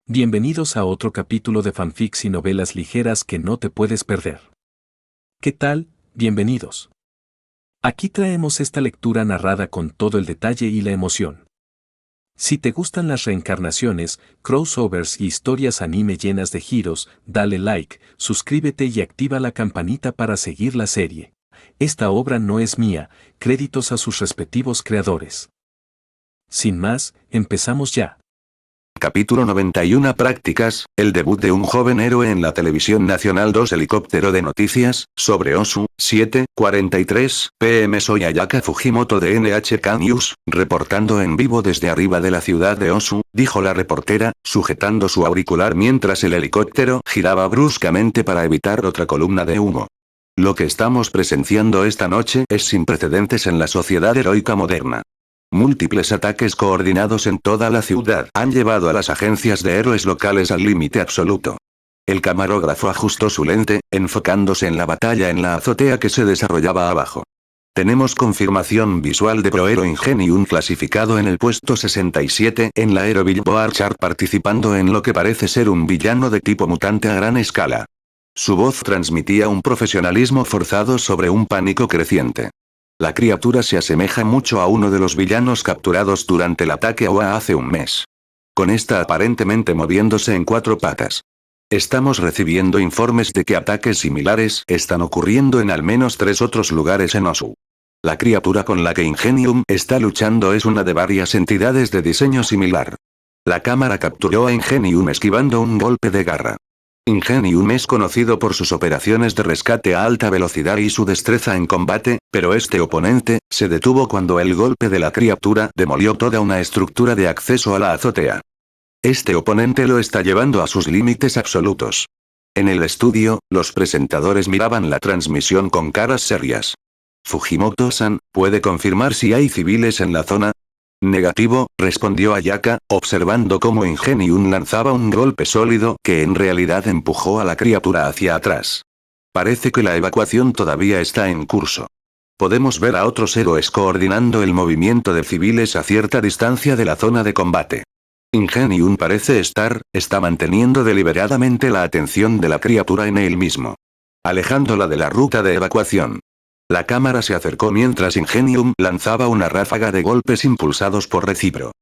Bienvenidos a otro capítulo de fanfics y novelas ligeras que no te puedes perder. ¿Qué tal? Bienvenidos. Aquí traemos esta lectura narrada con todo el detalle y la emoción. Si te gustan las reencarnaciones, crossovers y historias anime llenas de giros, dale like, suscríbete y activa la campanita para seguir la serie. Esta obra no es mía, créditos a sus respectivos creadores. Sin más, empezamos ya. Capítulo 91 Prácticas, el debut de un joven héroe en la televisión nacional. 2 Helicóptero de noticias, sobre Osu, 7:43 p.m. Soy Ayaka Fujimoto de NHK News, reportando en vivo desde arriba de la ciudad de Osu, dijo la reportera, sujetando su auricular mientras el helicóptero giraba bruscamente para evitar otra columna de humo. Lo que estamos presenciando esta noche es sin precedentes en la sociedad heroica moderna. Múltiples ataques coordinados en toda la ciudad han llevado a las agencias de héroes locales al límite absoluto. El camarógrafo ajustó su lente, enfocándose en la batalla en la azotea que se desarrollaba abajo. Tenemos confirmación visual de Prohero Ingenium clasificado en el puesto 67 en la Hero Billboard Chart, participando en lo que parece ser un villano de tipo mutante a gran escala. Su voz transmitía un profesionalismo forzado sobre un pánico creciente. La criatura se asemeja mucho a uno de los villanos capturados durante el ataque a OA hace un mes. Con esta aparentemente moviéndose en 4 patas. Estamos recibiendo informes de que ataques similares están ocurriendo en al menos 3 otros lugares en Osu. La criatura con la que Ingenium está luchando es una de varias entidades de diseño similar. La cámara capturó a Ingenium esquivando un golpe de garra. Ingenium es conocido por sus operaciones de rescate a alta velocidad y su destreza en combate, pero este oponente se detuvo cuando el golpe de la criatura demolió toda una estructura de acceso a la azotea. Este oponente lo está llevando a sus límites absolutos. En el estudio, los presentadores miraban la transmisión con caras serias. Fujimoto-san, ¿puede confirmar si hay civiles en la zona? Negativo, respondió Ayaka, observando cómo Ingenium lanzaba un golpe sólido que en realidad empujó a la criatura hacia atrás. Parece que la evacuación todavía está en curso. Podemos ver a otros héroes coordinando el movimiento de civiles a cierta distancia de la zona de combate. Ingenium parece está manteniendo deliberadamente la atención de la criatura en él mismo, alejándola de la ruta de evacuación. La cámara se acercó mientras Ingenium lanzaba una ráfaga de golpes impulsados por Recipro.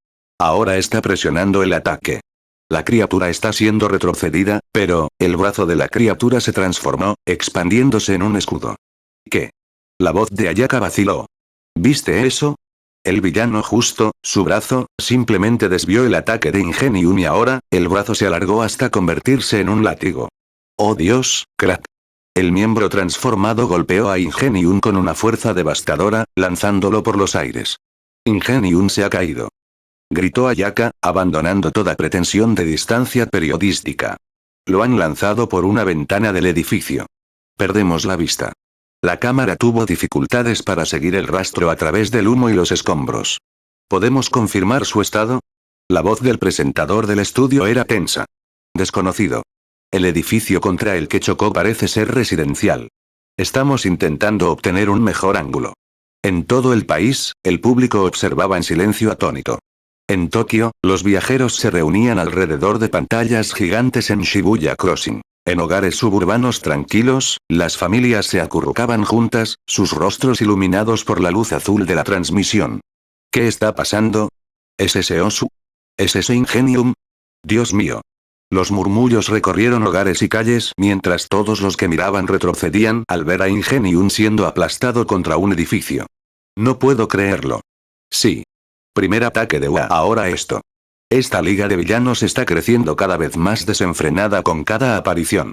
Ahora está presionando el ataque. La criatura está siendo retrocedida, pero el brazo de la criatura se transformó, expandiéndose en un escudo. ¿Qué? La voz de Ayaka vaciló. ¿Viste eso? El villano justo, su brazo, simplemente desvió el ataque de Ingenium y ahora, el brazo se alargó hasta convertirse en un látigo. ¡Oh Dios, crack! El miembro transformado golpeó a Ingenium con una fuerza devastadora, lanzándolo por los aires. Ingenium se ha caído. Gritó Ayaka, abandonando toda pretensión de distancia periodística. Lo han lanzado por una ventana del edificio. Perdemos la vista. La cámara tuvo dificultades para seguir el rastro a través del humo y los escombros. ¿Podemos confirmar su estado? La voz del presentador del estudio era tensa. Desconocido. El edificio contra el que chocó parece ser residencial. Estamos intentando obtener un mejor ángulo. En todo el país, el público observaba en silencio atónito. En Tokio, los viajeros se reunían alrededor de pantallas gigantes en Shibuya Crossing. En hogares suburbanos tranquilos, las familias se acurrucaban juntas, sus rostros iluminados por la luz azul de la transmisión. ¿Qué está pasando? ¿Es ese Osu? ¿Es ese Ingenium? Dios mío. Los murmullos recorrieron hogares y calles mientras todos los que miraban retrocedían al ver a Ingenium siendo aplastado contra un edificio. No puedo creerlo. Sí. Primer ataque de UA, ahora esto. Esta liga de villanos está creciendo cada vez más desenfrenada con cada aparición.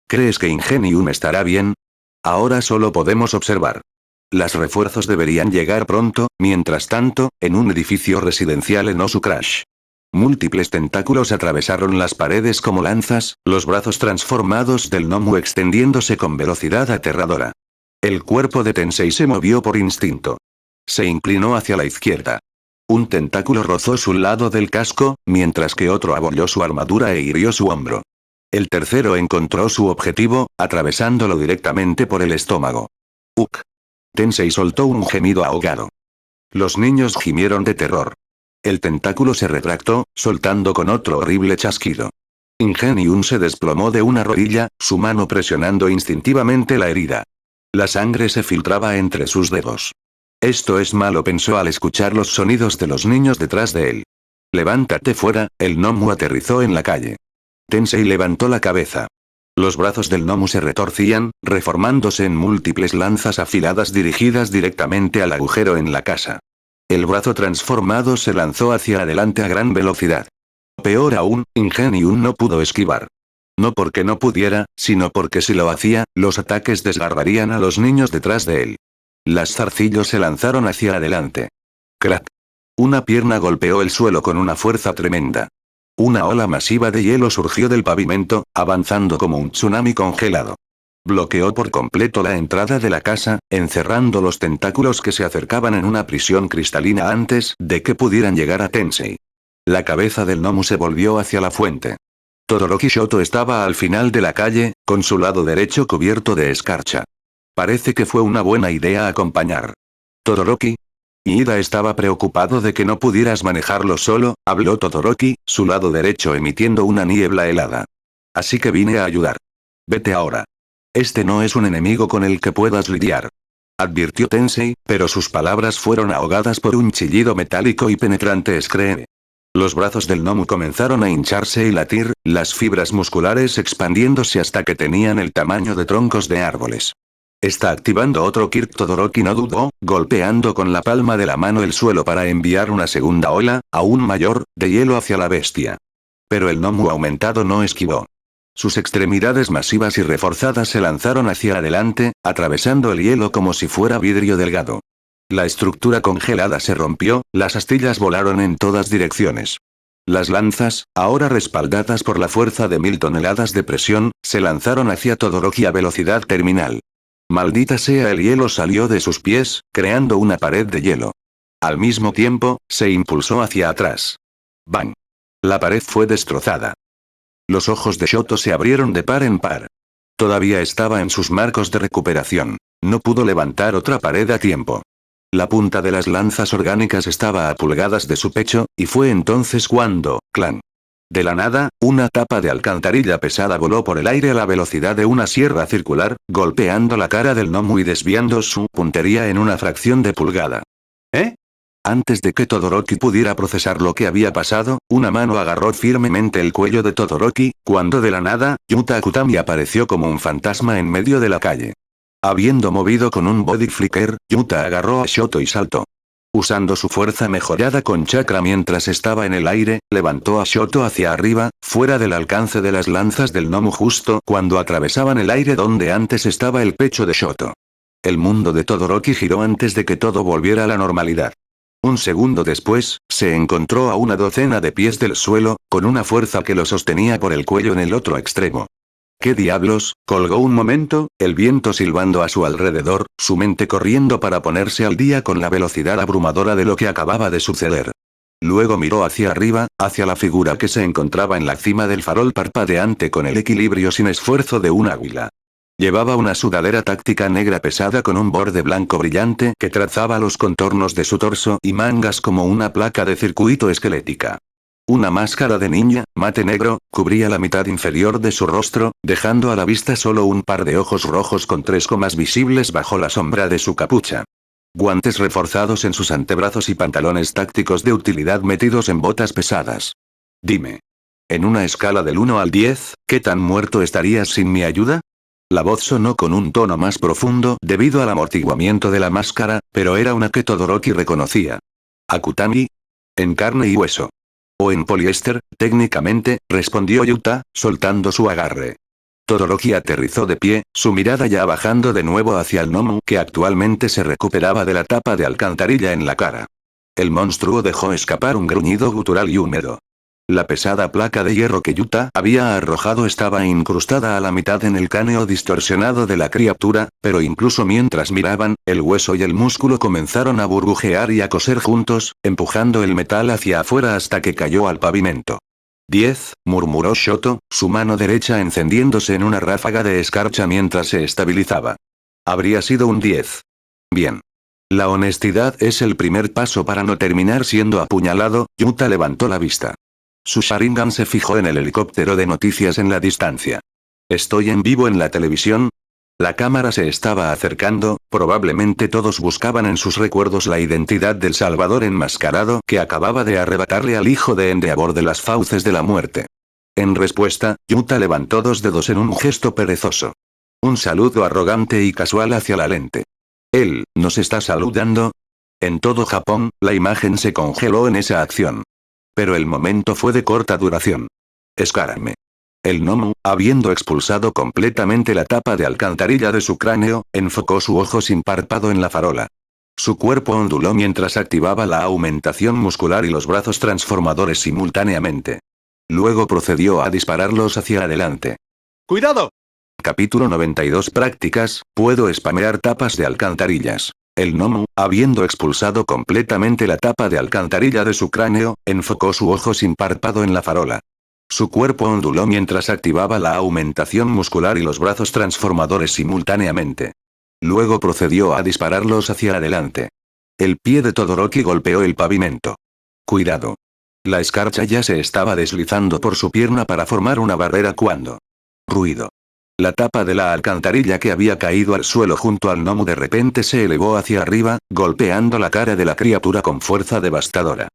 ¿Crees que Ingenium estará bien? Ahora solo podemos observar. Los refuerzos deberían llegar pronto, mientras tanto, en un edificio residencial en Osu Crash. Múltiples tentáculos atravesaron las paredes como lanzas, los brazos transformados del Nomu extendiéndose con velocidad aterradora. El cuerpo de Tensei se movió por instinto. Se inclinó hacia la izquierda. Un tentáculo rozó su lado del casco, mientras que otro abolló su armadura e hirió su hombro. El tercero encontró su objetivo, atravesándolo directamente por el estómago. ¡Uk! Tensei soltó un gemido ahogado. Los niños gimieron de terror. El tentáculo se retractó, soltando con otro horrible chasquido. Ingenium se desplomó de una rodilla, su mano presionando instintivamente la herida. La sangre se filtraba entre sus dedos. Esto es malo, pensó al escuchar los sonidos de los niños detrás de él. Levántate fuera, el gnomo aterrizó en la calle. Tensei levantó la cabeza. Los brazos del gnomo se retorcían, reformándose en múltiples lanzas afiladas dirigidas directamente al agujero en la casa. El brazo transformado se lanzó hacia adelante a gran velocidad. Peor aún, Ingenium no pudo esquivar. No porque no pudiera, sino porque si lo hacía, los ataques desgarrarían a los niños detrás de él. Las zarcillos se lanzaron hacia adelante. ¡Crack! Una pierna golpeó el suelo con una fuerza tremenda. Una ola masiva de hielo surgió del pavimento, avanzando como un tsunami congelado. Bloqueó por completo la entrada de la casa, encerrando los tentáculos que se acercaban en una prisión cristalina antes de que pudieran llegar a Tensei. La cabeza del gnomo se volvió hacia la fuente. Todoroki Shoto estaba al final de la calle, con su lado derecho cubierto de escarcha. Parece que fue una buena idea acompañar. Todoroki. Ida estaba preocupado de que no pudieras manejarlo solo, habló Todoroki, su lado derecho emitiendo una niebla helada. Así que vine a ayudar. Vete ahora. Este no es un enemigo con el que puedas lidiar. Advirtió Tensei, pero sus palabras fueron ahogadas por un chillido metálico y penetrante scream. Los brazos del gnomo comenzaron a hincharse y latir, las fibras musculares expandiéndose hasta que tenían el tamaño de troncos de árboles. Está activando otro Kirk. Todoroki no dudó, golpeando con la palma de la mano el suelo para enviar una segunda ola, aún mayor, de hielo hacia la bestia. Pero el gnomo aumentado no esquivó. Sus extremidades masivas y reforzadas se lanzaron hacia adelante, atravesando el hielo como si fuera vidrio delgado. La estructura congelada se rompió, las astillas volaron en todas direcciones. Las lanzas, ahora respaldadas por la fuerza de 1000 toneladas de presión, se lanzaron hacia Todoroki a velocidad terminal. Maldita sea, el hielo salió de sus pies, creando una pared de hielo. Al mismo tiempo, se impulsó hacia atrás. ¡Bang! La pared fue destrozada. Los ojos de Shoto se abrieron de par en par. Todavía estaba en sus marcos de recuperación. No pudo levantar otra pared a tiempo. La punta de las lanzas orgánicas estaba a pulgadas de su pecho, y fue entonces cuando, ¡clan! De la nada, una tapa de alcantarilla pesada voló por el aire a la velocidad de una sierra circular, golpeando la cara del gnomo y desviando su puntería en una fracción de pulgada. ¿Eh? Antes de que Todoroki pudiera procesar lo que había pasado, una mano agarró firmemente el cuello de Todoroki, cuando de la nada, Yuta Akutami apareció como un fantasma en medio de la calle. Habiendo movido con un body flicker, Yuta agarró a Shoto y saltó. Usando su fuerza mejorada con chakra mientras estaba en el aire, levantó a Shoto hacia arriba, fuera del alcance de las lanzas del gnomo justo cuando atravesaban el aire donde antes estaba el pecho de Shoto. El mundo de Todoroki giró antes de que todo volviera a la normalidad. Un segundo después, se encontró a una docena de pies del suelo, con una fuerza que lo sostenía por el cuello en el otro extremo. ¿Qué diablos? Colgó un momento, el viento silbando a su alrededor, su mente corriendo para ponerse al día con la velocidad abrumadora de lo que acababa de suceder. Luego miró hacia arriba, hacia la figura que se encontraba en la cima del farol parpadeante con el equilibrio sin esfuerzo de un águila. Llevaba una sudadera táctica negra pesada con un borde blanco brillante que trazaba los contornos de su torso y mangas como una placa de circuito esquelética. Una máscara de niña, mate negro, cubría la mitad inferior de su rostro, dejando a la vista solo un par de ojos rojos con 3 comas visibles bajo la sombra de su capucha. Guantes reforzados en sus antebrazos y pantalones tácticos de utilidad metidos en botas pesadas. Dime. En una escala del 1 al 10, ¿qué tan muerto estarías sin mi ayuda? La voz sonó con un tono más profundo debido al amortiguamiento de la máscara, pero era una que Todoroki reconocía. Akutami. En carne y hueso. O en poliéster, técnicamente, respondió Yuta, soltando su agarre. Todoroki aterrizó de pie, su mirada ya bajando de nuevo hacia el gnomo que actualmente se recuperaba de la tapa de alcantarilla en la cara. El monstruo dejó escapar un gruñido gutural y húmedo. La pesada placa de hierro que Yuta había arrojado estaba incrustada a la mitad en el cráneo distorsionado de la criatura, pero incluso mientras miraban, el hueso y el músculo comenzaron a burbujear y a coser juntos, empujando el metal hacia afuera hasta que cayó al pavimento. 10, murmuró Shoto, su mano derecha encendiéndose en una ráfaga de escarcha mientras se estabilizaba. Habría sido un 10. Bien. La honestidad es el primer paso para no terminar siendo apuñalado. Yuta levantó la vista. Su Sharingan se fijó en el helicóptero de noticias en la distancia. ¿Estoy en vivo en la televisión? La cámara se estaba acercando, probablemente todos buscaban en sus recuerdos la identidad del Salvador enmascarado que acababa de arrebatarle al hijo de Endeavor de las fauces de la muerte. En respuesta, Yuta levantó dos dedos en un gesto perezoso. Un saludo arrogante y casual hacia la lente. ¿Él nos está saludando? En todo Japón, la imagen se congeló en esa acción. Pero el momento fue de corta duración. Escárame. El gnomo, habiendo expulsado completamente la tapa de alcantarilla de su cráneo, enfocó su ojo sin párpado en la farola. Su cuerpo onduló mientras activaba la aumentación muscular y los brazos transformadores simultáneamente. Luego procedió a dispararlos hacia adelante. ¡Cuidado! Capítulo 92 Prácticas, puedo spamear tapas de alcantarillas. El gnomo, habiendo expulsado completamente la tapa de alcantarilla de su cráneo, enfocó su ojo sin párpado en la farola. Su cuerpo onduló mientras activaba la aumentación muscular y los brazos transformadores simultáneamente. Luego procedió a dispararlos hacia adelante. El pie de Todoroki golpeó el pavimento. Cuidado. La escarcha ya se estaba deslizando por su pierna para formar una barrera cuando... Ruido. La tapa de la alcantarilla que había caído al suelo junto al gnomo de repente se elevó hacia arriba, golpeando la cara de la criatura con fuerza devastadora.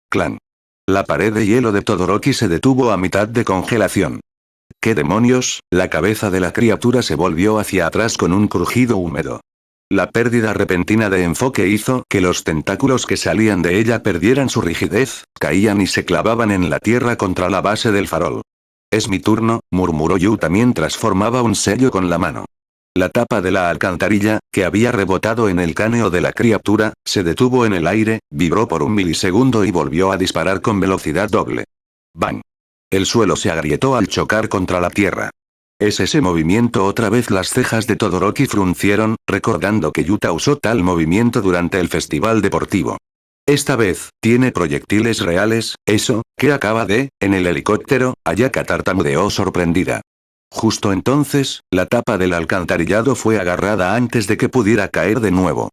Clan. La pared de hielo de Todoroki se detuvo a mitad de congelación. ¿Qué demonios? La cabeza de la criatura se volvió hacia atrás con un crujido húmedo. La pérdida repentina de enfoque hizo que los tentáculos que salían de ella perdieran su rigidez, caían y se clavaban en la tierra contra la base del farol. Es mi turno, murmuró Yuta mientras formaba un sello con la mano. La tapa de la alcantarilla, que había rebotado en el cráneo de la criatura, se detuvo en el aire, vibró por un milisegundo y volvió a disparar con velocidad doble. ¡Bang! El suelo se agrietó al chocar contra la tierra. ¿Es ese movimiento otra vez? Las cejas de Todoroki fruncieron, recordando que Yuta usó tal movimiento durante el festival deportivo. Esta vez, ¿tiene proyectiles reales? ¿Eso? ¿Qué acaba de? En el helicóptero, Ayaka tartamudeó sorprendida. Justo entonces, la tapa del alcantarillado fue agarrada antes de que pudiera caer de nuevo.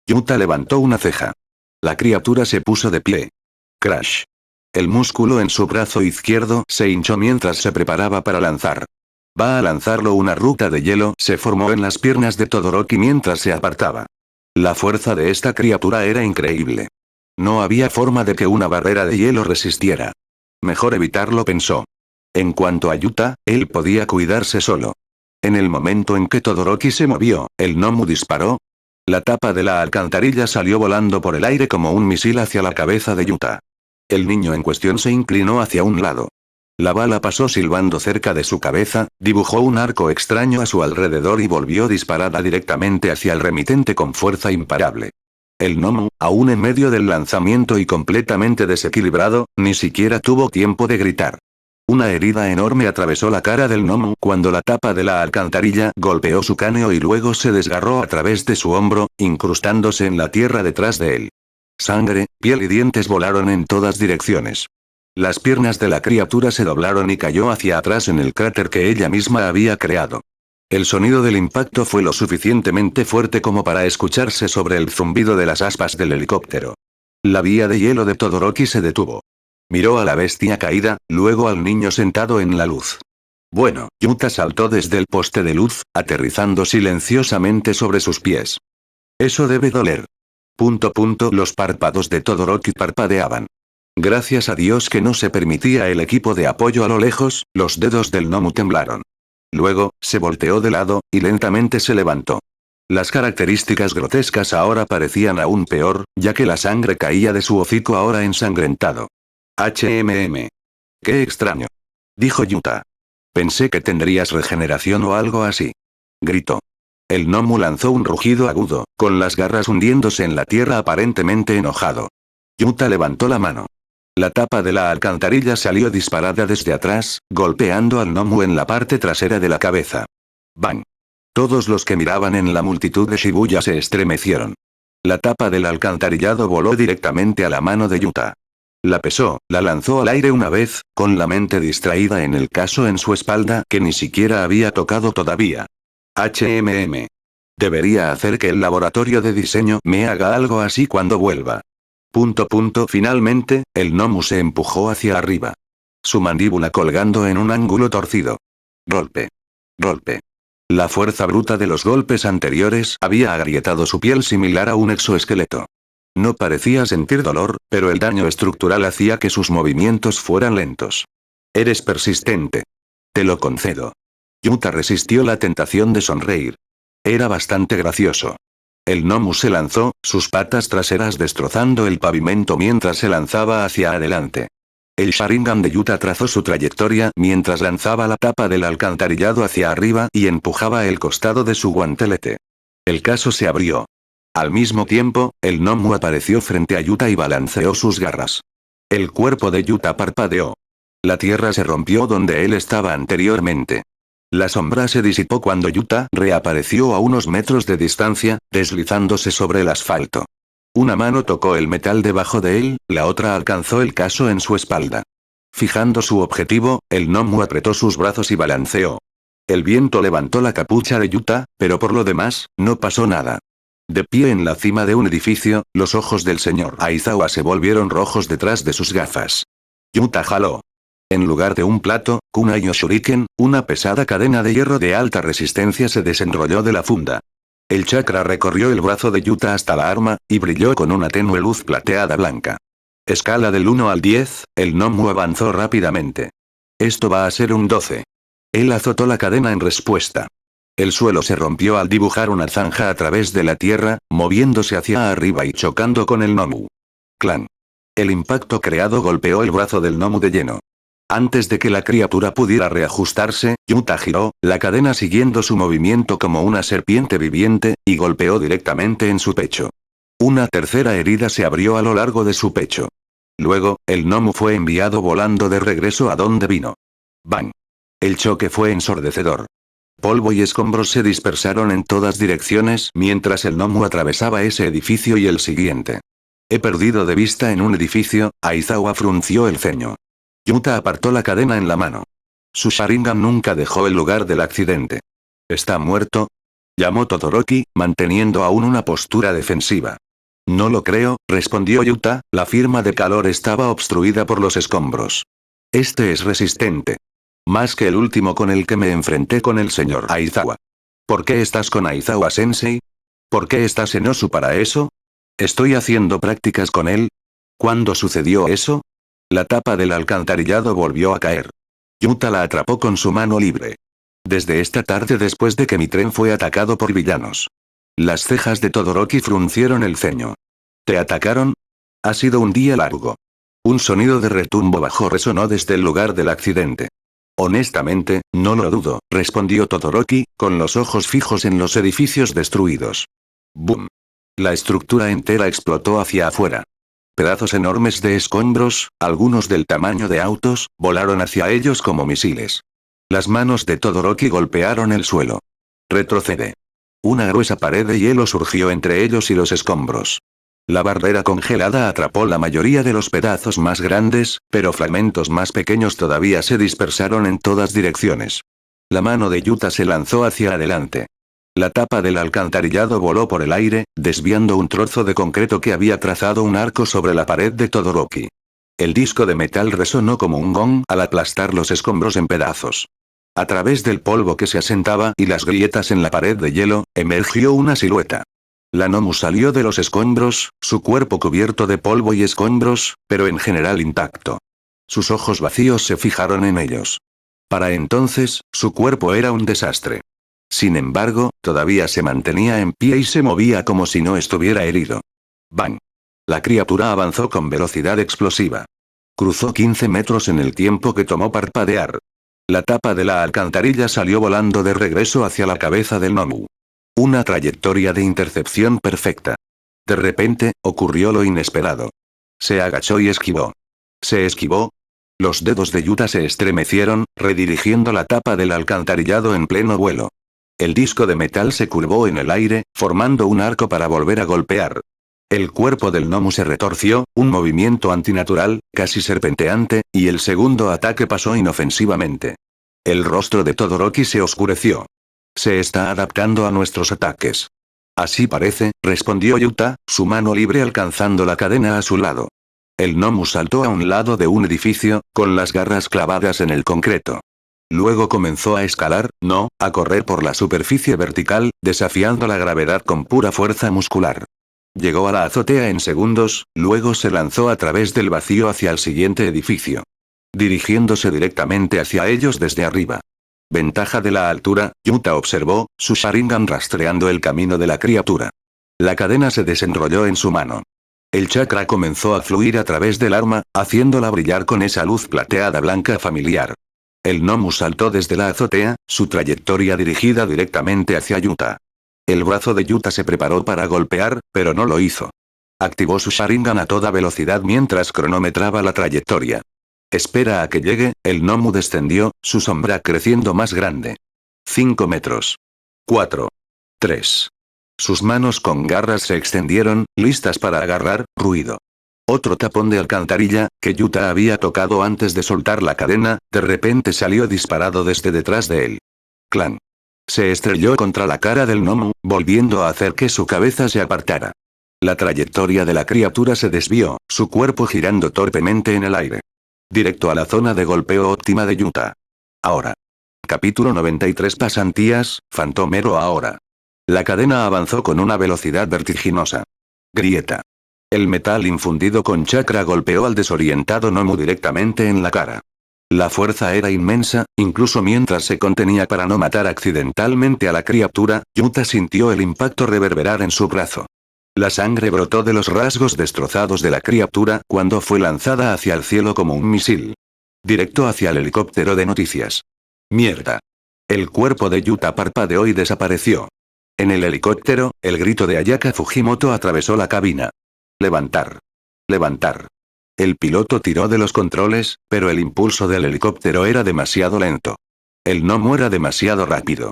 Yuta levantó una ceja. La criatura se puso de pie. Crash. El músculo en su brazo izquierdo se hinchó mientras se preparaba para lanzar. Va a lanzarlo. Una ruta de hielo se formó en las piernas de Todoroki mientras se apartaba. La fuerza de esta criatura era increíble. No había forma de que una barrera de hielo resistiera. Mejor evitarlo, pensó. En cuanto a Yuta, él podía cuidarse solo. En el momento en que Todoroki se movió, el gnomo disparó. La tapa de la alcantarilla salió volando por el aire como un misil hacia la cabeza de Yuta. El niño en cuestión se inclinó hacia un lado. La bala pasó silbando cerca de su cabeza, dibujó un arco extraño a su alrededor y volvió disparada directamente hacia el remitente con fuerza imparable. El gnomo, aún en medio del lanzamiento y completamente desequilibrado, ni siquiera tuvo tiempo de gritar. Una herida enorme atravesó la cara del gnomo cuando la tapa de la alcantarilla golpeó su cráneo y luego se desgarró a través de su hombro, incrustándose en la tierra detrás de él. Sangre, piel y dientes volaron en todas direcciones. Las piernas de la criatura se doblaron y cayó hacia atrás en el cráter que ella misma había creado. El sonido del impacto fue lo suficientemente fuerte como para escucharse sobre el zumbido de las aspas del helicóptero. La vía de hielo de Todoroki se detuvo. Miró a la bestia caída, luego al niño sentado en la luz. Bueno, Yuta saltó desde el poste de luz, aterrizando silenciosamente sobre sus pies. Eso debe doler. Los párpados de Todoroki parpadeaban. Gracias a Dios que no se permitía el equipo de apoyo a lo lejos, los dedos del gnomo temblaron. Luego, se volteó de lado, y lentamente se levantó. Las características grotescas ahora parecían aún peor, ya que la sangre caía de su hocico ahora ensangrentado. Qué extraño. Dijo Yuta. Pensé que tendrías regeneración o algo así. Gritó. El gnomo lanzó un rugido agudo, con las garras hundiéndose en la tierra aparentemente enojado. Yuta levantó la mano. La tapa de la alcantarilla salió disparada desde atrás, golpeando al gnomo en la parte trasera de la cabeza. ¡Bang! Todos los que miraban en la multitud de Shibuya se estremecieron. La tapa del alcantarillado voló directamente a la mano de Yuta. La pesó, la lanzó al aire una vez, con la mente distraída en el caso en su espalda que ni siquiera había tocado todavía. Debería hacer que el laboratorio de diseño me haga algo así cuando vuelva. Finalmente, el gnomo se empujó hacia arriba. su mandíbula colgando en un ángulo torcido. Golpe. Golpe. La fuerza bruta de los golpes anteriores había agrietado su piel similar a un exoesqueleto. No parecía sentir dolor, pero el daño estructural hacía que sus movimientos fueran lentos. Eres persistente. Te lo concedo. Yuta resistió la tentación de sonreír. Era bastante gracioso. El gnomo se lanzó, sus patas traseras destrozando el pavimento mientras se lanzaba hacia adelante. El Sharingan de Yuta trazó su trayectoria mientras lanzaba la tapa del alcantarillado hacia arriba y empujaba el costado de su guantelete. El caso se abrió. Al mismo tiempo, el gnomo apareció frente a Yuta y balanceó sus garras. El cuerpo de Yuta parpadeó. La tierra se rompió donde él estaba anteriormente. La sombra se disipó cuando Yuta reapareció a unos metros de distancia, deslizándose sobre el asfalto. Una mano tocó el metal debajo de él, la otra alcanzó el caso en su espalda. Fijando su objetivo, el gnomo apretó sus brazos y balanceó. El viento levantó la capucha de Yuta, pero por lo demás, no pasó nada. De pie en la cima de un edificio, los ojos del señor Aizawa se volvieron rojos detrás de sus gafas. Yuta jaló. En lugar de un plato, kunai o shuriken, una pesada cadena de hierro de alta resistencia se desenrolló de la funda. El chakra recorrió el brazo de Yuta hasta la arma, y brilló con una tenue luz plateada blanca. Escala del 1 al 10, el gnomo avanzó rápidamente. Esto va a ser un 12. Él azotó la cadena en respuesta. El suelo se rompió al dibujar una zanja a través de la tierra, moviéndose hacia arriba y chocando con el gnomo. Clan. El impacto creado golpeó el brazo del gnomo de lleno. Antes de que la criatura pudiera reajustarse, Yuta giró, la cadena siguiendo su movimiento como una serpiente viviente, y golpeó directamente en su pecho. Una tercera herida se abrió a lo largo de su pecho. Luego, el gnomo fue enviado volando de regreso a donde vino. ¡Bang! El choque fue ensordecedor. Polvo y escombros se dispersaron en todas direcciones mientras el gnomo atravesaba ese edificio y el siguiente. He perdido de vista en un edificio, Aizawa frunció el ceño. Yuta apartó la cadena en la mano. Su Sharingan nunca dejó el lugar del accidente. ¿Está muerto?, llamó Todoroki, manteniendo aún una postura defensiva. No lo creo, respondió Yuta, la firma de calor estaba obstruida por los escombros. Este es resistente. Más que el último con el que me enfrenté con el señor Aizawa. ¿Por qué estás con Aizawa-sensei? ¿Por qué estás en Osu para eso? Estoy haciendo prácticas con él. ¿Cuándo sucedió eso? La tapa del alcantarillado volvió a caer. Yuta la atrapó con su mano libre. Desde esta tarde después de que mi tren fue atacado por villanos. Las cejas de Todoroki fruncieron el ceño. ¿Te atacaron? Ha sido un día largo. Un sonido de retumbo bajo resonó desde el lugar del accidente. Honestamente, no lo dudo, respondió Todoroki, con los ojos fijos en los edificios destruidos. ¡Bum! La estructura entera explotó hacia afuera. Pedazos enormes de escombros, algunos del tamaño de autos, volaron hacia ellos como misiles. Las manos de Todoroki golpearon el suelo. Retrocede. Una gruesa pared de hielo surgió entre ellos y los escombros. La barrera congelada atrapó la mayoría de los pedazos más grandes, pero fragmentos más pequeños todavía se dispersaron en todas direcciones. La mano de Yuta se lanzó hacia adelante. La tapa del alcantarillado voló por el aire, desviando un trozo de concreto que había trazado un arco sobre la pared de Todoroki. El disco de metal resonó como un gong al aplastar los escombros en pedazos. A través del polvo que se asentaba y las grietas en la pared de hielo, emergió una silueta. La gnomo salió de los escombros, su cuerpo cubierto de polvo y escombros, pero en general intacto. Sus ojos vacíos se fijaron en ellos. Para entonces, su cuerpo era un desastre. Sin embargo, todavía se mantenía en pie y se movía como si no estuviera herido. ¡Bang! La criatura avanzó con velocidad explosiva. Cruzó 15 metros en el tiempo que tomó parpadear. La tapa de la alcantarilla salió volando de regreso hacia la cabeza del gnomo. Una trayectoria de intercepción perfecta. De repente, ocurrió lo inesperado. Se agachó y esquivó. ¿Se esquivó? Los dedos de Yuta se estremecieron, redirigiendo la tapa del alcantarillado en pleno vuelo. El disco de metal se curvó en el aire, formando un arco para volver a golpear. El cuerpo del gnomo se retorció, un movimiento antinatural, casi serpenteante, y el segundo ataque pasó inofensivamente. El rostro de Todoroki se oscureció. Se está adaptando a nuestros ataques. Así parece, respondió Yuta, su mano libre alcanzando la cadena a su lado. El Nomu saltó a un lado de un edificio, con las garras clavadas en el concreto. Luego comenzó a escalar, no, a correr por la superficie vertical, desafiando la gravedad con pura fuerza muscular. Llegó a la azotea en segundos, luego se lanzó a través del vacío hacia el siguiente edificio. Dirigiéndose directamente hacia ellos desde arriba. Ventaja de la altura, Yuta observó, su Sharingan rastreando el camino de la criatura. La cadena se desenrolló en su mano. El chakra comenzó a fluir a través del arma, haciéndola brillar con esa luz plateada blanca familiar. El Nomu saltó desde la azotea, su trayectoria dirigida directamente hacia Yuta. El brazo de Yuta se preparó para golpear, pero no lo hizo. Activó su Sharingan a toda velocidad mientras cronometraba la trayectoria. Espera a que llegue, el Nomu descendió, su sombra creciendo más grande. 5 metros. 4. 3. Sus manos con garras se extendieron, listas para agarrar, ruido. Otro tapón de alcantarilla, que Yuta había tocado antes de soltar la cadena, de repente salió disparado desde detrás de él. Clan. Se estrelló contra la cara del Nomu, volviendo a hacer que su cabeza se apartara. La trayectoria de la criatura se desvió, su cuerpo girando torpemente en el aire. Directo a la zona de golpeo óptima de Yuta. Ahora. Capítulo 93 Pasantías, Fantomero ahora. La cadena avanzó con una velocidad vertiginosa. Grieta. El metal infundido con chakra golpeó al desorientado Nomu directamente en la cara. La fuerza era inmensa, incluso mientras se contenía para no matar accidentalmente a la criatura, Yuta sintió el impacto reverberar en su brazo. La sangre brotó de los rasgos destrozados de la criatura cuando fue lanzada hacia el cielo como un misil. Directo hacia el helicóptero de noticias. Mierda. El cuerpo de Yuta parpadeó y desapareció. En el helicóptero, el grito de Ayaka Fujimoto atravesó la cabina. Levantar. Levantar. El piloto tiró de los controles, pero el impulso del helicóptero era demasiado lento. El Nomu era demasiado rápido.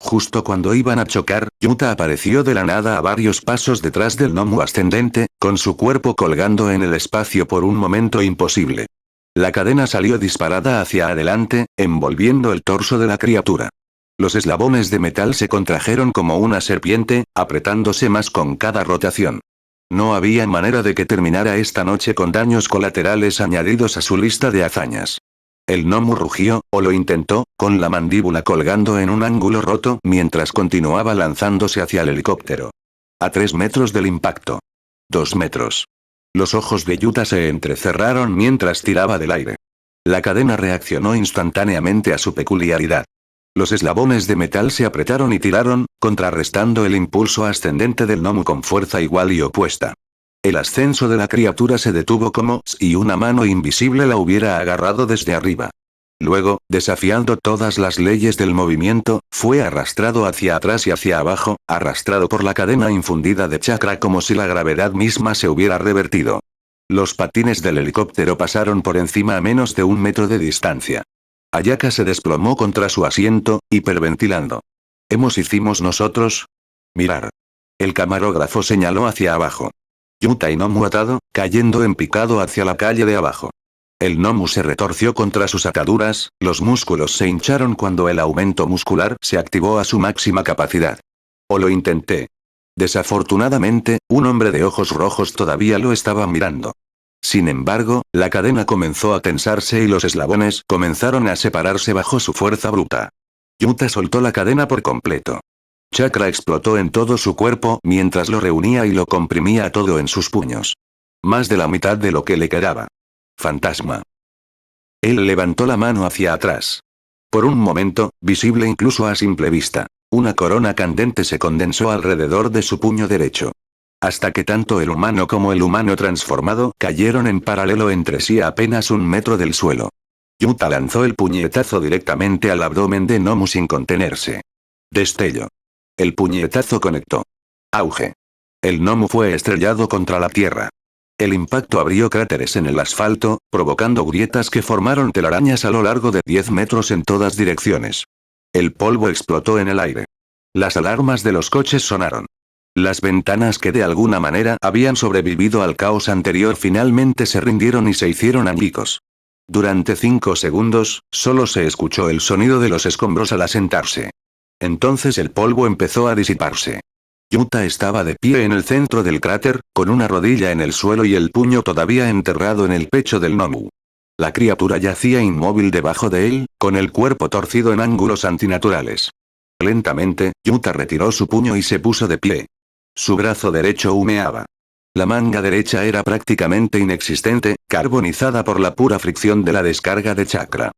Justo cuando iban a chocar, Yuta apareció de la nada a varios pasos detrás del Nomu ascendente, con su cuerpo colgando en el espacio por un momento imposible. La cadena salió disparada hacia adelante, envolviendo el torso de la criatura. Los eslabones de metal se contrajeron como una serpiente, apretándose más con cada rotación. No había manera de que terminara esta noche con daños colaterales añadidos a su lista de hazañas. El Nomu rugió, o lo intentó, con la mandíbula colgando en un ángulo roto mientras continuaba lanzándose hacia el helicóptero. A 3 metros del impacto. 2 metros. Los ojos de Yuta se entrecerraron mientras tiraba del aire. La cadena reaccionó instantáneamente a su peculiaridad. Los eslabones de metal se apretaron y tiraron, contrarrestando el impulso ascendente del Nomu con fuerza igual y opuesta. El ascenso de la criatura se detuvo como si una mano invisible la hubiera agarrado desde arriba. Luego, desafiando todas las leyes del movimiento, fue arrastrado hacia atrás y hacia abajo, arrastrado por la cadena infundida de chakra como si la gravedad misma se hubiera revertido. Los patines del helicóptero pasaron por encima a menos de 1 metro de distancia. Ayaka se desplomó contra su asiento, hiperventilando. ¿Hemos hicimos nosotros? Mirar. El camarógrafo señaló hacia abajo. Yuta y Nomu atado, cayendo en picado hacia la calle de abajo. El Nomu se retorció contra sus ataduras, los músculos se hincharon cuando el aumento muscular se activó a su máxima capacidad. O lo intenté. Desafortunadamente, un hombre de ojos rojos todavía lo estaba mirando. Sin embargo, la cadena comenzó a tensarse y los eslabones comenzaron a separarse bajo su fuerza bruta. Yuta soltó la cadena por completo. Chakra explotó en todo su cuerpo mientras lo reunía y lo comprimía todo en sus puños. Más de la mitad de lo que le quedaba. Fantasma. Él levantó la mano hacia atrás. Por un momento, visible incluso a simple vista, una corona candente se condensó alrededor de su puño derecho. Hasta que tanto el humano como el humano transformado cayeron en paralelo entre sí a apenas 1 metro del suelo. Yuta lanzó el puñetazo directamente al abdomen de Nomu sin contenerse. Destello. El puñetazo conectó. Auge. El Nomu fue estrellado contra la tierra. El impacto abrió cráteres en el asfalto, provocando grietas que formaron telarañas a lo largo de 10 metros en todas direcciones. El polvo explotó en el aire. Las alarmas de los coches sonaron. Las ventanas que de alguna manera habían sobrevivido al caos anterior finalmente se rindieron y se hicieron añicos. Durante 5 segundos, solo se escuchó el sonido de los escombros al asentarse. Entonces el polvo empezó a disiparse. Yuta estaba de pie en el centro del cráter, con una rodilla en el suelo y el puño todavía enterrado en el pecho del Nomu. La criatura yacía inmóvil debajo de él, con el cuerpo torcido en ángulos antinaturales. Lentamente, Yuta retiró su puño y se puso de pie. Su brazo derecho humeaba. La manga derecha era prácticamente inexistente, carbonizada por la pura fricción de la descarga de chakra.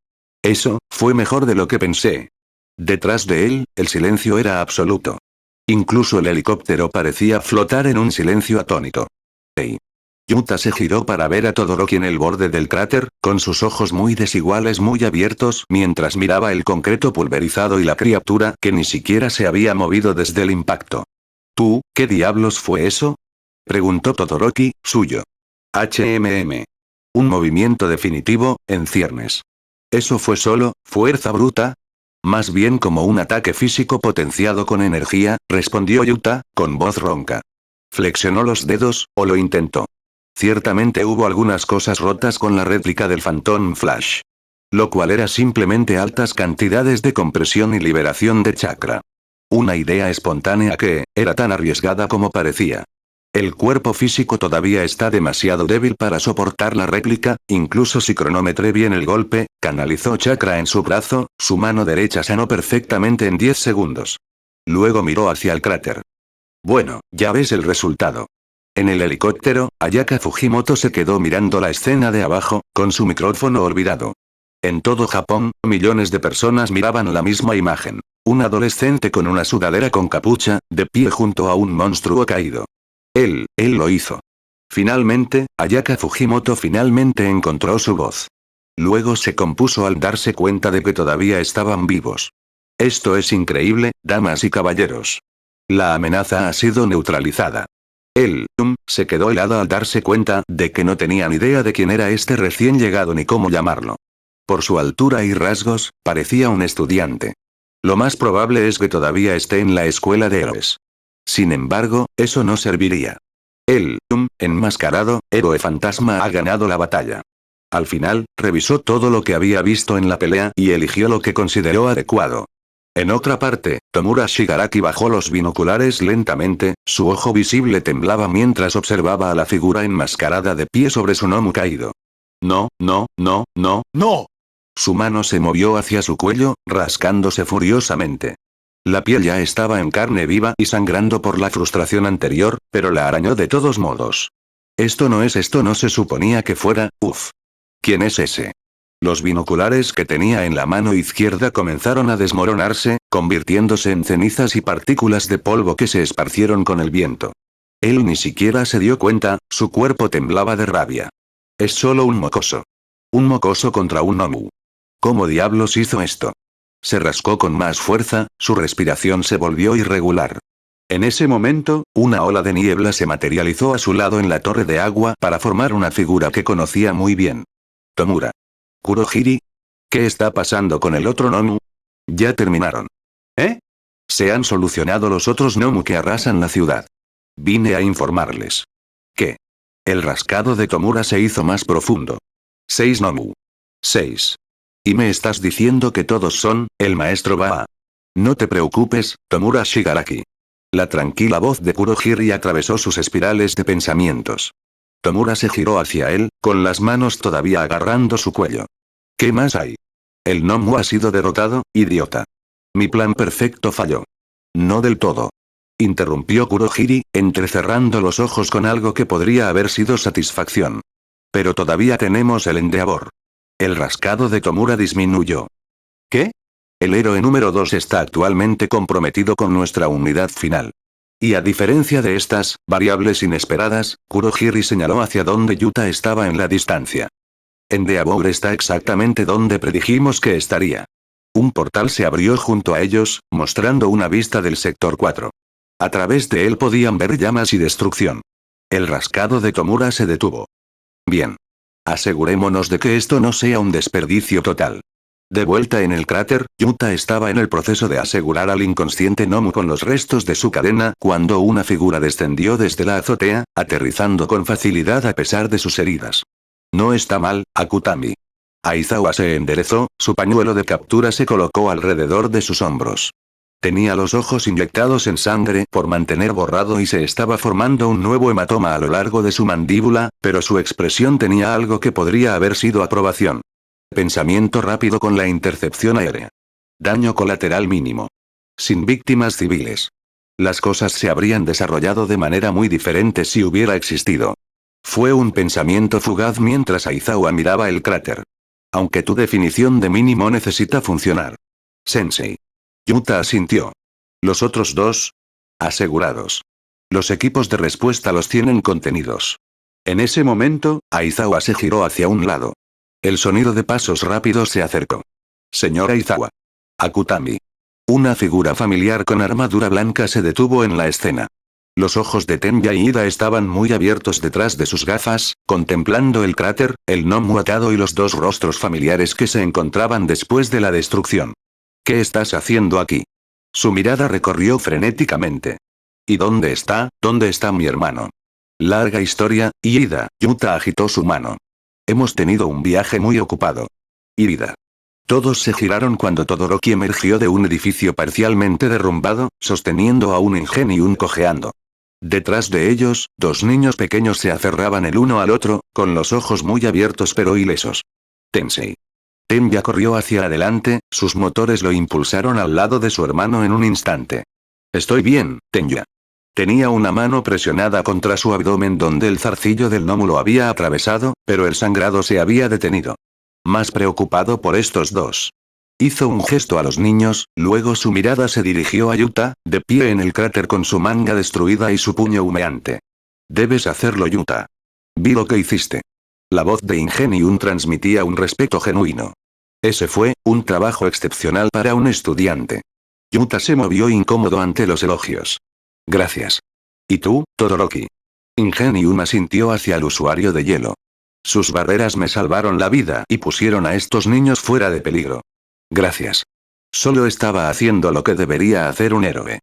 Eso, fue mejor de lo que pensé. Detrás de él, el silencio era absoluto. Incluso el helicóptero parecía flotar en un silencio atónito. ¡Hey! Yuta se giró para ver a Todoroki en el borde del cráter, con sus ojos muy desiguales muy abiertos mientras miraba el concreto pulverizado y la criatura que ni siquiera se había movido desde el impacto. ¿Tú, qué diablos fue eso? Preguntó Todoroki, suyo. Un movimiento definitivo, en ciernes. ¿Eso fue solo, fuerza bruta? Más bien como un ataque físico potenciado con energía, respondió Yuta, con voz ronca. Flexionó los dedos, o lo intentó. Ciertamente hubo algunas cosas rotas con la réplica del Phantom Flash. Lo cual era simplemente altas cantidades de compresión y liberación de chakra. Una idea espontánea que, era tan arriesgada como parecía. El cuerpo físico todavía está demasiado débil para soportar la réplica, incluso si cronometré bien el golpe, canalizó chakra en su brazo, su mano derecha sanó perfectamente en 10 segundos. Luego miró hacia el cráter. Bueno, ya ves el resultado. En el helicóptero, Ayaka Fujimoto se quedó mirando la escena de abajo, con su micrófono olvidado. En todo Japón, millones de personas miraban la misma imagen. Un adolescente con una sudadera con capucha, de pie junto a un monstruo caído. Él lo hizo. Finalmente, Ayaka Fujimoto finalmente encontró su voz. Luego se compuso al darse cuenta de que todavía estaban vivos. Esto es increíble, damas y caballeros. La amenaza ha sido neutralizada. Él, se quedó helado al darse cuenta de que no tenía ni idea de quién era este recién llegado ni cómo llamarlo. Por su altura y rasgos, parecía un estudiante. Lo más probable es que todavía esté en la escuela de héroes. Sin embargo, eso no serviría. Él, enmascarado, héroe fantasma ha ganado la batalla. Al final, revisó todo lo que había visto en la pelea y eligió lo que consideró adecuado. En otra parte, Tomura Shigaraki bajó los binoculares lentamente, su ojo visible temblaba mientras observaba a la figura enmascarada de pie sobre su Nomu caído. No. ¡No! Su mano se movió hacia su cuello, rascándose furiosamente. La piel ya estaba en carne viva y sangrando por la frustración anterior, pero la arañó de todos modos. Esto no se suponía que fuera, ¿Quién es ese? Los binoculares que tenía en la mano izquierda comenzaron a desmoronarse, convirtiéndose en cenizas y partículas de polvo que se esparcieron con el viento. Él ni siquiera se dio cuenta, su cuerpo temblaba de rabia. Es solo un mocoso. Un mocoso contra un Nomu. ¿Cómo diablos hizo esto? Se rascó con más fuerza, su respiración se volvió irregular. En ese momento, una ola de niebla se materializó a su lado en la torre de agua para formar una figura que conocía muy bien. Tomura. Kurohiri. ¿Qué está pasando con el otro Nomu? Ya terminaron. ¿Eh? Se han solucionado los otros Nomu que arrasan la ciudad. Vine a informarles. ¿Qué? El rascado de Tomura se hizo más profundo. 6 Nomu. 6. ¿Y me estás diciendo que todos son, el maestro Baa? No te preocupes, Tomura Shigaraki. La tranquila voz de Kurohiri atravesó sus espirales de pensamientos. Tomura se giró hacia él, con las manos todavía agarrando su cuello. ¿Qué más hay? El Nomu ha sido derrotado, idiota. Mi plan perfecto falló. No del todo. Interrumpió Kurohiri, entrecerrando los ojos con algo que podría haber sido satisfacción. Pero todavía tenemos el Endeavor. El rascado de Tomura disminuyó. ¿Qué? El héroe número 2 está actualmente comprometido con nuestra unidad final. Y a diferencia de estas variables inesperadas, Kurohiri señaló hacia donde Yuta estaba en la distancia. Endeavor está exactamente donde predijimos que estaría. Un portal se abrió junto a ellos, mostrando una vista del sector 4. A través de él podían ver llamas y destrucción. El rascado de Tomura se detuvo. Bien. Asegurémonos de que esto no sea un desperdicio total. De vuelta en el cráter, Yuta estaba en el proceso de asegurar al inconsciente Nomu con los restos de su cadena cuando una figura descendió desde la azotea, aterrizando con facilidad a pesar de sus heridas. No está mal, Akutami. Aizawa se enderezó, su pañuelo de captura se colocó alrededor de sus hombros. Tenía los ojos inyectados en sangre por mantener borrado y se estaba formando un nuevo hematoma a lo largo de su mandíbula, pero su expresión tenía algo que podría haber sido aprobación. Pensamiento rápido con la intercepción aérea. Daño colateral mínimo. Sin víctimas civiles. Las cosas se habrían desarrollado de manera muy diferente si hubiera existido. Fue un pensamiento fugaz mientras Aizawa miraba el cráter. Aunque tu definición de mínimo necesita funcionar. Sensei. Yuta asintió. Los otros dos. Asegurados. Los equipos de respuesta los tienen contenidos. En ese momento, Aizawa se giró hacia un lado. El sonido de pasos rápidos se acercó. Señor Aizawa. Akutami. Una figura familiar con armadura blanca se detuvo en la escena. Los ojos de Tenya y Ida estaban muy abiertos detrás de sus gafas, contemplando el cráter, el gnomo atado y los dos rostros familiares que se encontraban después de la destrucción. ¿Qué estás haciendo aquí? Su mirada recorrió frenéticamente. ¿Y dónde está mi hermano? Larga historia, y Ida. Yuta agitó su mano. Hemos tenido un viaje muy ocupado. Ida. Todos se giraron cuando Todoroki emergió de un edificio parcialmente derrumbado, sosteniendo a un Ingenium cojeando. Detrás de ellos, dos niños pequeños se aferraban el uno al otro, con los ojos muy abiertos pero ilesos. Tensei. Tenya corrió hacia adelante, sus motores lo impulsaron al lado de su hermano en un instante. Estoy bien, Tenya. Tenía una mano presionada contra su abdomen donde el zarcillo del gnomo lo había atravesado, pero el sangrado se había detenido. Más preocupado por estos dos. Hizo un gesto a los niños, luego su mirada se dirigió a Yuta, de pie en el cráter con su manga destruida y su puño humeante. Debes hacerlo, Yuta. Vi lo que hiciste. La voz de Ingenium transmitía un respeto genuino. Ese fue un trabajo excepcional para un estudiante. Yuta se movió incómodo ante los elogios. Gracias. ¿Y tú, Todoroki? Ingenium asintió hacia el usuario de hielo. Sus barreras me salvaron la vida y pusieron a estos niños fuera de peligro. Gracias. Solo estaba haciendo lo que debería hacer un héroe.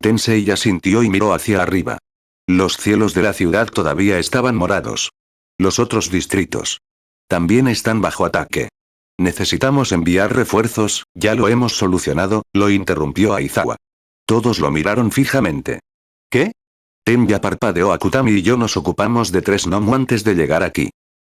Tensei asintió y miró hacia arriba. Los cielos de la ciudad todavía estaban morados. Los otros distritos. También están bajo ataque. Necesitamos enviar refuerzos, ya lo hemos solucionado, lo interrumpió Aizawa. Todos lo miraron fijamente. ¿Qué? Tenya parpadeó. Akutami y yo nos ocupamos de 3 gnomo antes de llegar aquí.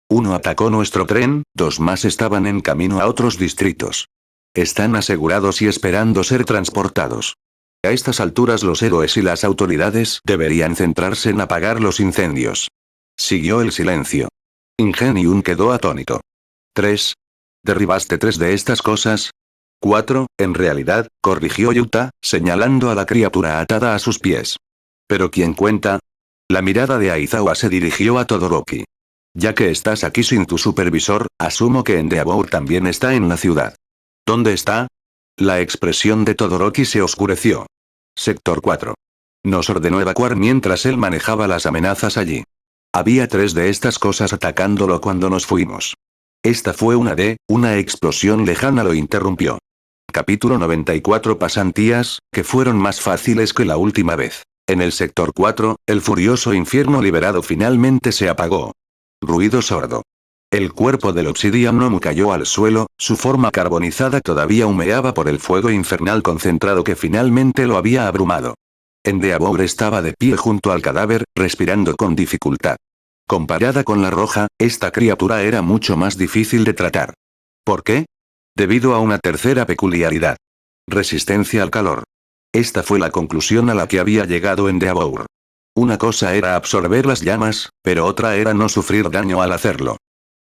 Uno atacó nuestro tren, 2 más estaban en camino a otros distritos. Están asegurados y esperando ser transportados. A estas alturas los héroes y las autoridades deberían centrarse en apagar los incendios. Siguió el silencio. Ingenium quedó atónito. 3. ¿Derribaste 3 de estas cosas? 4, en realidad, corrigió Yuta, señalando a la criatura atada a sus pies. ¿Pero quién cuenta? La mirada de Aizawa se dirigió a Todoroki. Ya que estás aquí sin tu supervisor, asumo que Endeavor también está en la ciudad. ¿Dónde está? La expresión de Todoroki se oscureció. Sector 4. Nos ordenó evacuar mientras él manejaba las amenazas allí. Había 3 de estas cosas atacándolo cuando nos fuimos. Esta fue una explosión lejana lo interrumpió. Capítulo 94. Pasantías, que fueron más fáciles que la última vez. En el sector 4, el furioso infierno liberado finalmente se apagó. Ruido sordo. El cuerpo del Obsidian Gnomo cayó al suelo, su forma carbonizada todavía humeaba por el fuego infernal concentrado que finalmente lo había abrumado. Endeavor estaba de pie junto al cadáver, respirando con dificultad. Comparada con la roja, esta criatura era mucho más difícil de tratar. ¿Por qué? Debido a una tercera peculiaridad. Resistencia al calor. Esta fue la conclusión a la que había llegado Endeavor. Una cosa era absorber las llamas, pero otra era no sufrir daño al hacerlo.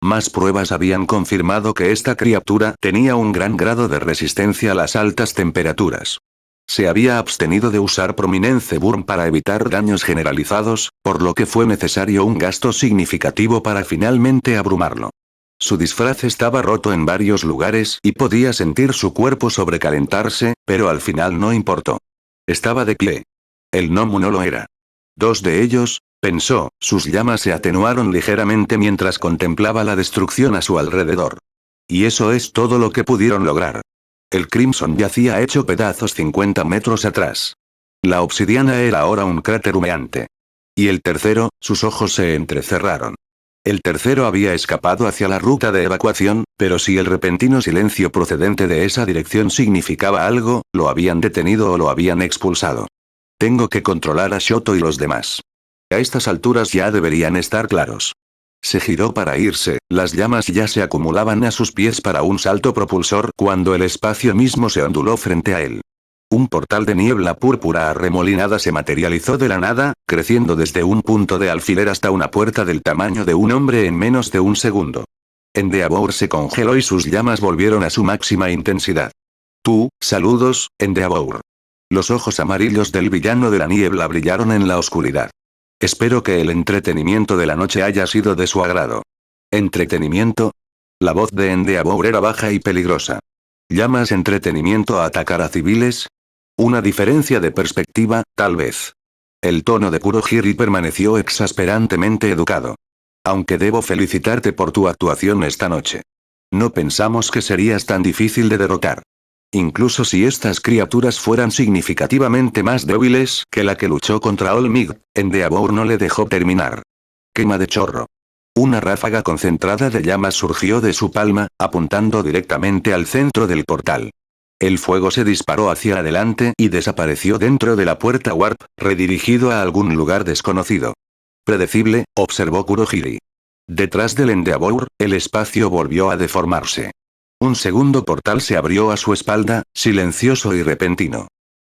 Más pruebas habían confirmado que esta criatura tenía un gran grado de resistencia a las altas temperaturas. Se había abstenido de usar Prominence Burn para evitar daños generalizados, por lo que fue necesario un gasto significativo para finalmente abrumarlo. Su disfraz estaba roto en varios lugares y podía sentir su cuerpo sobrecalentarse, pero al final no importó. Estaba de pie. El gnomo no lo era. 2 de ellos, pensó, sus llamas se atenuaron ligeramente mientras contemplaba la destrucción a su alrededor. Y eso es todo lo que pudieron lograr. El Crimson yacía hecho pedazos 50 metros atrás. La obsidiana era ahora un cráter humeante. Y el tercero, sus ojos se entrecerraron. El tercero había escapado hacia la ruta de evacuación, pero si el repentino silencio procedente de esa dirección significaba algo, lo habían detenido o lo habían expulsado. Tengo que controlar a Shoto y los demás. A estas alturas ya deberían estar claros. Se giró para irse, las llamas ya se acumulaban a sus pies para un salto propulsor cuando el espacio mismo se onduló frente a él. Un portal de niebla púrpura arremolinada se materializó de la nada, creciendo desde un punto de alfiler hasta una puerta del tamaño de un hombre en menos de un segundo. Endeavor se congeló y sus llamas volvieron a su máxima intensidad. Saludos, Endeavor. Los ojos amarillos del villano de la niebla brillaron en la oscuridad. Espero que el entretenimiento de la noche haya sido de su agrado. ¿Entretenimiento? La voz de Endeavor era baja y peligrosa. ¿Llamas entretenimiento a atacar a civiles? Una diferencia de perspectiva, tal vez. El tono de Kurohiri permaneció exasperantemente educado. Aunque debo felicitarte por tu actuación esta noche. No pensamos que serías tan difícil de derrotar. Incluso si estas criaturas fueran significativamente más débiles que la que luchó contra Olmig, Endeavor no le dejó terminar. Quema de chorro. Una ráfaga concentrada de llamas surgió de su palma, apuntando directamente al centro del portal. El fuego se disparó hacia adelante y desapareció dentro de la puerta Warp, redirigido a algún lugar desconocido. Predecible, observó Kurohiri. Detrás del Endeavor, el espacio volvió a deformarse. Un segundo portal se abrió a su espalda, silencioso y repentino.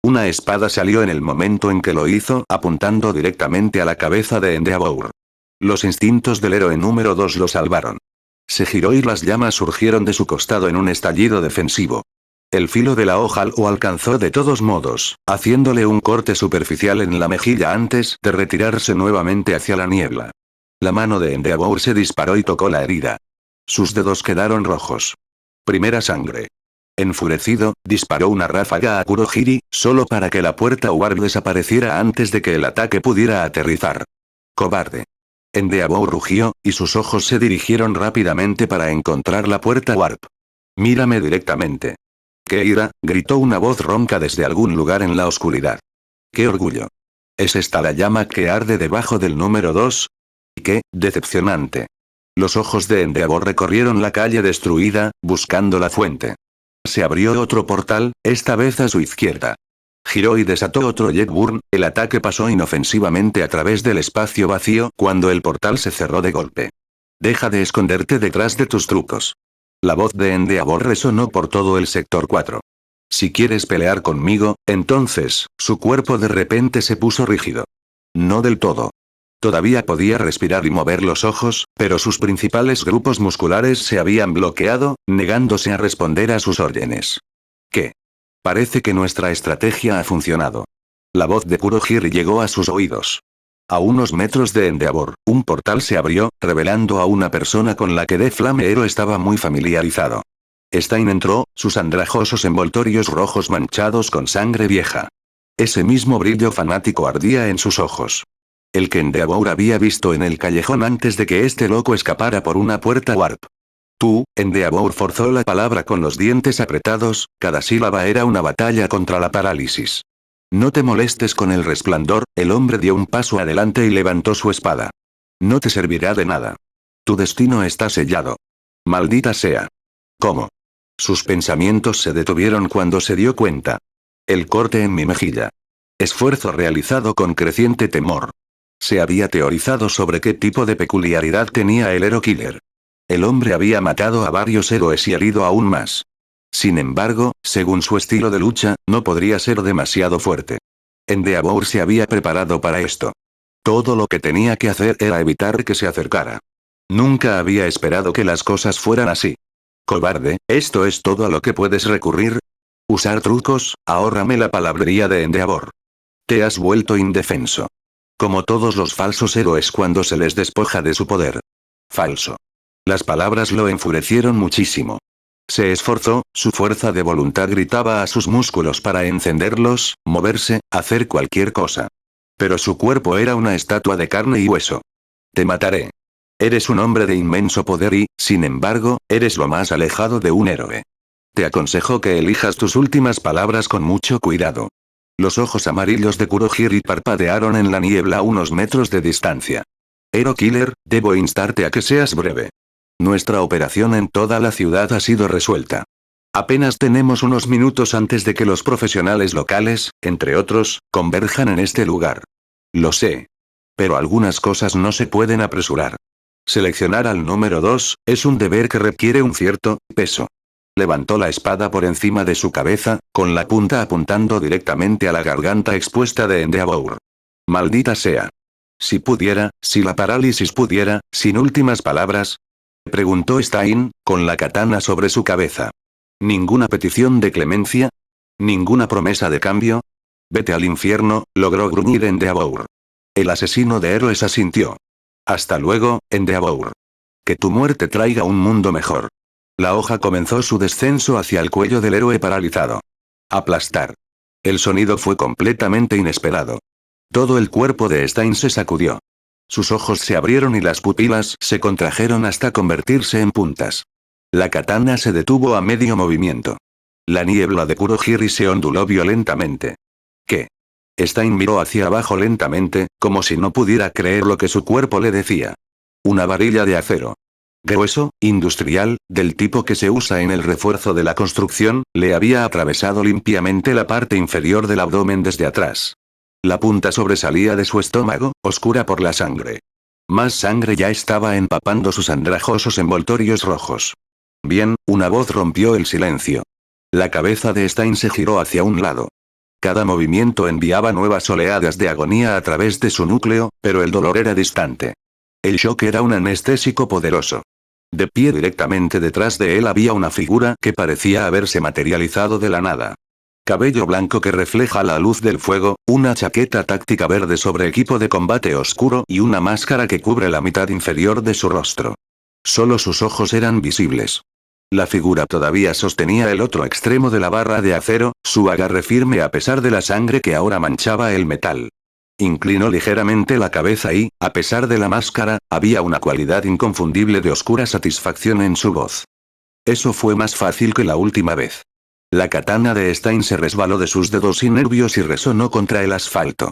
Una espada salió en el momento en que lo hizo, apuntando directamente a la cabeza de Endeavor. Los instintos del héroe número 2 lo salvaron. Se giró y las llamas surgieron de su costado en un estallido defensivo. El filo de la hoja lo alcanzó de todos modos, haciéndole un corte superficial en la mejilla antes de retirarse nuevamente hacia la niebla. La mano de Endeavor se disparó y tocó la herida. Sus dedos quedaron rojos. Primera sangre. Enfurecido, disparó una ráfaga a Kurohiri, solo para que la puerta Warp desapareciera antes de que el ataque pudiera aterrizar. Cobarde. Endeavor rugió, y sus ojos se dirigieron rápidamente para encontrar la puerta Warp. Mírame directamente. ¡Qué ira!, gritó una voz ronca desde algún lugar en la oscuridad. ¡Qué orgullo! ¿Es esta la llama que arde debajo del número 2? ¡Qué decepcionante! Los ojos de Endeavor recorrieron la calle destruida, buscando la fuente. Se abrió otro portal, esta vez a su izquierda. Giró y desató otro Jet Burn, el ataque pasó inofensivamente a través del espacio vacío cuando el portal se cerró de golpe. Deja de esconderte detrás de tus trucos. La voz de Endeavor resonó por todo el sector 4. Si quieres pelear conmigo, entonces, su cuerpo de repente se puso rígido. No del todo. Todavía podía respirar y mover los ojos, pero sus principales grupos musculares se habían bloqueado, negándose a responder a sus órdenes. ¿Qué? Parece que nuestra estrategia ha funcionado. La voz de Kurohiri llegó a sus oídos. A unos metros de Endeavor, un portal se abrió, revelando a una persona con la que The Flamero estaba muy familiarizado. Stein entró, sus andrajosos envoltorios rojos manchados con sangre vieja. Ese mismo brillo fanático ardía en sus ojos. El que Endeavor había visto en el callejón antes de que este loco escapara por una puerta Warp. Endeavor forzó la palabra con los dientes apretados, cada sílaba era una batalla contra la parálisis. No te molestes con el resplandor, el hombre dio un paso adelante y levantó su espada. No te servirá de nada. Tu destino está sellado. Maldita sea. ¿Cómo? Sus pensamientos se detuvieron cuando se dio cuenta. El corte en mi mejilla. Esfuerzo realizado con creciente temor. Se había teorizado sobre qué tipo de peculiaridad tenía el Hero Killer. El hombre había matado a varios héroes y herido aún más. Sin embargo, según su estilo de lucha, no podría ser demasiado fuerte. Endeavor se había preparado para esto. Todo lo que tenía que hacer era evitar que se acercara. Nunca había esperado que las cosas fueran así. Cobarde, ¿esto es todo a lo que puedes recurrir? Usar trucos, ahórrame la palabrería de Endeavor. Te has vuelto indefenso. Como todos los falsos héroes cuando se les despoja de su poder. Falso. Las palabras lo enfurecieron muchísimo. Se esforzó, su fuerza de voluntad gritaba a sus músculos para encenderlos, moverse, hacer cualquier cosa. Pero su cuerpo era una estatua de carne y hueso. Te mataré. Eres un hombre de inmenso poder y, sin embargo, eres lo más alejado de un héroe. Te aconsejo que elijas tus últimas palabras con mucho cuidado. Los ojos amarillos de Kurohiri parpadearon en la niebla a unos metros de distancia. Hero Killer, debo instarte a que seas breve. Nuestra operación en toda la ciudad ha sido resuelta. Apenas tenemos unos minutos antes de que los profesionales locales, entre otros, converjan en este lugar. Lo sé. Pero algunas cosas no se pueden apresurar. Seleccionar al número 2, es un deber que requiere un cierto peso. Levantó la espada por encima de su cabeza, con la punta apuntando directamente a la garganta expuesta de Endeavor. Maldita sea. Si pudiera, si la parálisis pudiera, sin últimas palabras. Preguntó Stein, con la katana sobre su cabeza. ¿Ninguna petición de clemencia? ¿Ninguna promesa de cambio? Vete al infierno, logró gruñir Endeavor. El asesino de héroes asintió. Hasta luego, Endeavor. Que tu muerte traiga un mundo mejor. La hoja comenzó su descenso hacia el cuello del héroe paralizado. Aplastar. El sonido fue completamente inesperado. Todo el cuerpo de Stein se sacudió. Sus ojos se abrieron y las pupilas se contrajeron hasta convertirse en puntas. La katana se detuvo a medio movimiento. La niebla de Kurohiri se onduló violentamente. ¿Qué? Stein miró hacia abajo lentamente, como si no pudiera creer lo que su cuerpo le decía. Una varilla de acero. Grueso, industrial, del tipo que se usa en el refuerzo de la construcción, le había atravesado limpiamente la parte inferior del abdomen desde atrás. La punta sobresalía de su estómago, oscura por la sangre. Más sangre ya estaba empapando sus andrajosos envoltorios rojos. Bien, una voz rompió el silencio. La cabeza de Stein se giró hacia un lado. Cada movimiento enviaba nuevas oleadas de agonía a través de su núcleo, pero el dolor era distante. El shock era un anestésico poderoso. De pie directamente detrás de él había una figura que parecía haberse materializado de la nada. Cabello blanco que refleja la luz del fuego, una chaqueta táctica verde sobre equipo de combate oscuro y una máscara que cubre la mitad inferior de su rostro. Solo sus ojos eran visibles. La figura todavía sostenía el otro extremo de la barra de acero, su agarre firme a pesar de la sangre que ahora manchaba el metal. Inclinó ligeramente la cabeza y, a pesar de la máscara, había una cualidad inconfundible de oscura satisfacción en su voz. Eso fue más fácil que la última vez. La katana de Stein se resbaló de sus dedos sin nervios y resonó contra el asfalto.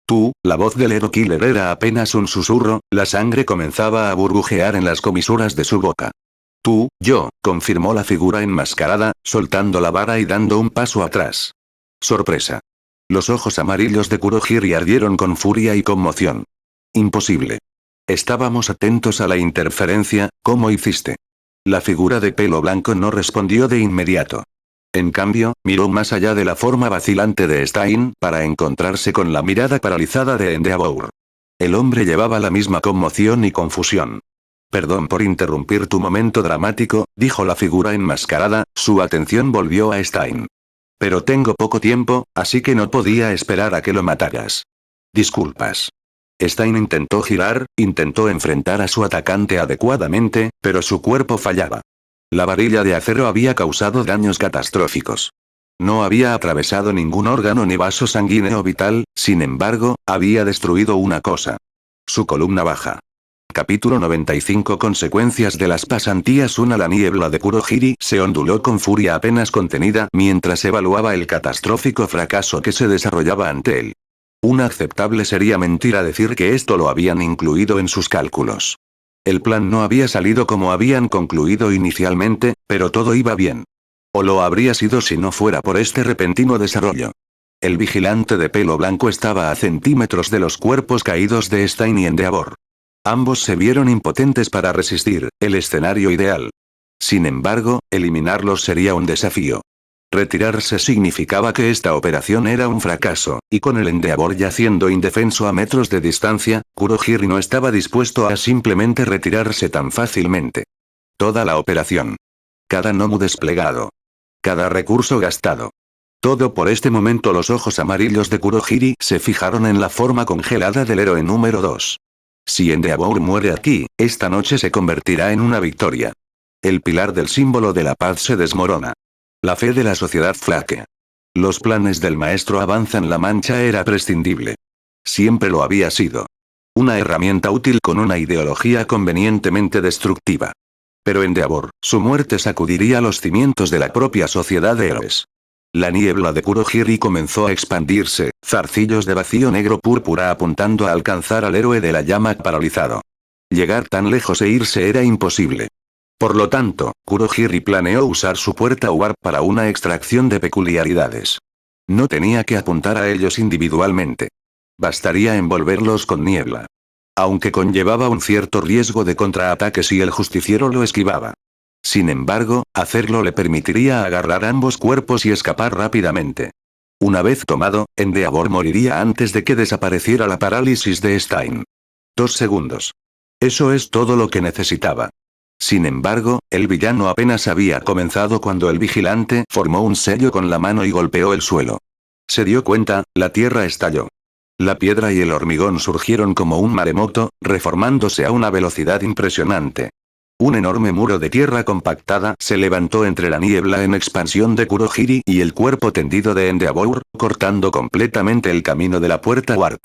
Tú, la voz del Hero Killer era apenas un susurro, la sangre comenzaba a burbujear en las comisuras de su boca. Tú, yo, confirmó la figura enmascarada, soltando la vara y dando un paso atrás. Sorpresa. Los ojos amarillos de Kurohiri ardieron con furia y conmoción. Imposible. Estábamos atentos a la interferencia, ¿cómo hiciste? La figura de pelo blanco no respondió de inmediato. En cambio, miró más allá de la forma vacilante de Stein para encontrarse con la mirada paralizada de Endeavor. El hombre llevaba la misma conmoción y confusión. Perdón por interrumpir tu momento dramático, dijo la figura enmascarada, su atención volvió a Stein. Pero tengo poco tiempo, así que no podía esperar a que lo mataras. Disculpas. Stein intentó girar, intentó enfrentar a su atacante adecuadamente, pero su cuerpo fallaba. La varilla de acero había causado daños catastróficos. No había atravesado ningún órgano ni vaso sanguíneo vital, sin embargo, había destruido una cosa. Su columna baja. Capítulo 95. Consecuencias de las pasantías. La niebla de Kurohiri se onduló con furia apenas contenida mientras evaluaba el catastrófico fracaso que se desarrollaba ante él. Una aceptable sería mentira decir que esto lo habían incluido en sus cálculos. El plan no había salido como habían concluido inicialmente, pero todo iba bien. O lo habría sido si no fuera por este repentino desarrollo. El vigilante de pelo blanco estaba a centímetros de los cuerpos caídos de Stein y Endeavor. Ambos se vieron impotentes para resistir, el escenario ideal. Sin embargo, eliminarlos sería un desafío. Retirarse significaba que esta operación era un fracaso, y con el Endeavor yaciendo indefenso a metros de distancia, Kurohiri no estaba dispuesto a simplemente retirarse tan fácilmente. Toda la operación. Cada gnomu desplegado. Cada recurso gastado. Todo por este momento. Los ojos amarillos de Kurohiri se fijaron en la forma congelada del héroe número 2. Si Endeavor muere aquí, esta noche se convertirá en una victoria. El pilar del símbolo de la paz se desmorona. La fe de la sociedad flaquea. Los planes del maestro avanzan. La mancha era prescindible. Siempre lo había sido. Una herramienta útil con una ideología convenientemente destructiva. Pero Endeavor, su muerte sacudiría los cimientos de la propia sociedad de héroes. La niebla de Kurohiri comenzó a expandirse, zarcillos de vacío negro púrpura apuntando a alcanzar al héroe de la llama paralizado. Llegar tan lejos e irse era imposible. Por lo tanto, Kurohiri planeó usar su puerta warp para una extracción de peculiaridades. No tenía que apuntar a ellos individualmente. Bastaría envolverlos con niebla. Aunque conllevaba un cierto riesgo de contraataque si el justiciero lo esquivaba. Sin embargo, hacerlo le permitiría agarrar ambos cuerpos y escapar rápidamente. Una vez tomado, Endeavor moriría antes de que desapareciera la parálisis de Stein. 2 segundos. Eso es todo lo que necesitaba. Sin embargo, el villano apenas había comenzado cuando el vigilante formó un sello con la mano y golpeó el suelo. Se dio cuenta, la tierra estalló. La piedra y el hormigón surgieron como un maremoto, reformándose a una velocidad impresionante. Un enorme muro de tierra compactada se levantó entre la niebla en expansión de Kurohiri y el cuerpo tendido de Endeavor, cortando completamente el camino de la puerta warp.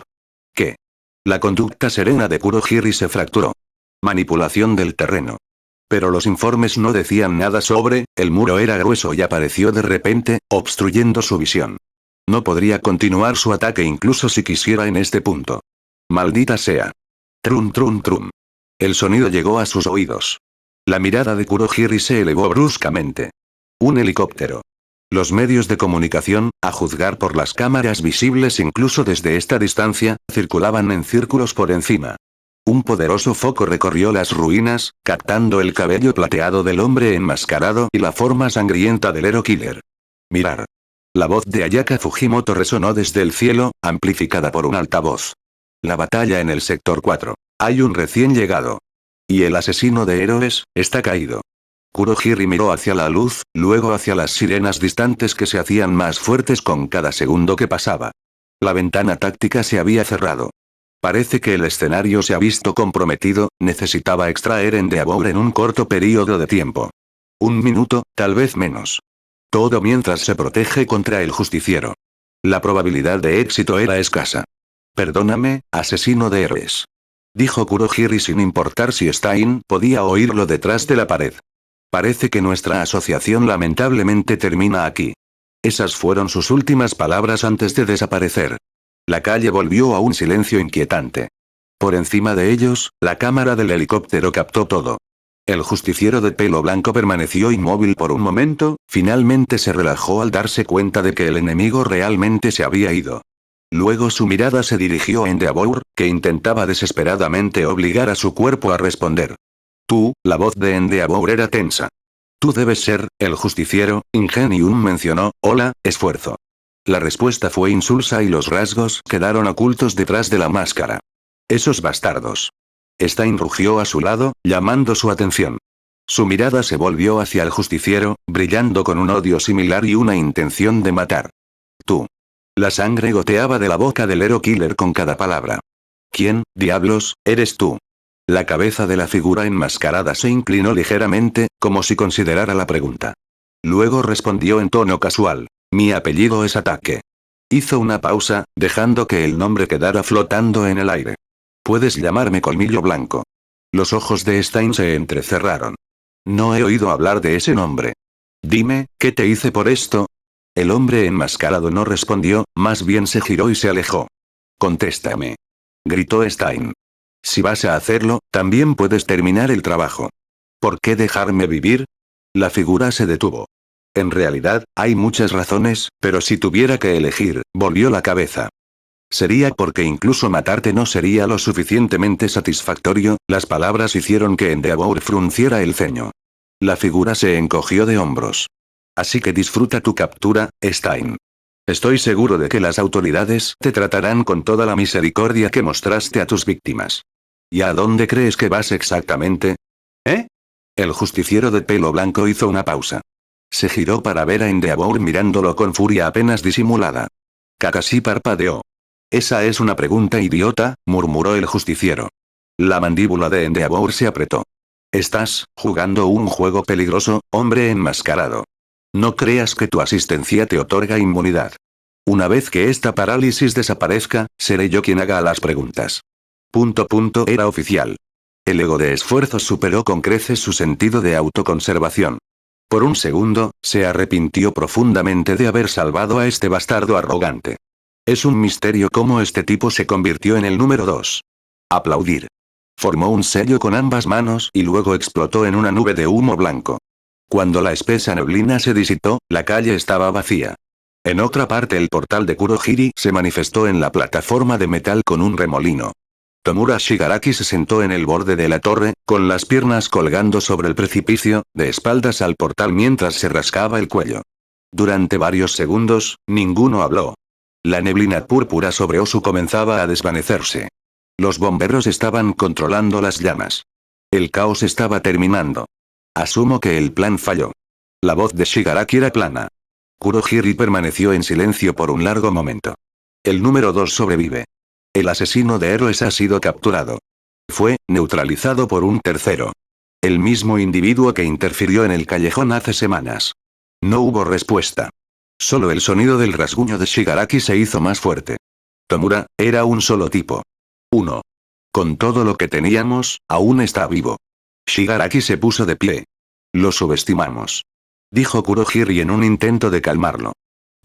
¿Qué? La conducta serena de Kurohiri se fracturó. Manipulación del terreno. Pero los informes no decían nada sobre, el muro era grueso y apareció de repente, obstruyendo su visión. No podría continuar su ataque incluso si quisiera en este punto. Maldita sea. Trum trum trum. El sonido llegó a sus oídos. La mirada de Kurohiri se elevó bruscamente. Un helicóptero. Los medios de comunicación, a juzgar por las cámaras visibles incluso desde esta distancia, circulaban en círculos por encima. Un poderoso foco recorrió las ruinas, captando el cabello plateado del hombre enmascarado y la forma sangrienta del Hero Killer. Mirar. La voz de Ayaka Fujimoto resonó desde el cielo, amplificada por un altavoz. La batalla en el sector 4. Hay un recién llegado. Y el asesino de héroes, está caído. Kurohiri miró hacia la luz, luego hacia las sirenas distantes que se hacían más fuertes con cada segundo que pasaba. La ventana táctica se había cerrado. Parece que el escenario se ha visto comprometido, necesitaba extraer Endeavor en un corto período de tiempo. 1 minuto, tal vez menos. Todo mientras se protege contra el justiciero. La probabilidad de éxito era escasa. Perdóname, asesino de héroes. Dijo Kurohiri sin importar si Stein podía oírlo detrás de la pared. Parece que nuestra asociación lamentablemente termina aquí. Esas fueron sus últimas palabras antes de desaparecer. La calle volvió a un silencio inquietante. Por encima de ellos, la cámara del helicóptero captó todo. El justiciero de pelo blanco permaneció inmóvil por un momento, finalmente se relajó al darse cuenta de que el enemigo realmente se había ido. Luego su mirada se dirigió a Endeavor, que intentaba desesperadamente obligar a su cuerpo a responder. Tú, la voz de Endeavor era tensa. Tú debes ser, el justiciero, Ingenium mencionó, hola, esfuerzo. La respuesta fue insulsa y los rasgos quedaron ocultos detrás de la máscara. Esos bastardos. Stein rugió a su lado, llamando su atención. Su mirada se volvió hacia el justiciero, brillando con un odio similar y una intención de matar. Tú. La sangre goteaba de la boca del Hero Killer con cada palabra. ¿Quién, diablos, eres tú? La cabeza de la figura enmascarada se inclinó ligeramente, como si considerara la pregunta. Luego respondió en tono casual. Mi apellido es Ataque. Hizo una pausa, dejando que el nombre quedara flotando en el aire. Puedes llamarme Colmillo Blanco. Los ojos de Stein se entrecerraron. No he oído hablar de ese nombre. Dime, ¿qué te hice por esto? El hombre enmascarado no respondió, más bien se giró y se alejó. Contéstame. Gritó Stein. Si vas a hacerlo, también puedes terminar el trabajo. ¿Por qué dejarme vivir? La figura se detuvo. En realidad, hay muchas razones, pero si tuviera que elegir, volvió la cabeza. Sería porque incluso matarte no sería lo suficientemente satisfactorio, las palabras hicieron que Endeavor frunciera el ceño. La figura se encogió de hombros. Así que disfruta tu captura, Stein. Estoy seguro de que las autoridades te tratarán con toda la misericordia que mostraste a tus víctimas. ¿Y a dónde crees que vas exactamente? ¿Eh? El justiciero de pelo blanco hizo una pausa. Se giró para ver a Endeavor mirándolo con furia apenas disimulada. Kakashi parpadeó. Esa es una pregunta idiota, murmuró el justiciero. La mandíbula de Endeavor se apretó. Estás jugando un juego peligroso, hombre enmascarado. No creas que tu asistencia te otorga inmunidad. Una vez que esta parálisis desaparezca, seré yo quien haga las preguntas. Era oficial. El ego de esfuerzo superó con creces su sentido de autoconservación. Por un segundo, se arrepintió profundamente de haber salvado a este bastardo arrogante. Es un misterio cómo este tipo se convirtió en el número 2. Aplaudir. Formó un sello con ambas manos y luego explotó en una nube de humo blanco. Cuando la espesa neblina se disipó, la calle estaba vacía. En otra parte el portal de Kurohiri se manifestó en la plataforma de metal con un remolino. Tomura Shigaraki se sentó en el borde de la torre, con las piernas colgando sobre el precipicio, de espaldas al portal mientras se rascaba el cuello. Durante varios segundos, ninguno habló. La neblina púrpura sobre Osu comenzaba a desvanecerse. Los bomberos estaban controlando las llamas. El caos estaba terminando. Asumo que el plan falló. La voz de Shigaraki era plana. Kurohiri permaneció en silencio por un largo momento. El número 2 sobrevive. El asesino de héroes ha sido capturado. Fue neutralizado por un tercero. El mismo individuo que interfirió en el callejón hace semanas. No hubo respuesta. Solo el sonido del rasguño de Shigaraki se hizo más fuerte. Tomura, era un solo tipo. 1. Con todo lo que teníamos, aún está vivo. Shigaraki se puso de pie. Lo subestimamos. Dijo Kurohiri en un intento de calmarlo.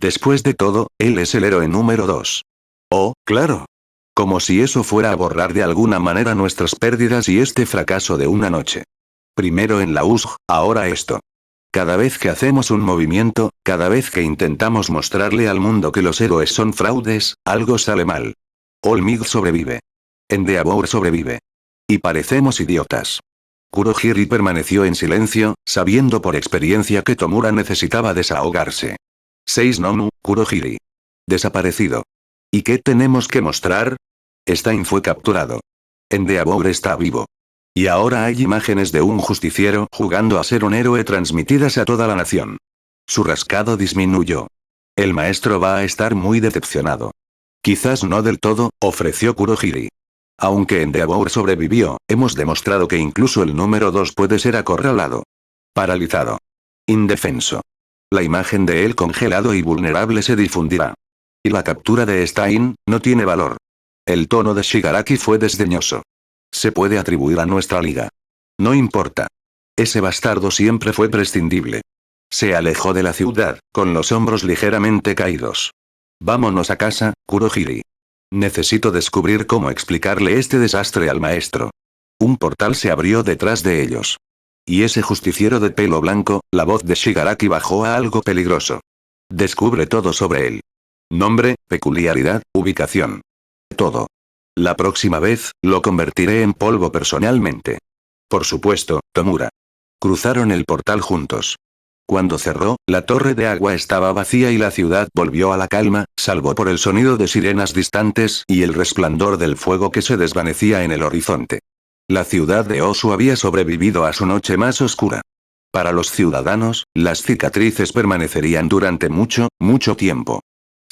Después de todo, él es el héroe número 2. Oh, claro. Como si eso fuera a borrar de alguna manera nuestras pérdidas y este fracaso de una noche. Primero en la USG, ahora esto. Cada vez que hacemos un movimiento, cada vez que intentamos mostrarle al mundo que los héroes son fraudes, algo sale mal. Olmig sobrevive. Endeavor sobrevive. Y parecemos idiotas. Kurohiri permaneció en silencio, sabiendo por experiencia que Tomura necesitaba desahogarse. 6 Nomu, Kurohiri. Desaparecido. ¿Y qué tenemos que mostrar? Stein fue capturado. Endeavor está vivo. Y ahora hay imágenes de un justiciero jugando a ser un héroe transmitidas a toda la nación. Su rascado disminuyó. El maestro va a estar muy decepcionado. Quizás no del todo, ofreció Kurohiri. Aunque Endeavor sobrevivió, hemos demostrado que incluso el número 2 puede ser acorralado. Paralizado. Indefenso. La imagen de él congelado y vulnerable se difundirá. Y la captura de Stein no tiene valor. El tono de Shigaraki fue desdeñoso. Se puede atribuir a nuestra liga. No importa. Ese bastardo siempre fue prescindible. Se alejó de la ciudad, con los hombros ligeramente caídos. Vámonos a casa, Kurohiri. Necesito descubrir cómo explicarle este desastre al maestro. Un portal se abrió detrás de ellos. Y ese justiciero de pelo blanco, la voz de Shigaraki bajó a algo peligroso. Descubre todo sobre él. Nombre, peculiaridad, ubicación. Todo. La próxima vez, lo convertiré en polvo personalmente. Por supuesto, Tomura. Cruzaron el portal juntos. Cuando cerró, la torre de agua estaba vacía y la ciudad volvió a la calma, salvo por el sonido de sirenas distantes y el resplandor del fuego que se desvanecía en el horizonte. La ciudad de Osu había sobrevivido a su noche más oscura. Para los ciudadanos, las cicatrices permanecerían durante mucho, mucho tiempo.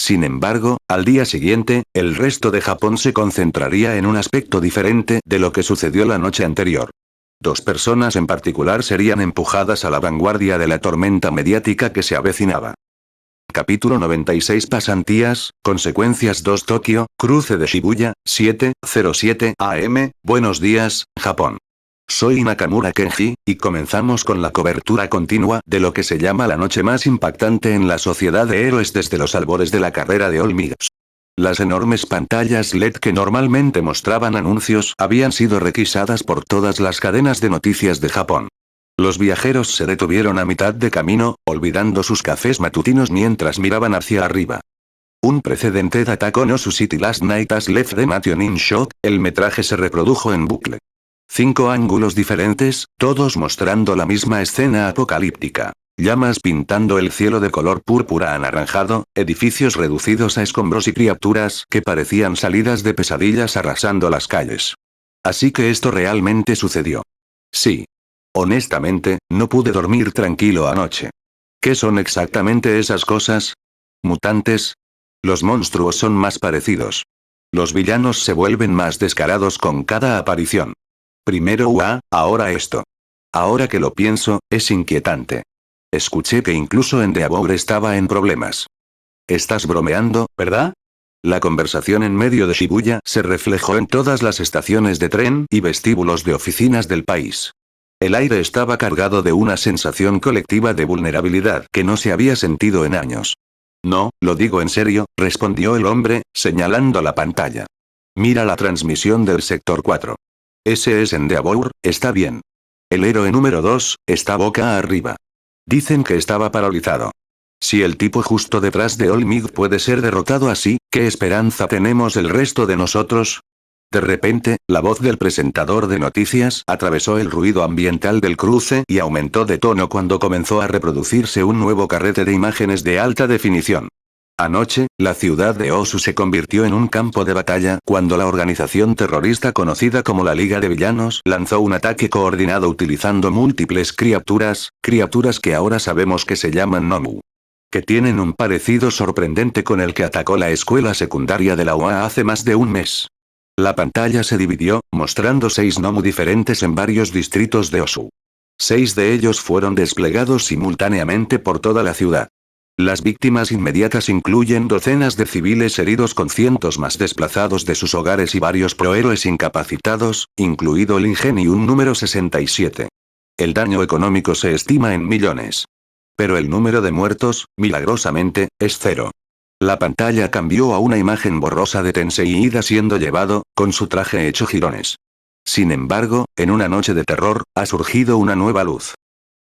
Sin embargo, al día siguiente, el resto de Japón se concentraría en un aspecto diferente de lo que sucedió la noche anterior. 2 personas en particular serían empujadas a la vanguardia de la tormenta mediática que se avecinaba. Capítulo 96 Pasantías, Consecuencias 2 Tokio, Cruce de Shibuya, 7:07 AM, Buenos días, Japón. Soy Nakamura Kenji, y comenzamos con la cobertura continua de lo que se llama la noche más impactante en la sociedad de héroes desde los albores de la carrera de All Might. Las enormes pantallas LED que normalmente mostraban anuncios habían sido requisadas por todas las cadenas de noticias de Japón. Los viajeros se detuvieron a mitad de camino, olvidando sus cafés matutinos mientras miraban hacia arriba. Un precedente dató no su City Last Night as left the nation in shock, el metraje se reprodujo en bucle. 5 ángulos diferentes, todos mostrando la misma escena apocalíptica. Llamas pintando el cielo de color púrpura anaranjado, edificios reducidos a escombros y criaturas que parecían salidas de pesadillas arrasando las calles. Así que esto realmente sucedió. Sí. Honestamente, no pude dormir tranquilo anoche. ¿Qué son exactamente esas cosas? ¿Mutantes? Los monstruos son más parecidos. Los villanos se vuelven más descarados con cada aparición. Primero ahora esto. Ahora que lo pienso, es inquietante. Escuché que incluso Endeavor estaba en problemas. Estás bromeando, ¿verdad? La conversación en medio de Shibuya se reflejó en todas las estaciones de tren y vestíbulos de oficinas del país. El aire estaba cargado de una sensación colectiva de vulnerabilidad que no se había sentido en años. No, lo digo en serio, respondió el hombre, señalando la pantalla. Mira la transmisión del sector 4. Ese es Endeavour, está bien. El héroe número 2, está boca arriba. Dicen que estaba paralizado. Si el tipo justo detrás de Olmig puede ser derrotado así, ¿qué esperanza tenemos el resto de nosotros? De repente, la voz del presentador de noticias atravesó el ruido ambiental del cruce y aumentó de tono cuando comenzó a reproducirse un nuevo carrete de imágenes de alta definición. Anoche, la ciudad de Osu se convirtió en un campo de batalla cuando la organización terrorista conocida como la Liga de Villanos lanzó un ataque coordinado utilizando múltiples criaturas que ahora sabemos que se llaman Nomu. Que tienen un parecido sorprendente con el que atacó la escuela secundaria de la UA hace más de un mes. La pantalla se dividió, mostrando 6 Nomu diferentes en varios distritos de Osu. 6 de ellos fueron desplegados simultáneamente por toda la ciudad. Las víctimas inmediatas incluyen docenas de civiles heridos con cientos más desplazados de sus hogares y varios prohéroes incapacitados, incluido el Ingenium número 67. El daño económico se estima en millones. Pero el número de muertos, milagrosamente, es 0. La pantalla cambió a una imagen borrosa de Tensei Ida siendo llevado, con su traje hecho jirones. Sin embargo, en una noche de terror, ha surgido una nueva luz.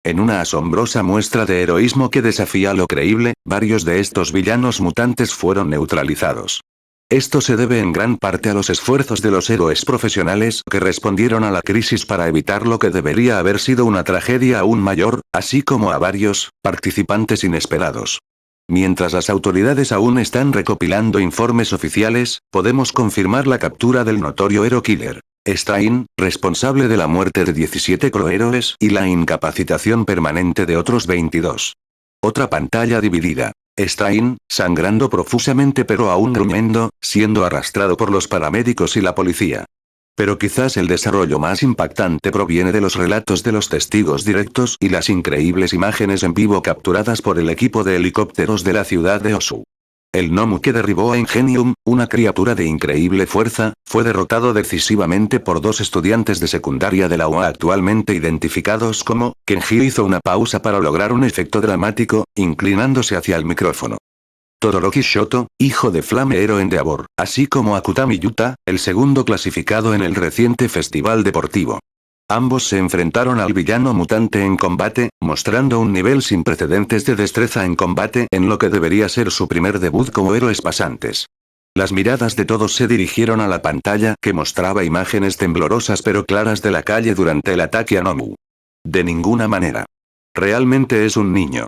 En una asombrosa muestra de heroísmo que desafía lo creíble, varios de estos villanos mutantes fueron neutralizados. Esto se debe en gran parte a los esfuerzos de los héroes profesionales que respondieron a la crisis para evitar lo que debería haber sido una tragedia aún mayor, así como a varios participantes inesperados. Mientras las autoridades aún están recopilando informes oficiales, podemos confirmar la captura del notorio Hero Killer Strain, responsable de la muerte de 17 crohéroes y la incapacitación permanente de otros 22. Otra pantalla dividida. Strain, sangrando profusamente pero aún gruñendo, siendo arrastrado por los paramédicos y la policía. Pero quizás el desarrollo más impactante proviene de los relatos de los testigos directos y las increíbles imágenes en vivo capturadas por el equipo de helicópteros de la ciudad de Osu. El Nomu que derribó a Ingenium, una criatura de increíble fuerza, fue derrotado decisivamente por 2 estudiantes de secundaria de la UA actualmente identificados como. Kenji hizo una pausa para lograr un efecto dramático, inclinándose hacia el micrófono. Todoroki Shoto, hijo de Flame Hero Endeavor, así como Akutami Yuta, el segundo clasificado en el reciente festival deportivo. Ambos se enfrentaron al villano mutante en combate, mostrando un nivel sin precedentes de destreza en combate en lo que debería ser su primer debut como héroes pasantes. Las miradas de todos se dirigieron a la pantalla que mostraba imágenes temblorosas pero claras de la calle durante el ataque a Nomu. De ninguna manera. Realmente es un niño.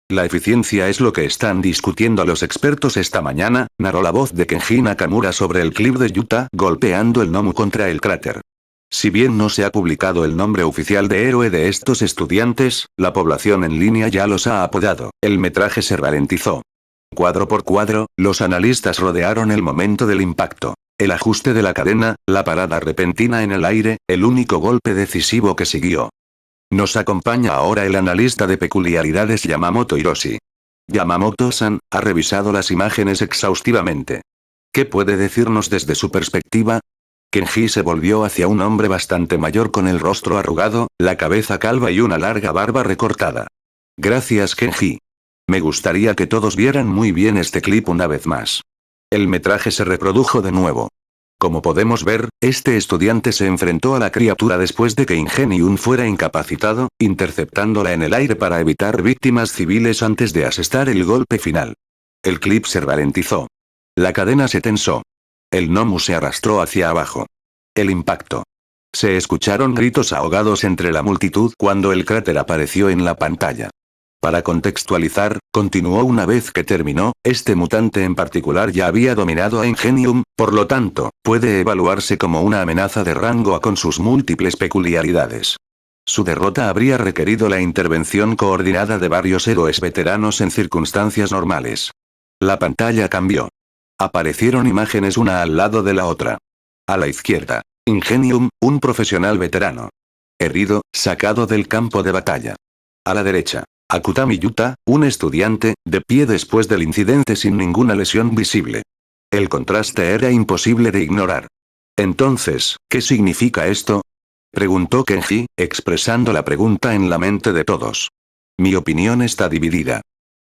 La eficiencia es lo que están discutiendo los expertos esta mañana, narró la voz de Kenji Nakamura sobre el clip de Yuta golpeando el Nomu contra el cráter. Si bien no se ha publicado el nombre oficial de héroe de estos estudiantes, la población en línea ya los ha apodado. El metraje se ralentizó. Cuadro por cuadro, los analistas rodearon el momento del impacto. El ajuste de la cadena, la parada repentina en el aire, el único golpe decisivo que siguió. Nos acompaña ahora el analista de peculiaridades Yamamoto Hiroshi. Yamamoto-san, ha revisado las imágenes exhaustivamente. ¿Qué puede decirnos desde su perspectiva? Kenji se volvió hacia un hombre bastante mayor con el rostro arrugado, la cabeza calva y una larga barba recortada. Gracias Kenji. Me gustaría que todos vieran muy bien este clip una vez más. El metraje se reprodujo de nuevo. Como podemos ver, este estudiante se enfrentó a la criatura después de que Ingenium fuera incapacitado, interceptándola en el aire para evitar víctimas civiles antes de asestar el golpe final. El clip se ralentizó. La cadena se tensó. El Nomu se arrastró hacia abajo. El impacto. Se escucharon gritos ahogados entre la multitud cuando el cráter apareció en la pantalla. Para contextualizar, continuó una vez que terminó, este mutante en particular ya había dominado a Ingenium, por lo tanto, puede evaluarse como una amenaza de rango A con sus múltiples peculiaridades. Su derrota habría requerido la intervención coordinada de varios héroes veteranos en circunstancias normales. La pantalla cambió. Aparecieron imágenes una al lado de la otra. A la izquierda, Ingenium, un profesional veterano. Herido, sacado del campo de batalla. A la derecha, Akutami Yuta, un estudiante, de pie después del incidente sin ninguna lesión visible. El contraste era imposible de ignorar. Entonces, ¿qué significa esto? Preguntó Kenji, expresando la pregunta en la mente de todos. Mi opinión está dividida.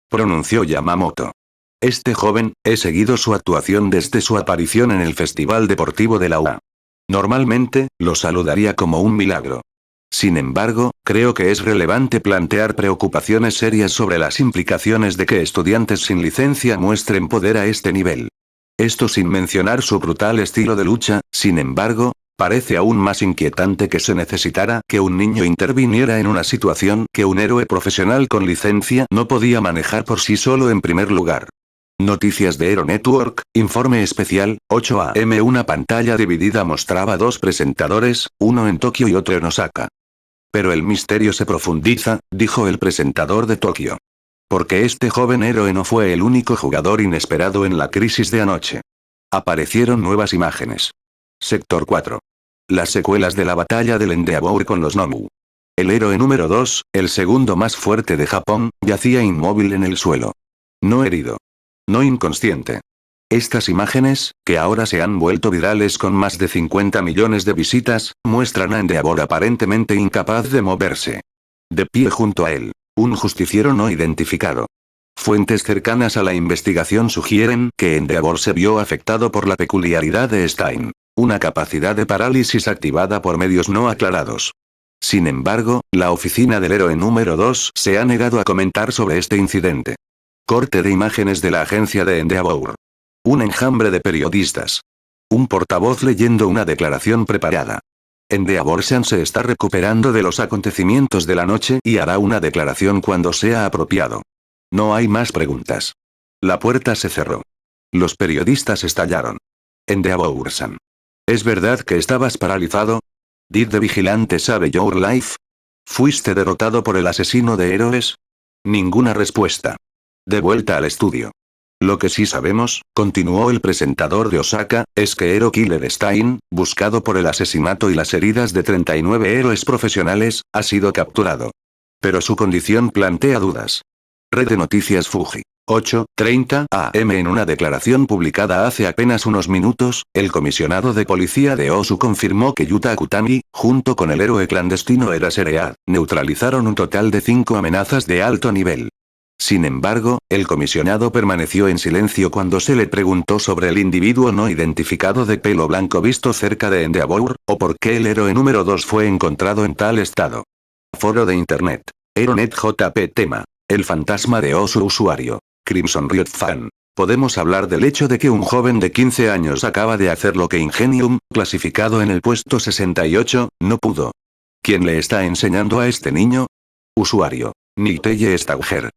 Pronunció Yamamoto. Este joven, he seguido su actuación desde su aparición en el Festival Deportivo de la UA. Normalmente, lo saludaría como un milagro. Sin embargo, creo que es relevante plantear preocupaciones serias sobre las implicaciones de que estudiantes sin licencia muestren poder a este nivel. Esto sin mencionar su brutal estilo de lucha, sin embargo, parece aún más inquietante que se necesitara que un niño interviniera en una situación que un héroe profesional con licencia no podía manejar por sí solo en primer lugar. Noticias de Hero Network, informe especial, 8 AM. Una pantalla dividida mostraba dos presentadores, uno en Tokio y otro en Osaka. Pero el misterio se profundiza, dijo el presentador de Tokio. Porque este joven héroe no fue el único jugador inesperado en la crisis de anoche. Aparecieron nuevas imágenes. Sector 4. Las secuelas de la batalla del Endeavour con los Nomu. El héroe número 2, el segundo más fuerte de Japón, yacía inmóvil en el suelo. No herido. No inconsciente. Estas imágenes, que ahora se han vuelto virales con más de 50 millones de visitas, muestran a Endeavor aparentemente incapaz de moverse. De pie junto a él, un justiciero no identificado. Fuentes cercanas a la investigación sugieren que Endeavor se vio afectado por la peculiaridad de Stein, una capacidad de parálisis activada por medios no aclarados. Sin embargo, la oficina del héroe número 2 se ha negado a comentar sobre este incidente. Corte de imágenes de la agencia de Endeavour. Un enjambre de periodistas. Un portavoz leyendo una declaración preparada. Endeavor se está recuperando de los acontecimientos de la noche y hará una declaración cuando sea apropiado. No hay más preguntas. La puerta se cerró. Los periodistas estallaron. Endeavor-san. ¿Es verdad que estabas paralizado? ¿Did the vigilante save your life? ¿Fuiste derrotado por el asesino de héroes? Ninguna respuesta. De vuelta al estudio. Lo que sí sabemos, continuó el presentador de Osaka, es que Hero Killer Stein, buscado por el asesinato y las heridas de 39 héroes profesionales, ha sido capturado. Pero su condición plantea dudas. Red de Noticias Fuji. 8:30 AM. En una declaración publicada hace apenas unos minutos, el comisionado de policía de Osu confirmó que Yuta Akutami, junto con el héroe clandestino Era Seread, neutralizaron un total de 5 amenazas de alto nivel. Sin embargo, el comisionado permaneció en silencio cuando se le preguntó sobre el individuo no identificado de pelo blanco visto cerca de Endeavour, o por qué el héroe número 2 fue encontrado en tal estado. Foro de Internet. Heronet JP. Tema. El fantasma de Osu. Usuario. Crimson Riot Fan. Podemos hablar del hecho de que un joven de 15 años acaba de hacer lo que Ingenium, clasificado en el puesto 68, no pudo. ¿Quién le está enseñando a este niño? Usuario. Niteye Stauger.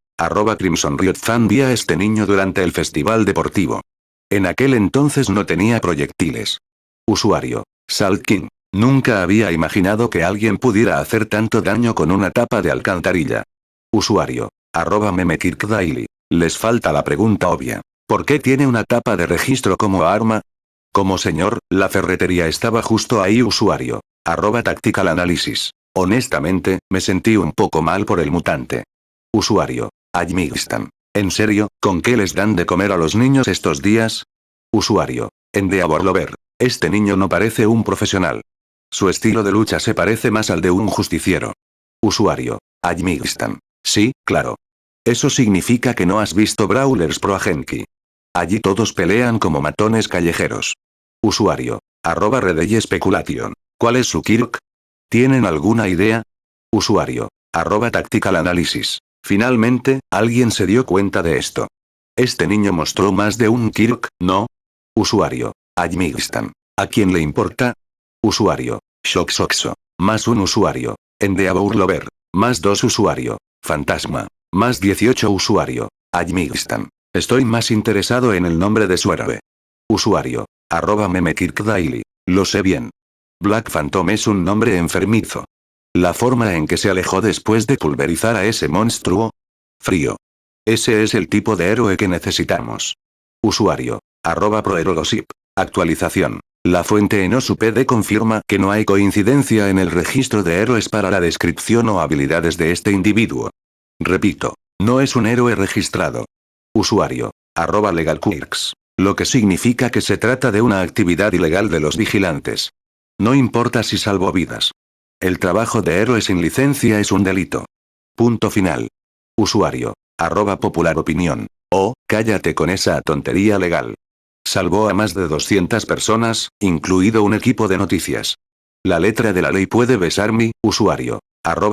@Crimson Riot Fan. Vi a este niño durante el festival deportivo. En aquel entonces no tenía proyectiles. Usuario. Salt King. Nunca había imaginado que alguien pudiera hacer tanto daño con una tapa de alcantarilla. Usuario. @MemeKirkDaily. Les falta la pregunta obvia. ¿Por qué tiene una tapa de registro como arma? Como señor, la ferretería estaba justo ahí. Usuario. @Tactical Analysis. Honestamente, me sentí un poco mal por el mutante. Usuario. Ajmigstan. ¿En serio, con qué les dan de comer a los niños estos días? Usuario. Endeavor Lover. Este niño no parece un profesional. Su estilo de lucha se parece más al de un justiciero. Usuario. Ajmigstan. Sí, claro. Eso significa que no has visto Brawlers Pro Agenki. Allí todos pelean como matones callejeros. Usuario. @Redey Speculation. ¿Cuál es su Kirk? ¿Tienen alguna idea? Usuario. @Tactical Analysis. Finalmente, alguien se dio cuenta de esto. Este niño mostró más de un Kirk, ¿no? Usuario. Ajmigstan. ¿A quién le importa? Usuario. Shoxoxo. Más un usuario. Endeavor Lover. Más 2 usuario. Fantasma. Más 18 usuario. Ajmigstan. Estoy más interesado en el nombre de su héroe. Usuario. @MemeKirkDaily. Lo sé bien. Black Phantom es un nombre enfermizo. La forma en que se alejó después de pulverizar a ese monstruo. Frío. Ese es el tipo de héroe que necesitamos. Usuario. @ProHeroGossip. Actualización. La fuente en OSUPD confirma que no hay coincidencia en el registro de héroes para la descripción o habilidades de este individuo. Repito, no es un héroe registrado. Usuario. @LegalQuirks. Lo que significa que se trata de una actividad ilegal de los vigilantes. No importa si salvó vidas. El trabajo de héroe sin licencia es un delito. Punto final. Usuario. @popular opinión. Oh, cállate con esa tontería legal. Salvó a más de 200 personas, incluido un equipo de noticias. La letra de la ley puede besar mi, usuario.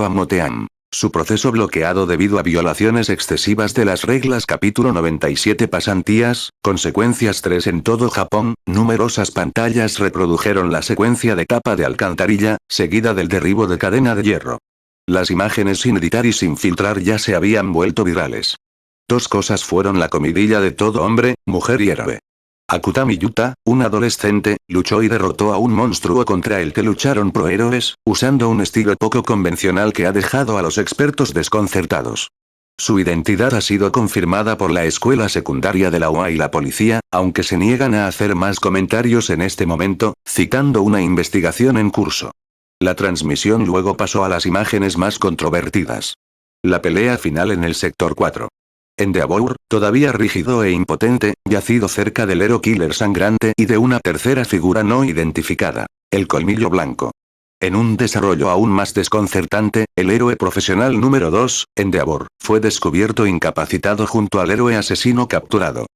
@moteam. Su proceso bloqueado debido a violaciones excesivas de las reglas. Capítulo 97. Pasantías, consecuencias 3. En todo Japón, numerosas pantallas reprodujeron la secuencia de tapa de alcantarilla, seguida del derribo de cadena de hierro. Las imágenes sin editar y sin filtrar ya se habían vuelto virales. Dos cosas fueron la comidilla de todo hombre, mujer y héroe. Akutami Yuta, un adolescente, luchó y derrotó a un monstruo contra el que lucharon prohéroes, usando un estilo poco convencional que ha dejado a los expertos desconcertados. Su identidad ha sido confirmada por la escuela secundaria de la UA y la policía, aunque se niegan a hacer más comentarios en este momento, citando una investigación en curso. La transmisión luego pasó a las imágenes más controvertidas. La pelea final en el sector 4. Endeavor, todavía rígido e impotente, yacido cerca del Hero Killer sangrante y de una tercera figura no identificada, el Colmillo Blanco. En un desarrollo aún más desconcertante, el héroe profesional número 2, Endeavor, fue descubierto incapacitado junto al héroe asesino capturado.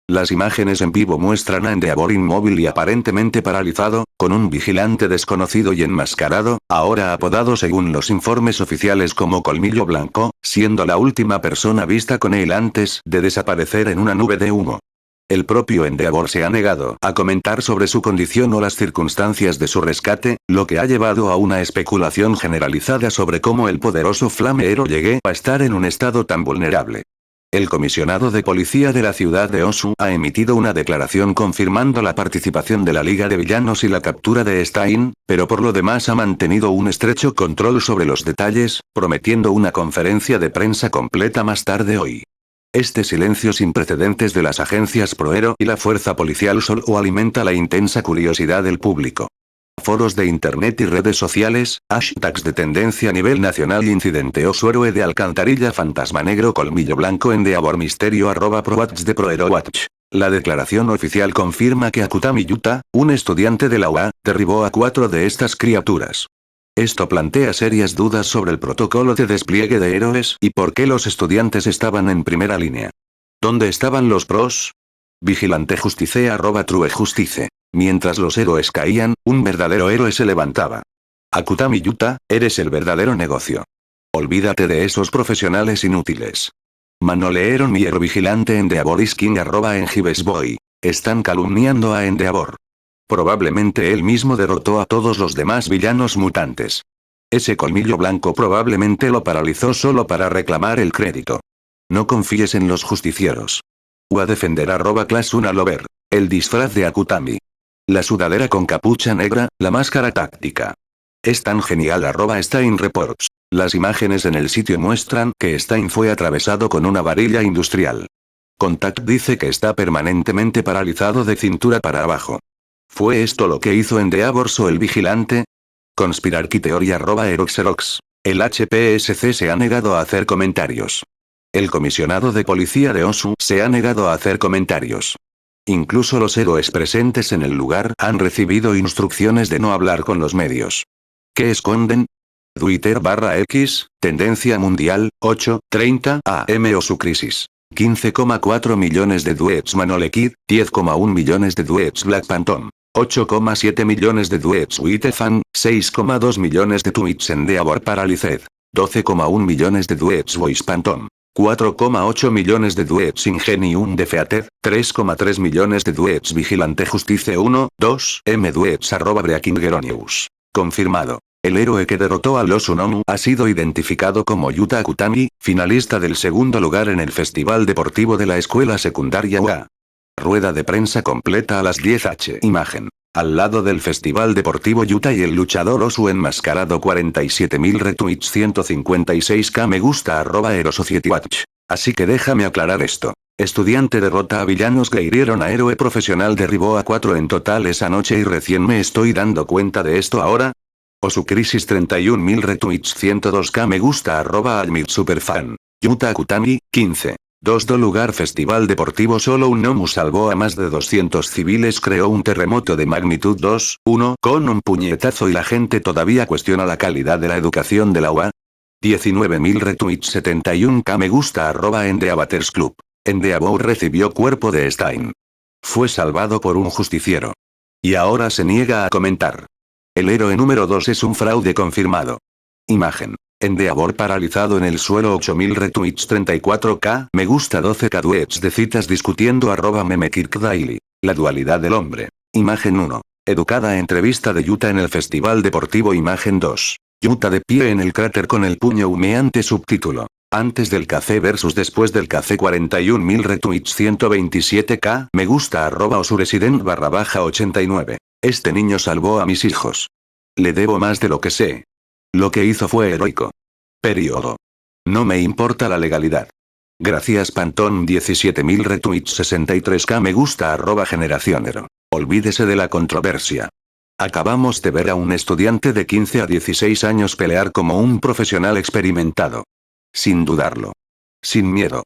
Las imágenes en vivo muestran a Endeavor inmóvil y aparentemente paralizado, con un vigilante desconocido y enmascarado, ahora apodado según los informes oficiales como Colmillo Blanco, siendo la última persona vista con él antes de desaparecer en una nube de humo. El propio Endeavor se ha negado a comentar sobre su condición o las circunstancias de su rescate, lo que ha llevado a una especulación generalizada sobre cómo el poderoso Flame Hero llegue a estar en un estado tan vulnerable. El comisionado de policía de la ciudad de Osu ha emitido una declaración confirmando la participación de la Liga de Villanos y la captura de Stein, pero por lo demás ha mantenido un estrecho control sobre los detalles, prometiendo una conferencia de prensa completa más tarde hoy. Este silencio sin precedentes de las agencias Prohero y la fuerza policial solo alimenta la intensa curiosidad del público. Foros de internet y redes sociales, hashtags de tendencia a nivel nacional y incidente Osu héroe de alcantarilla fantasma negro Colmillo Blanco Endeavor misterio @ProWatch de Prohero Watch. La declaración oficial confirma que Akutami Yuta, un estudiante de la UA, derribó a 4 de estas criaturas. Esto plantea serias dudas sobre el protocolo de despliegue de héroes y por qué los estudiantes estaban en primera línea. ¿Dónde estaban los pros? Vigilante Justice @True Justice. Mientras los héroes caían, un verdadero héroe se levantaba. Akutami Yuta, eres el verdadero negocio. Olvídate de esos profesionales inútiles. Manolearon mi héroe vigilante Endeavor is King @Engibesboy. Están calumniando a Endeavor. Probablemente él mismo derrotó a todos los demás villanos mutantes. Ese Colmillo Blanco probablemente lo paralizó solo para reclamar el crédito. No confíes en los justicieros. O a defender @Class una Lover. El disfraz de Akutami. La sudadera con capucha negra, la máscara táctica. Es tan genial @Stein Reports. Las imágenes en el sitio muestran que Stein fue atravesado con una varilla industrial. Contact dice que está permanentemente paralizado de cintura para abajo. ¿Fue esto lo que hizo Endeavor o el vigilante? Conspirarchy Theory @Eroxerox. El HPSC se ha negado a hacer comentarios. El comisionado de policía de Osu se ha negado a hacer comentarios. Incluso los héroes presentes en el lugar han recibido instrucciones de no hablar con los medios. ¿Qué esconden? Twitter/X, tendencia mundial, 8:30 AM Osu crisis. 15,4 millones de tweets Manolekid, 10,1 millones de tweets Black Phantom, 8,7 millones de tweets Witefan, 6,2 millones de tweets Endeavor Paralyzed, 12,1 millones de tweets Voice Phantom, 4,8 millones de tweets Ingenium Defeated, 3,3 millones de tweets Vigilante Justice 1, 2, M tweets @BreakingGeronews. Confirmado. El héroe que derrotó a los Unomu ha sido identificado como Yuta Akutami, finalista del segundo lugar en el Festival Deportivo de la Escuela Secundaria UA. Rueda de prensa completa a las 10:00 Imagen. Al lado del Festival Deportivo Yuta y el luchador Osu enmascarado 47.000 retweets 156k me gusta @EroSocietyWatch. Así que déjame aclarar esto. Estudiante derrota a villanos que hirieron a héroe profesional derribó a 4 en total esa noche y recién me estoy dando cuenta de esto ahora. Osu crisis 31.000 retweets 102k me gusta @AdmitSuperfan. Yuta Akutami, 15. 2. Lugar Festival Deportivo. Solo un NOMU salvó a más de 200 civiles. Creó un terremoto de magnitud 2.1 con un puñetazo y la gente todavía cuestiona la calidad de la educación de la UA. 19.000 retweets. 71k me gusta @Endeabaters Club. Endeavor recibió cuerpo de Stein. Fue salvado por un justiciero. Y ahora se niega a comentar. El héroe número 2 es un fraude confirmado. Imagen. Endeavor paralizado en el suelo. 8000 retweets. 34k me gusta. 12k tweets de citas discutiendo @memekirkdaily. La dualidad del hombre. Imagen 1. Educada entrevista de Yuta en el festival deportivo. Imagen 2. Yuta de pie en el cráter con el puño humeante. Subtítulo. Antes del café versus después del café. 41.000 retweets. 127k me gusta @osuresident_89. Este niño salvó a mis hijos. Le debo más de lo que sé. Lo que hizo fue heroico. Periodo. No me importa la legalidad. Gracias Pantón. 17.000 retweets. 63k me gusta @generacionero. Olvídese de la controversia. Acabamos de ver a un estudiante de 15 a 16 años pelear como un profesional experimentado. Sin dudarlo. Sin miedo.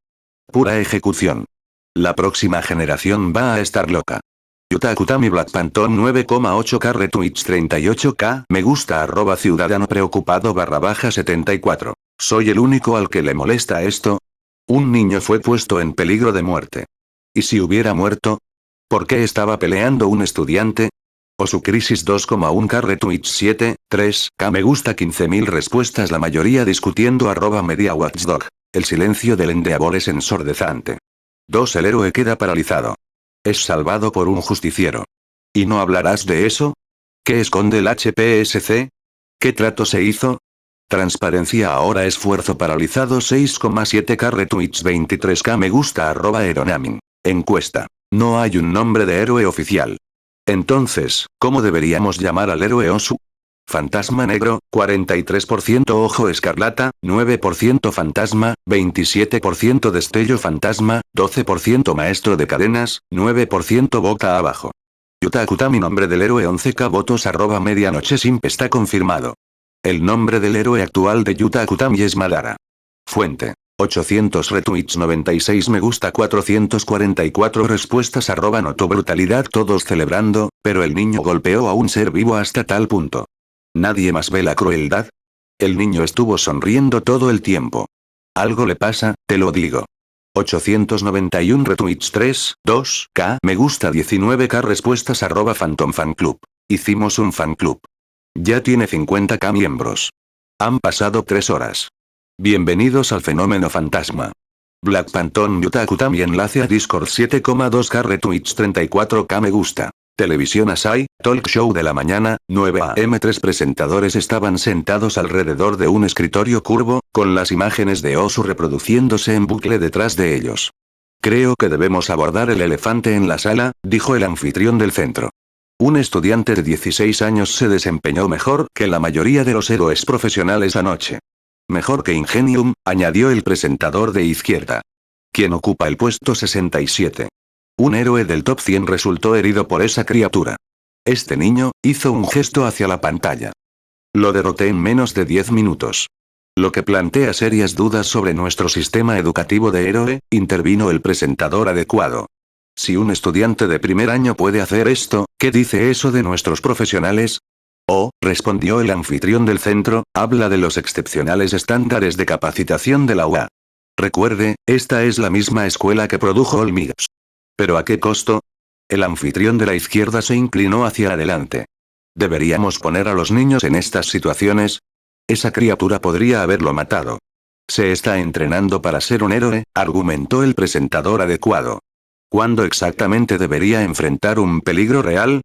Pura ejecución. La próxima generación va a estar loca. Yuta Akutami Black Pantón. 9,8k retweets. 38k me gusta @ciudadano preocupado _74. ¿Soy el único al que le molesta esto? Un niño fue puesto en peligro de muerte. ¿Y si hubiera muerto? ¿Por qué estaba peleando un estudiante? O su crisis. 2,1k retweets. 3k me gusta. 15.000 respuestas. La mayoría discutiendo @mediawatchdog. El silencio del Endeavor es ensordecente. 2. El héroe queda paralizado. Es salvado por un justiciero. ¿Y no hablarás de eso? ¿Qué esconde el HPSC? ¿Qué trato se hizo? Transparencia. Ahora esfuerzo paralizado. 6,7k retweets. 23k me gusta @Eronamin. Encuesta. No hay un nombre de héroe oficial. Entonces, ¿cómo deberíamos llamar al héroe Osu? Fantasma negro, 43%. Ojo escarlata, 9%. Fantasma, 27%. Destello fantasma, 12%. Maestro de cadenas, 9%. Boca abajo. Yuta Akutami. Nombre del héroe. 11k votos @medianoche simp está confirmado. El nombre del héroe actual de Yuta Akutami es Madara. Fuente. 800 retweets. 96 me gusta. 444 respuestas @noto brutalidad. Todos celebrando, pero el niño golpeó a un ser vivo hasta tal punto. ¿Nadie más ve la crueldad? El niño estuvo sonriendo todo el tiempo. Algo le pasa, te lo digo. 891 retweets. 2k me gusta. 19k respuestas @Phantom Fan Club. Hicimos un fan club. Ya tiene 50k miembros. Han pasado 3 horas. Bienvenidos al fenómeno fantasma. Black Pantón. Yuta Akutami. Enlace a Discord. 7,2k retweets. 34k me gusta. Televisión Asahi, talk show de la mañana, 9 am. 3 presentadores estaban sentados alrededor de un escritorio curvo, con las imágenes de Osu reproduciéndose en bucle detrás de ellos. Creo que debemos abordar el elefante en la sala, dijo el anfitrión del centro. Un estudiante de 16 años se desempeñó mejor que la mayoría de los héroes profesionales anoche. Mejor que Ingenium, añadió el presentador de izquierda. ¿Quién ocupa el puesto 67? Un héroe del top 100 resultó herido por esa criatura. Este niño hizo un gesto hacia la pantalla. Lo derroté en menos de 10 minutos. Lo que plantea serias dudas sobre nuestro sistema educativo de héroe, intervino el presentador adecuado. Si un estudiante de primer año puede hacer esto, ¿qué dice eso de nuestros profesionales? Oh, respondió el anfitrión del centro, habla de los excepcionales estándares de capacitación de la UA. Recuerde, esta es la misma escuela que produjo Olmigs. ¿Pero a qué costo? El anfitrión de la izquierda se inclinó hacia adelante. ¿Deberíamos poner a los niños en estas situaciones? Esa criatura podría haberlo matado. Se está entrenando para ser un héroe, argumentó el presentador adecuado. ¿Cuándo exactamente debería enfrentar un peligro real?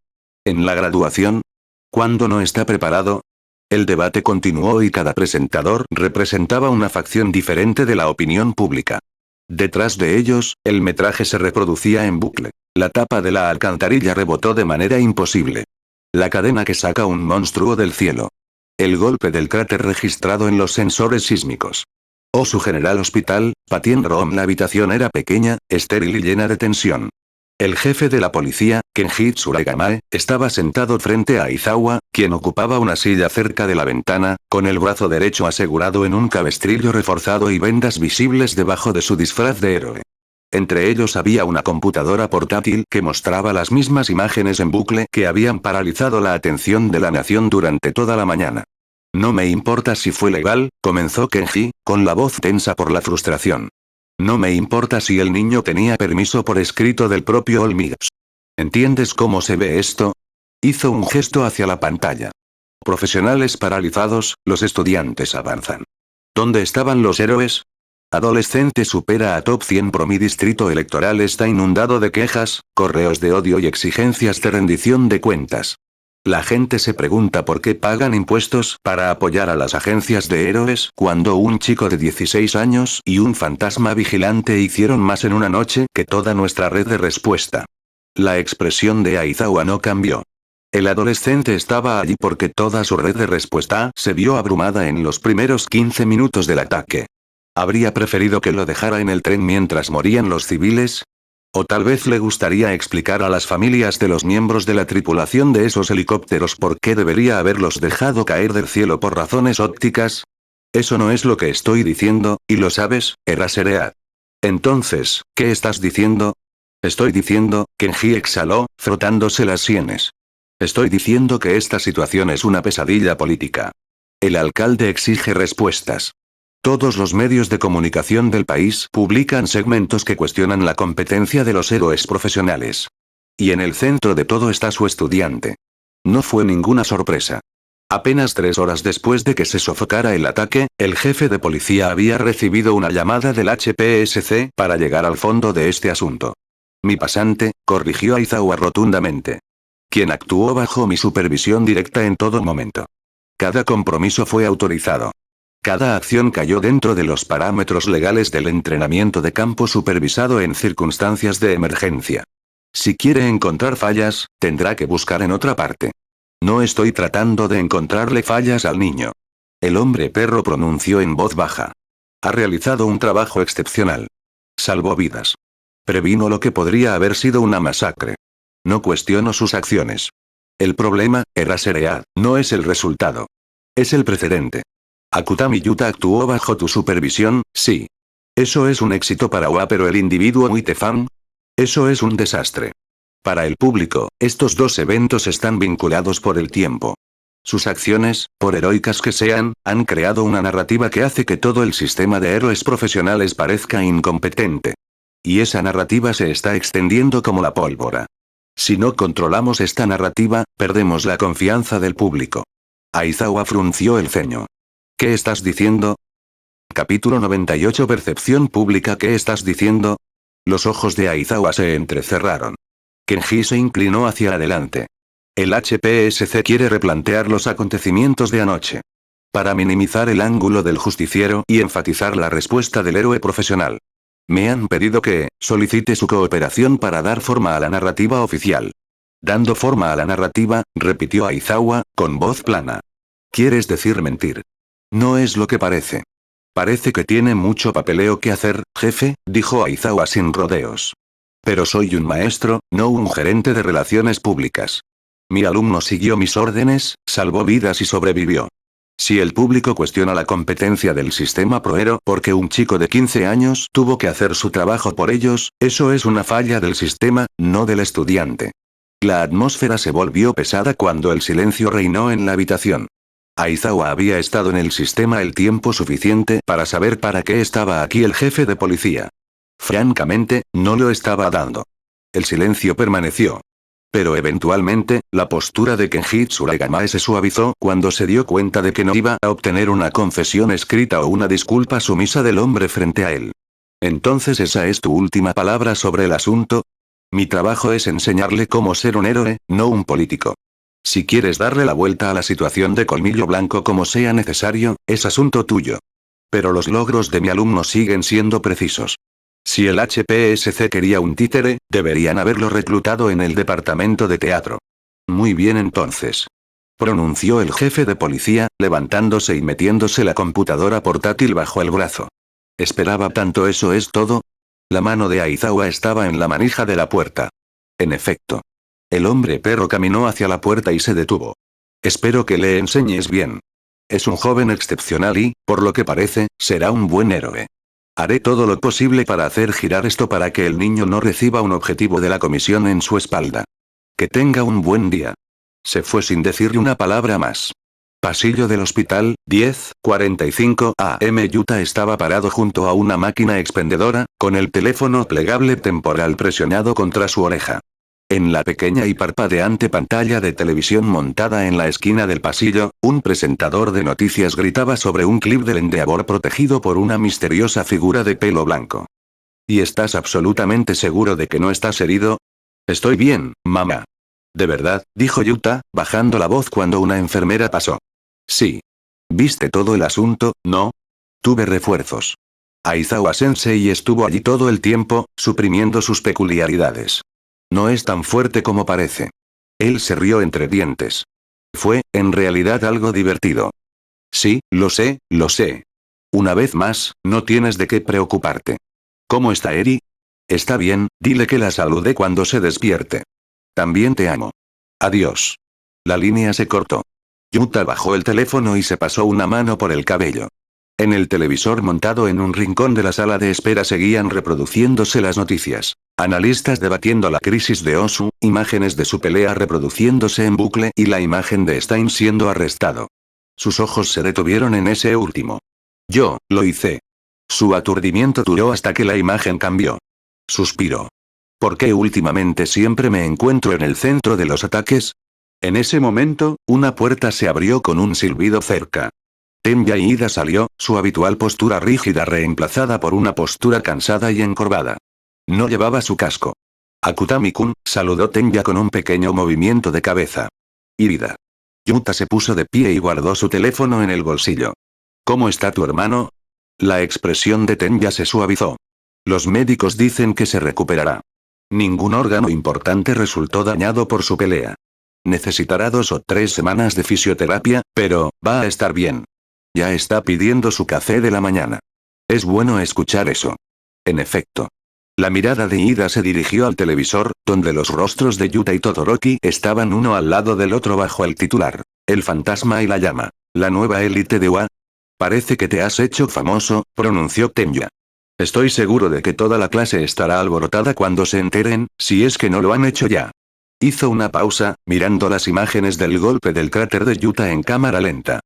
¿En la graduación? ¿Cuándo no está preparado? El debate continuó y cada presentador representaba una facción diferente de la opinión pública. Detrás de ellos, el metraje se reproducía en bucle. La tapa de la alcantarilla rebotó de manera imposible. La cadena que saca un monstruo del cielo. El golpe del cráter registrado en los sensores sísmicos. Osu General Hospital, Patien Rom. La habitación era pequeña, estéril y llena de tensión. El jefe de la policía, Kenji Tsuragamae, estaba sentado frente a Aizawa, quien ocupaba una silla cerca de la ventana, con el brazo derecho asegurado en un cabestrillo reforzado y vendas visibles debajo de su disfraz de héroe. Entre ellos había una computadora portátil que mostraba las mismas imágenes en bucle que habían paralizado la atención de la nación durante toda la mañana. No me importa si fue legal, comenzó Kenji, con la voz tensa por la frustración. No me importa si el niño tenía permiso por escrito del propio Olmigas. ¿Entiendes cómo se ve esto? Hizo un gesto hacia la pantalla. Profesionales paralizados, los estudiantes avanzan. ¿Dónde estaban los héroes? Adolescente supera a top 100 pro. Mi distrito electoral está inundado de quejas, correos de odio y exigencias de rendición de cuentas. La gente se pregunta por qué pagan impuestos para apoyar a las agencias de héroes cuando un chico de 16 años y un fantasma vigilante hicieron más en una noche que toda nuestra red de respuesta. La expresión de Aizawa no cambió. El adolescente estaba allí porque toda su red de respuesta se vio abrumada en los primeros 15 minutos del ataque. ¿Habría preferido que lo dejara en el tren mientras morían los civiles? O tal vez le gustaría explicar a las familias de los miembros de la tripulación de esos helicópteros por qué debería haberlos dejado caer del cielo por razones ópticas. Eso no es lo que estoy diciendo, y lo sabes, Eraseread. Entonces, ¿qué estás diciendo? Estoy diciendo, Kenji exhaló, frotándose las sienes. Estoy diciendo que esta situación es una pesadilla política. El alcalde exige respuestas. Todos los medios de comunicación del país publican segmentos que cuestionan la competencia de los héroes profesionales. Y en el centro de todo está su estudiante. No fue ninguna sorpresa. Apenas 3 horas después de que se sofocara el ataque, el jefe de policía había recibido una llamada del HPSC para llegar al fondo de este asunto. Mi pasante, corrigió Aizawa rotundamente. Quien actuó bajo mi supervisión directa en todo momento. Cada compromiso fue autorizado. Cada acción cayó dentro de los parámetros legales del entrenamiento de campo supervisado en circunstancias de emergencia. Si quiere encontrar fallas, tendrá que buscar en otra parte. No estoy tratando de encontrarle fallas al niño. El hombre perro pronunció en voz baja. Ha realizado un trabajo excepcional. Salvó vidas. Previno lo que podría haber sido una masacre. No cuestiono sus acciones. El problema, Eraseread, no es el resultado. Es el precedente. Akutami Yuta actuó bajo tu supervisión, sí. Eso es un éxito para OA, pero el individuo Uitefan. Eso es un desastre. Para el público, estos dos eventos están vinculados por el tiempo. Sus acciones, por heroicas que sean, han creado una narrativa que hace que todo el sistema de héroes profesionales parezca incompetente. Y esa narrativa se está extendiendo como la pólvora. Si no controlamos esta narrativa, perdemos la confianza del público. Aizawa frunció el ceño. ¿Qué estás diciendo? Capítulo 98 Percepción pública. ¿Qué estás diciendo? Los ojos de Aizawa se entrecerraron. Kenji se inclinó hacia adelante. El HPSC quiere replantear los acontecimientos de anoche. Para minimizar el ángulo del justiciero y enfatizar la respuesta del héroe profesional. Me han pedido que solicite su cooperación para dar forma a la narrativa oficial. Dando forma a la narrativa, repitió Aizawa, con voz plana. ¿Quieres decir mentir? No es lo que parece. Parece que tiene mucho papeleo que hacer, jefe, dijo Aizawa sin rodeos. Pero soy un maestro, no un gerente de relaciones públicas. Mi alumno siguió mis órdenes, salvó vidas y sobrevivió. Si el público cuestiona la competencia del sistema proero porque un chico de 15 años tuvo que hacer su trabajo por ellos, eso es una falla del sistema, no del estudiante. La atmósfera se volvió pesada cuando el silencio reinó en la habitación. Aizawa había estado en el sistema el tiempo suficiente para saber para qué estaba aquí el jefe de policía. Francamente, no lo estaba dando. El silencio permaneció. Pero eventualmente, la postura de Kenji Tsuragamae se suavizó cuando se dio cuenta de que no iba a obtener una confesión escrita o una disculpa sumisa del hombre frente a él. Entonces, ¿esa es tu última palabra sobre el asunto? Mi trabajo es enseñarle cómo ser un héroe, no un político. Si quieres darle la vuelta a la situación de Colmillo Blanco como sea necesario, es asunto tuyo. Pero los logros de mi alumno siguen siendo precisos. Si el HPSC quería un títere, deberían haberlo reclutado en el departamento de teatro. Muy bien entonces. Pronunció el jefe de policía, levantándose y metiéndose la computadora portátil bajo el brazo. ¿Esperaba tanto? ¿Eso es todo? La mano de Aizawa estaba en la manija de la puerta. En efecto. El hombre perro caminó hacia la puerta y se detuvo. Espero que le enseñes bien. Es un joven excepcional y, por lo que parece, será un buen héroe. Haré todo lo posible para hacer girar esto para que el niño no reciba un objetivo de la comisión en su espalda. Que tenga un buen día. Se fue sin decirle una palabra más. Pasillo del hospital, 10:45 AM. Yuta estaba parado junto a una máquina expendedora, con el teléfono plegable temporal presionado contra su oreja. En la pequeña y parpadeante pantalla de televisión montada en la esquina del pasillo, un presentador de noticias gritaba sobre un clip del Endeavor protegido por una misteriosa figura de pelo blanco. ¿Y estás absolutamente seguro de que no estás herido? Estoy bien, mamá. ¿De verdad?, dijo Yuta, bajando la voz cuando una enfermera pasó. Sí. ¿Viste todo el asunto, no? Tuve refuerzos. Aizawa-sensei estuvo allí todo el tiempo, suprimiendo sus peculiaridades. No es tan fuerte como parece. Él se rió entre dientes. Fue, en realidad, algo divertido. Sí, lo sé, lo sé. Una vez más, no tienes de qué preocuparte. ¿Cómo está Eri? Está bien, dile que la saludé cuando se despierte. También te amo. Adiós. La línea se cortó. Yuta bajó el teléfono y se pasó una mano por el cabello. En el televisor montado en un rincón de la sala de espera seguían reproduciéndose las noticias. Analistas debatiendo la crisis de Osu, imágenes de su pelea reproduciéndose en bucle y la imagen de Stein siendo arrestado. Sus ojos se detuvieron en ese último. Yo, lo hice. Su aturdimiento duró hasta que la imagen cambió. Suspiró. ¿Por qué últimamente siempre me encuentro en el centro de los ataques? En ese momento, una puerta se abrió con un silbido cerca. Tenya Ida salió, su habitual postura rígida reemplazada por una postura cansada y encorvada. No llevaba su casco. Akutami-kun, saludó Tenya con un pequeño movimiento de cabeza. Ida. Yuta se puso de pie y guardó su teléfono en el bolsillo. ¿Cómo está tu hermano? La expresión de Tenya se suavizó. Los médicos dicen que se recuperará. Ningún órgano importante resultó dañado por su pelea. Necesitará 2 o 3 semanas de fisioterapia, pero, va a estar bien. Ya está pidiendo su café de la mañana. Es bueno escuchar eso. En efecto. La mirada de Ida se dirigió al televisor, donde los rostros de Yuta y Todoroki estaban uno al lado del otro bajo el titular. El fantasma y la llama. La nueva élite de UA. Parece que te has hecho famoso, pronunció Tenya. Estoy seguro de que toda la clase estará alborotada cuando se enteren, si es que no lo han hecho ya. Hizo una pausa, mirando las imágenes del golpe del cráter de Yuta en cámara lenta.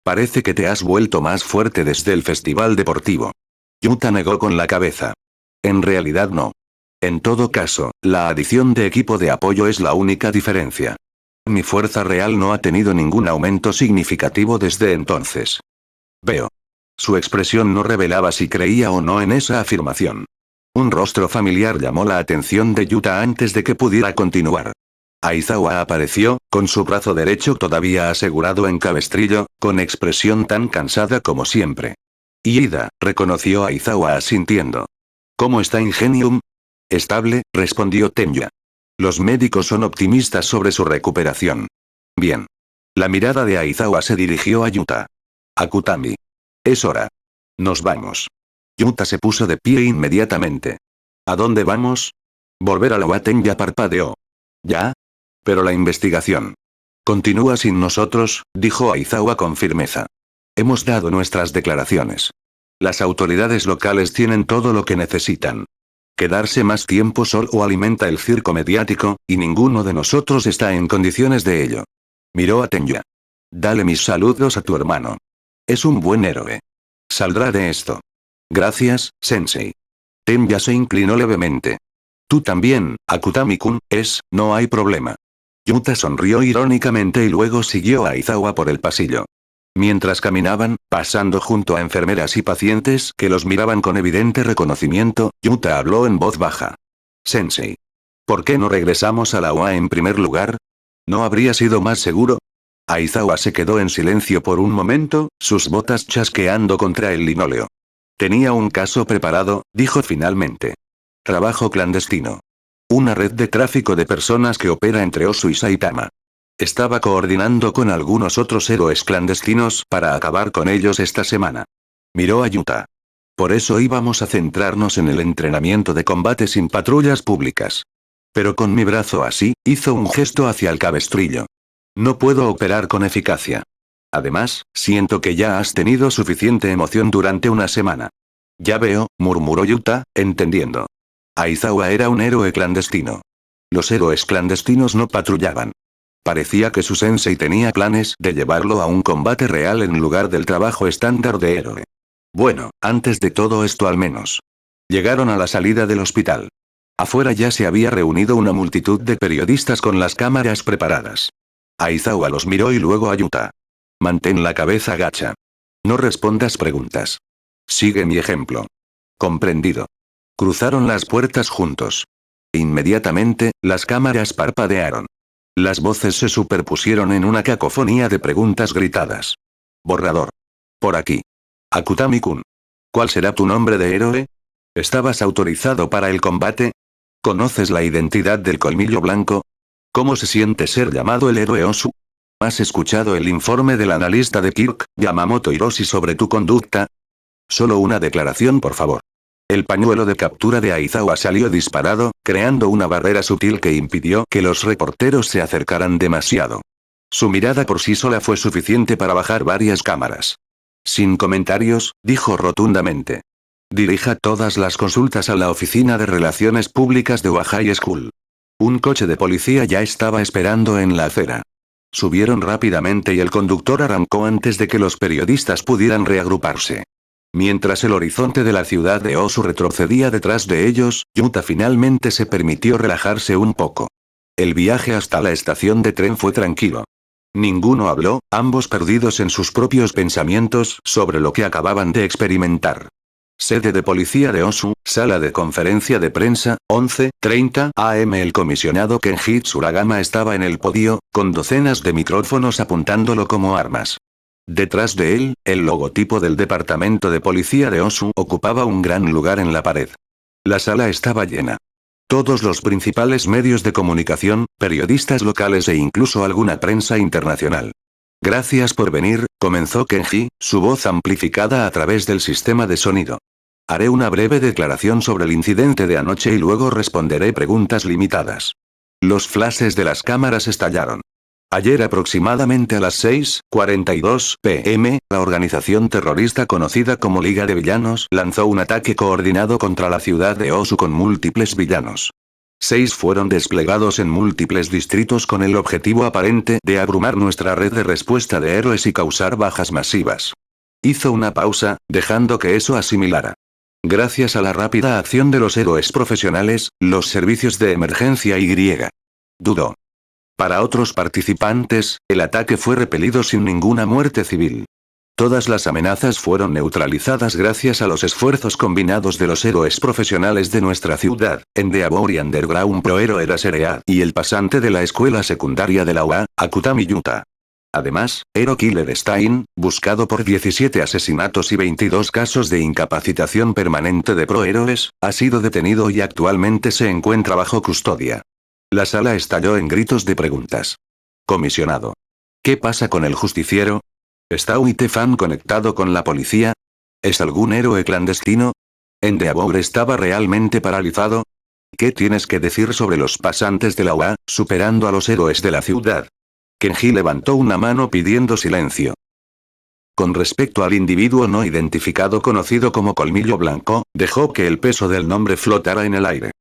Parece que te has vuelto más fuerte desde el festival deportivo. Yuta negó con la cabeza. En realidad no. En todo caso, la adición de equipo de apoyo es la única diferencia. Mi fuerza real no ha tenido ningún aumento significativo desde entonces. Veo. Su expresión no revelaba si creía o no en esa afirmación. Un rostro familiar llamó la atención de Yuta antes de que pudiera continuar. Aizawa apareció, con su brazo derecho todavía asegurado en cabestrillo, con expresión tan cansada como siempre. Ida, reconoció a Aizawa asintiendo. ¿Cómo está Ingenium? Estable, respondió Tenya. Los médicos son optimistas sobre su recuperación. Bien. La mirada de Aizawa se dirigió a Yuta. Akutami. Es hora. Nos vamos. Yuta se puso de pie inmediatamente. ¿A dónde vamos? Volver a la UA. Tenya parpadeó. ¿Ya? Pero la investigación. Continúa sin nosotros, dijo Aizawa con firmeza. Hemos dado nuestras declaraciones. Las autoridades locales tienen todo lo que necesitan. Quedarse más tiempo solo alimenta el circo mediático, y ninguno de nosotros está en condiciones de ello. Miró a Tenya. Dale mis saludos a tu hermano. Es un buen héroe. Saldrá de esto. Gracias, sensei. Tenya se inclinó levemente. Tú también, Akutami-kun, no hay problema. Yuta sonrió irónicamente y luego siguió a Aizawa por el pasillo. Mientras caminaban, pasando junto a enfermeras y pacientes que los miraban con evidente reconocimiento, Yuta habló en voz baja. Sensei. ¿Por qué no regresamos a la UA en primer lugar? ¿No habría sido más seguro? Aizawa se quedó en silencio por un momento, sus botas chasqueando contra el linóleo. Tenía un caso preparado, dijo finalmente. Trabajo clandestino. Una red de tráfico de personas que opera entre Osu y Saitama. Estaba coordinando con algunos otros héroes clandestinos para acabar con ellos esta semana. Miró a Yuta. Por eso íbamos a centrarnos en el entrenamiento de combate sin patrullas públicas. Pero con mi brazo así, hizo un gesto hacia el cabestrillo. No puedo operar con eficacia. Además, siento que ya has tenido suficiente emoción durante una semana. Ya veo, murmuró Yuta, entendiendo. Aizawa era un héroe clandestino. Los héroes clandestinos no patrullaban. Parecía que su sensei tenía planes de llevarlo a un combate real en lugar del trabajo estándar de héroe. Bueno, antes de todo esto al menos. Llegaron a la salida del hospital. Afuera ya se había reunido una multitud de periodistas con las cámaras preparadas. Aizawa los miró y luego a Yuta. Mantén la cabeza gacha. No respondas preguntas. Sigue mi ejemplo. Comprendido. Cruzaron las puertas juntos. Inmediatamente, las cámaras parpadearon. Las voces se superpusieron en una cacofonía de preguntas gritadas. Borrador. Por aquí. Akutami-kun. ¿Cuál será tu nombre de héroe? ¿Estabas autorizado para el combate? ¿Conoces la identidad del colmillo blanco? ¿Cómo se siente ser llamado el héroe Osu? ¿Has escuchado el informe del analista de Kirk, Yamamoto Hiroshi sobre tu conducta? Solo una declaración, por favor. El pañuelo de captura de Aizawa salió disparado, creando una barrera sutil que impidió que los reporteros se acercaran demasiado. Su mirada por sí sola fue suficiente para bajar varias cámaras. Sin comentarios, dijo rotundamente. Dirija todas las consultas a la Oficina de Relaciones Públicas de Wahai School. Un coche de policía ya estaba esperando en la acera. Subieron rápidamente y el conductor arrancó antes de que los periodistas pudieran reagruparse. Mientras el horizonte de la ciudad de Osu retrocedía detrás de ellos, Yuta finalmente se permitió relajarse un poco. El viaje hasta la estación de tren fue tranquilo. Ninguno habló, ambos perdidos en sus propios pensamientos sobre lo que acababan de experimentar. Sede de policía de Osu, sala de conferencia de prensa, 11:30 am. El comisionado Kenji Tsuragama estaba en el podio, con docenas de micrófonos apuntándolo como armas. Detrás de él, el logotipo del departamento de policía de Osu ocupaba un gran lugar en la pared. La sala estaba llena. Todos los principales medios de comunicación, periodistas locales e incluso alguna prensa internacional. Gracias por venir, comenzó Kenji, su voz amplificada a través del sistema de sonido. Haré una breve declaración sobre el incidente de anoche y luego responderé preguntas limitadas. Los flashes de las cámaras estallaron. Ayer aproximadamente a las 6:42 p.m., la organización terrorista conocida como Liga de Villanos lanzó un ataque coordinado contra la ciudad de Osu con múltiples villanos. 6 fueron desplegados en múltiples distritos con el objetivo aparente de abrumar nuestra red de respuesta de héroes y causar bajas masivas. Hizo una pausa, dejando que eso asimilara. Gracias a la rápida acción de los héroes profesionales, los servicios de emergencia dudó. Para otros participantes, el ataque fue repelido sin ninguna muerte civil. Todas las amenazas fueron neutralizadas gracias a los esfuerzos combinados de los héroes profesionales de nuestra ciudad, Endeavor y Underground Pro Hero Era y el pasante de la escuela secundaria de la UA, Akutami Yuta. Además, Hero Killer Stein, buscado por 17 asesinatos y 22 casos de incapacitación permanente de prohéroes, ha sido detenido y actualmente se encuentra bajo custodia. La sala estalló en gritos de preguntas. Comisionado. ¿Qué pasa con el justiciero? ¿Está Uitefan conectado con la policía? ¿Es algún héroe clandestino? ¿Endeavor estaba realmente paralizado? ¿Qué tienes que decir sobre los pasantes de la UA, superando a los héroes de la ciudad? Kenji levantó una mano pidiendo silencio. Con respecto al individuo no identificado conocido como Colmillo Blanco, dejó que el peso del nombre flotara en el aire.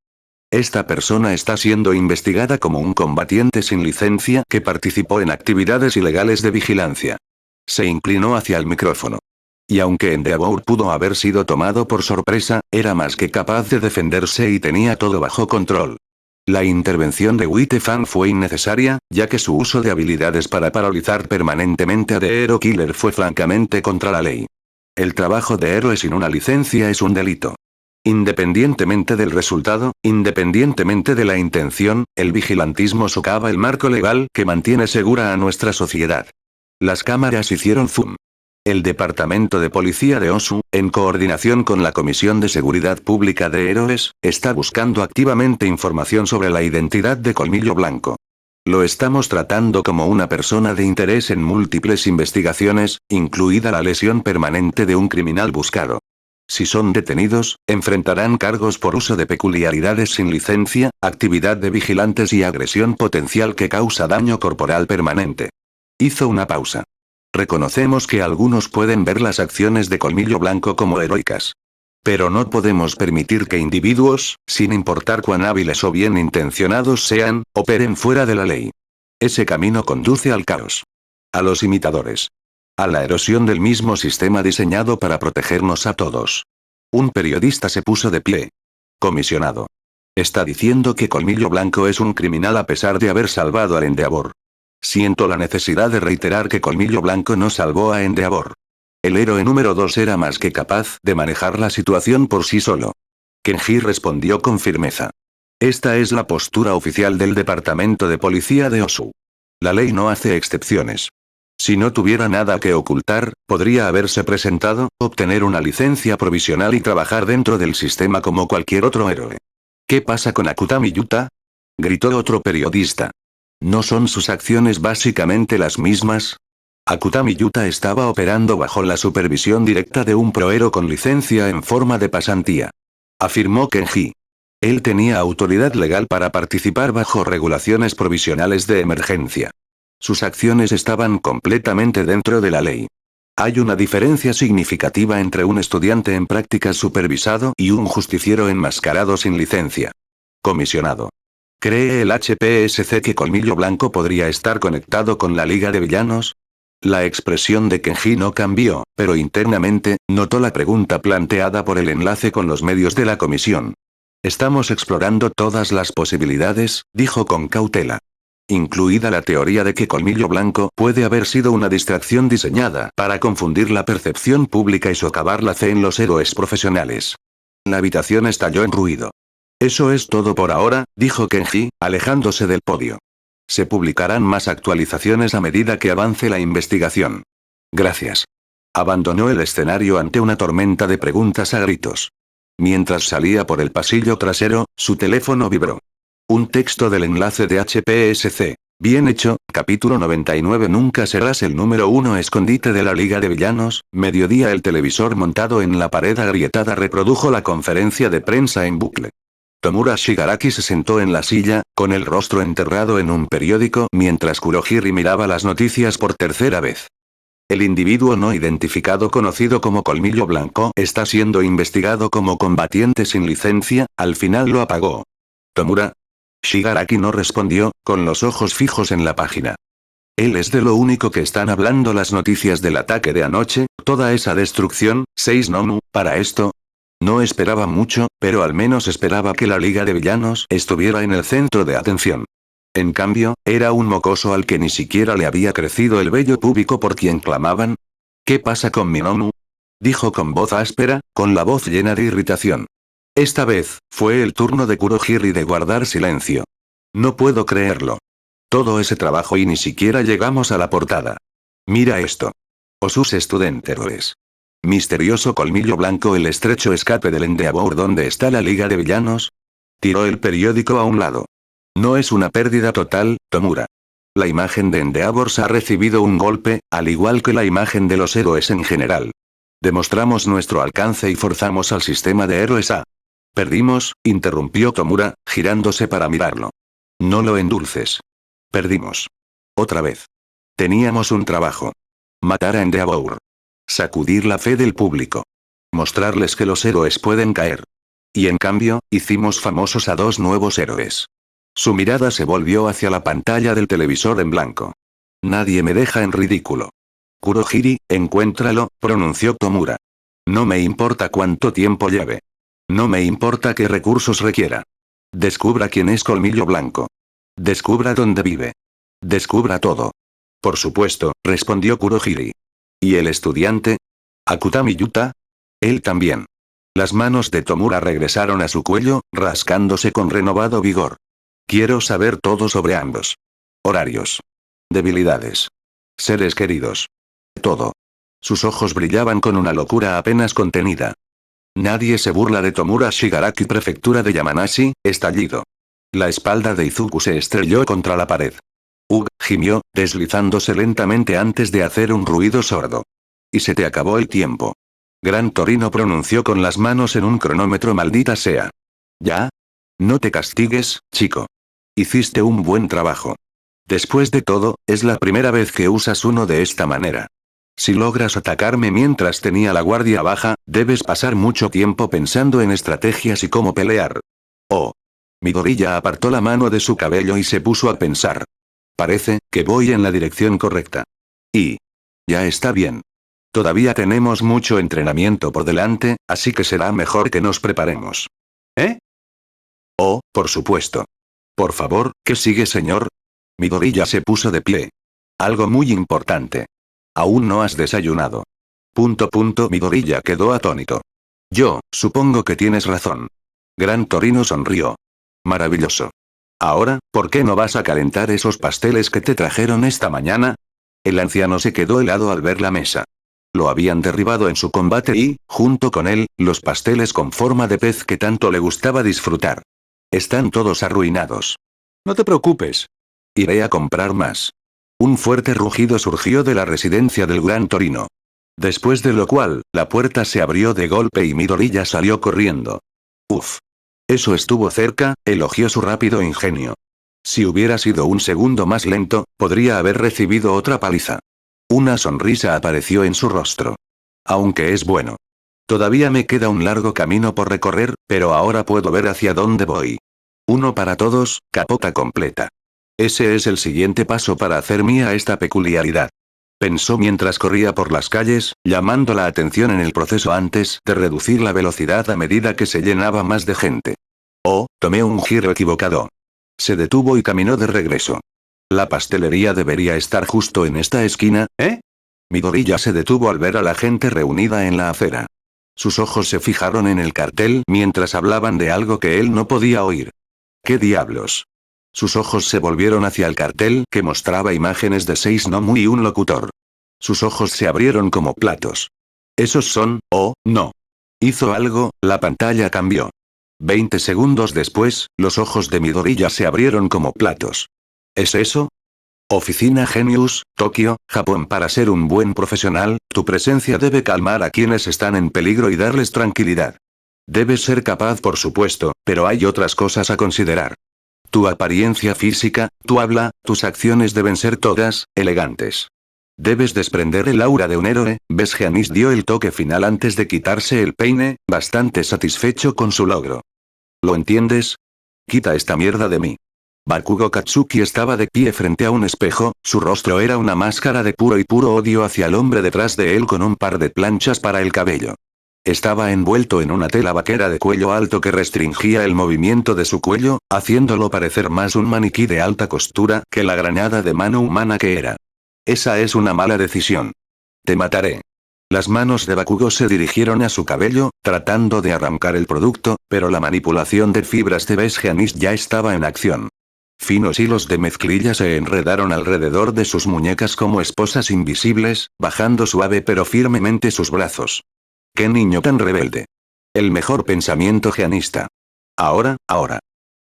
Esta persona está siendo investigada como un combatiente sin licencia que participó en actividades ilegales de vigilancia. Se inclinó hacia el micrófono. Y aunque Endeavor pudo haber sido tomado por sorpresa, era más que capaz de defenderse y tenía todo bajo control. La intervención de Uitefan fue innecesaria, ya que su uso de habilidades para paralizar permanentemente a The Hero Killer fue francamente contra la ley. El trabajo de héroe sin una licencia es un delito. Independientemente del resultado, independientemente de la intención, el vigilantismo socava el marco legal que mantiene segura a nuestra sociedad. Las cámaras hicieron zoom. El Departamento de Policía de Osu, en coordinación con la Comisión de Seguridad Pública de Héroes, está buscando activamente información sobre la identidad de Colmillo Blanco. Lo estamos tratando como una persona de interés en múltiples investigaciones, incluida la lesión permanente de un criminal buscado. Si son detenidos, enfrentarán cargos por uso de peculiaridades sin licencia, actividad de vigilantes y agresión potencial que causa daño corporal permanente. Hizo una pausa. Reconocemos que algunos pueden ver las acciones de Colmillo Blanco como heroicas. Pero no podemos permitir que individuos, sin importar cuán hábiles o bien intencionados sean, operen fuera de la ley. Ese camino conduce al caos. A los imitadores. A la erosión del mismo sistema diseñado para protegernos a todos. Un periodista se puso de pie. Comisionado. Está diciendo que Colmillo Blanco es un criminal a pesar de haber salvado al Endeavor. Siento la necesidad de reiterar que Colmillo Blanco no salvó a Endeavor. El héroe número 2 era más que capaz de manejar la situación por sí solo. Kenji respondió con firmeza. Esta es la postura oficial del Departamento de Policía de Osu. La ley no hace excepciones. Si no tuviera nada que ocultar, podría haberse presentado, obtener una licencia provisional y trabajar dentro del sistema como cualquier otro héroe. ¿Qué pasa con Akutami Yuta?, gritó otro periodista. ¿No son sus acciones básicamente las mismas? Akutami Yuta estaba operando bajo la supervisión directa de un proero con licencia en forma de pasantía. Afirmó Kenji. Él tenía autoridad legal para participar bajo regulaciones provisionales de emergencia. Sus acciones estaban completamente dentro de la ley. Hay una diferencia significativa entre un estudiante en prácticas supervisado y un justiciero enmascarado sin licencia. Comisionado. ¿Cree el HPSC que Colmillo Blanco podría estar conectado con la Liga de Villanos? La expresión de Kenji no cambió, pero internamente, notó la pregunta planteada por el enlace con los medios de la comisión. Estamos explorando todas las posibilidades, dijo con cautela. Incluida la teoría de que Colmillo Blanco puede haber sido una distracción diseñada para confundir la percepción pública y socavar la fe en los héroes profesionales. La habitación estalló en ruido. Eso es todo por ahora, dijo Kenji, alejándose del podio. Se publicarán más actualizaciones a medida que avance la investigación. Gracias. Abandonó el escenario ante una tormenta de preguntas a gritos. Mientras salía por el pasillo trasero, su teléfono vibró. Un texto del enlace de HPSC. Bien hecho, capítulo 99. Nunca serás el número 1. Escondite de la Liga de Villanos. Mediodía. El televisor montado en la pared agrietada reprodujo la conferencia de prensa en bucle. Tomura Shigaraki se sentó en la silla, con el rostro enterrado en un periódico mientras Kurohiri miraba las noticias por tercera vez. El individuo no identificado conocido como Colmillo Blanco está siendo investigado como combatiente sin licencia. Al final lo apagó. Tomura. Shigaraki no respondió, con los ojos fijos en la página. Él es de lo único que están hablando las noticias del ataque de anoche, toda esa destrucción. 6 Nomu, para esto. No esperaba mucho, pero al menos esperaba que la Liga de Villanos estuviera en el centro de atención. En cambio, era un mocoso al que ni siquiera le había crecido el vello púbico por quien clamaban. ¿Qué pasa con mi Nomu?, dijo con voz áspera, con la voz llena de irritación. Esta vez, fue el turno de Kurohiri de guardar silencio. No puedo creerlo. Todo ese trabajo y ni siquiera llegamos a la portada. Mira esto. Osus Student Heroes. Misterioso Colmillo Blanco. El estrecho escape del Endeavor. ¿Dónde está la Liga de Villanos? Tiró el periódico a un lado. No es una pérdida total, Tomura. La imagen de Endeavors ha recibido un golpe, al igual que la imagen de los héroes en general. Demostramos nuestro alcance y forzamos al sistema de héroes a... Perdimos, interrumpió Tomura, girándose para mirarlo. No lo endulces. Perdimos. Otra vez. Teníamos un trabajo. Matar a Endeavor. Sacudir la fe del público. Mostrarles que los héroes pueden caer. Y en cambio, hicimos famosos a 2 nuevos héroes. Su mirada se volvió hacia la pantalla del televisor en blanco. Nadie me deja en ridículo. Kurohiri, encuéntralo, pronunció Tomura. No me importa cuánto tiempo lleve. No me importa qué recursos requiera. Descubra quién es Colmillo Blanco. Descubra dónde vive. Descubra todo. Por supuesto, respondió Kurohiri. ¿Y el estudiante? ¿Akutami Yuta? Él también. Las manos de Tomura regresaron a su cuello, rascándose con renovado vigor. Quiero saber todo sobre ambos. Horarios. Debilidades. Seres queridos. Todo. Sus ojos brillaban con una locura apenas contenida. Nadie se burla de Tomura Shigaraki. Prefectura de Yamanashi, estallido. La espalda de Izuku se estrelló contra la pared. Gimió, deslizándose lentamente antes de hacer un ruido sordo. Y se te acabó el tiempo. Gran Torino pronunció con las manos en un cronómetro, maldita sea. ¿Ya? No te castigues, chico. Hiciste un buen trabajo. Después de todo, es la primera vez que usas uno de esta manera. Si logras atacarme mientras tenía la guardia baja, debes pasar mucho tiempo pensando en estrategias y cómo pelear. Oh. Midoriya apartó la mano de su cabello y se puso a pensar. Parece que voy en la dirección correcta. Y... ya está bien. Todavía tenemos mucho entrenamiento por delante, así que será mejor que nos preparemos. ¿Eh? Oh, por supuesto. Por favor, ¿qué sigue, señor? Midoriya se puso de pie. Algo muy importante. Aún no has desayunado. Midoriya quedó atónito. Yo, supongo que tienes razón. Gran Torino sonrió. Maravilloso. Ahora, ¿por qué no vas a calentar esos pasteles que te trajeron esta mañana? El anciano se quedó helado al ver la mesa. Lo habían derribado en su combate y, junto con él, los pasteles con forma de pez que tanto le gustaba disfrutar. Están todos arruinados. No te preocupes. Iré a comprar más. Un fuerte rugido surgió de la residencia del Gran Torino. Después de lo cual, la puerta se abrió de golpe y Midoriya salió corriendo. Uf. Eso estuvo cerca, elogió su rápido ingenio. Si hubiera sido un segundo más lento, podría haber recibido otra paliza. Una sonrisa apareció en su rostro. Aunque es bueno. Todavía me queda un largo camino por recorrer, pero ahora puedo ver hacia dónde voy. Uno para todos, capota completa. Ese es el siguiente paso para hacer mía esta peculiaridad. Pensó mientras corría por las calles, llamando la atención en el proceso antes de reducir la velocidad a medida que se llenaba más de gente. Oh, tomé un giro equivocado. Se detuvo y caminó de regreso. La pastelería debería estar justo en esta esquina, ¿eh? Midoriya se detuvo al ver a la gente reunida en la acera. Sus ojos se fijaron en el cartel mientras hablaban de algo que él no podía oír. ¿Qué diablos? Sus ojos se volvieron hacia el cartel que mostraba imágenes de 6 Nomu y un locutor. Sus ojos se abrieron como platos. ¿Esos son, oh, no? Hizo algo, la pantalla cambió. 20 segundos después, los ojos de Midoriya se abrieron como platos. ¿Es eso? Oficina Genius, Tokio, Japón. Para ser un buen profesional, tu presencia debe calmar a quienes están en peligro y darles tranquilidad. Debes ser capaz, por supuesto, pero hay otras cosas a considerar. Tu apariencia física, tu habla, tus acciones deben ser todas elegantes. Debes desprender el aura de un héroe. Geanis dio el toque final antes de quitarse el peine, bastante satisfecho con su logro. ¿Lo entiendes? Quita esta mierda de mí. Bakugo Katsuki estaba de pie frente a un espejo, su rostro era una máscara de puro odio hacia el hombre detrás de él con un par de planchas para el cabello. Estaba envuelto en una tela vaquera de cuello alto que restringía el movimiento de su cuello, haciéndolo parecer más un maniquí de alta costura que la granada de mano humana que era. Esa es una mala decisión. Te mataré. Las manos de Bakugo se dirigieron a su cabello, tratando de arrancar el producto, pero la manipulación de fibras de Geanis ya estaba en acción. Finos hilos de mezclilla se enredaron alrededor de sus muñecas como esposas invisibles, bajando suave pero firmemente sus brazos. ¡Qué niño tan rebelde! El mejor pensamiento geanista. Ahora.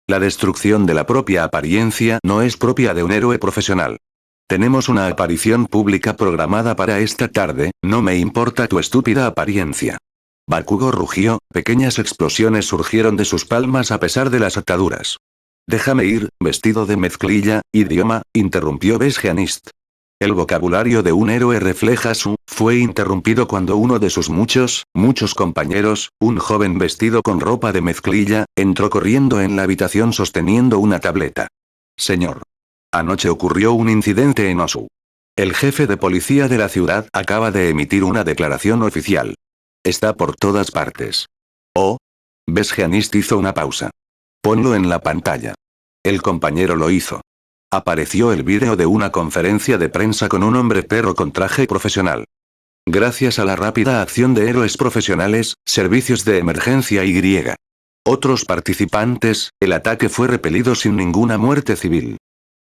La destrucción de la propia apariencia no es propia de un héroe profesional. Tenemos una aparición pública programada para esta tarde, no me importa tu estúpida apariencia. Bakugo rugió, pequeñas explosiones surgieron de sus palmas a pesar de las ataduras. Déjame ir, vestido de mezclilla, idioma, interrumpió Geanist. El vocabulario de un héroe refleja fue interrumpido cuando uno de sus muchos compañeros, un joven vestido con ropa de mezclilla, entró corriendo en la habitación sosteniendo una tableta. Señor. Anoche ocurrió un incidente en Osu. El jefe de policía de la ciudad acaba de emitir una declaración oficial. Está por todas partes. Oh. Geanist hizo una pausa. Ponlo en la pantalla. El compañero lo hizo. Apareció el vídeo de una conferencia de prensa con un hombre perro con traje profesional. Gracias a la rápida acción de héroes profesionales, servicios de emergencia y otros participantes, el ataque fue repelido sin ninguna muerte civil.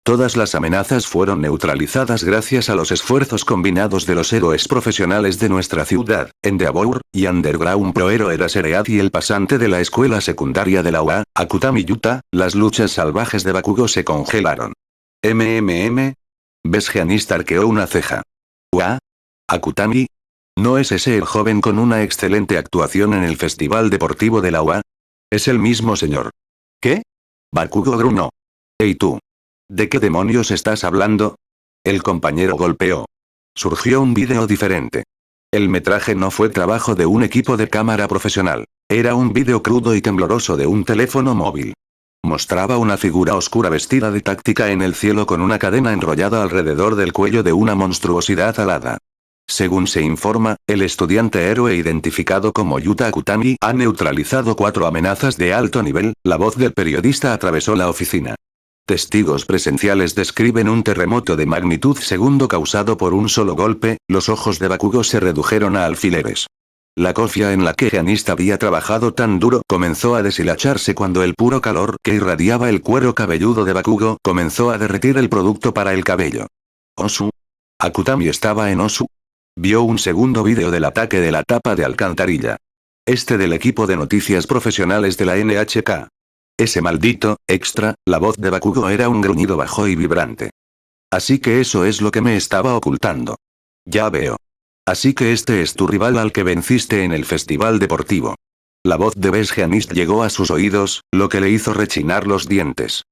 Todas las amenazas fueron neutralizadas gracias a los esfuerzos combinados de los héroes profesionales de nuestra ciudad, Endeavor, y Underground Pro Hero era Seread y el pasante de la escuela secundaria de la UA, Akutami Yuta. Las luchas salvajes de Bakugo se congelaron. Geanis arqueó una ceja. ¿UA? ¿Akutami? ¿No es ese el joven con una excelente actuación en el Festival Deportivo de la UA? Es el mismo señor. ¿Qué? Bakugo gruñó. Hey tú. ¿De qué demonios estás hablando? El compañero golpeó. Surgió un vídeo diferente. El metraje no fue trabajo de un equipo de cámara profesional. Era un vídeo crudo y tembloroso de un teléfono móvil. Mostraba una figura oscura vestida de táctica en el cielo con una cadena enrollada alrededor del cuello de una monstruosidad alada. Según se informa, el estudiante héroe identificado como Yuta Akutami ha neutralizado 4 amenazas de alto nivel. La voz del periodista atravesó la oficina. Testigos presenciales describen un terremoto de magnitud segundo causado por un solo golpe. Los ojos de Bakugo se redujeron a alfileres. La cofia en la que Geanist había trabajado tan duro comenzó a deshilacharse cuando el puro calor que irradiaba el cuero cabelludo de Bakugo comenzó a derretir el producto para el cabello. ¿Osu? ¿Akutami estaba en Osu? Vio un segundo vídeo del ataque de la tapa de alcantarilla. Este del equipo de noticias profesionales de la NHK. Ese maldito extra, la voz de Bakugo era un gruñido bajo y vibrante. Así que eso es lo que me estaba ocultando. Ya veo. Así que este es tu rival al que venciste en el festival deportivo. La voz de Bes Geanist llegó a sus oídos, lo que le hizo rechinar los dientes.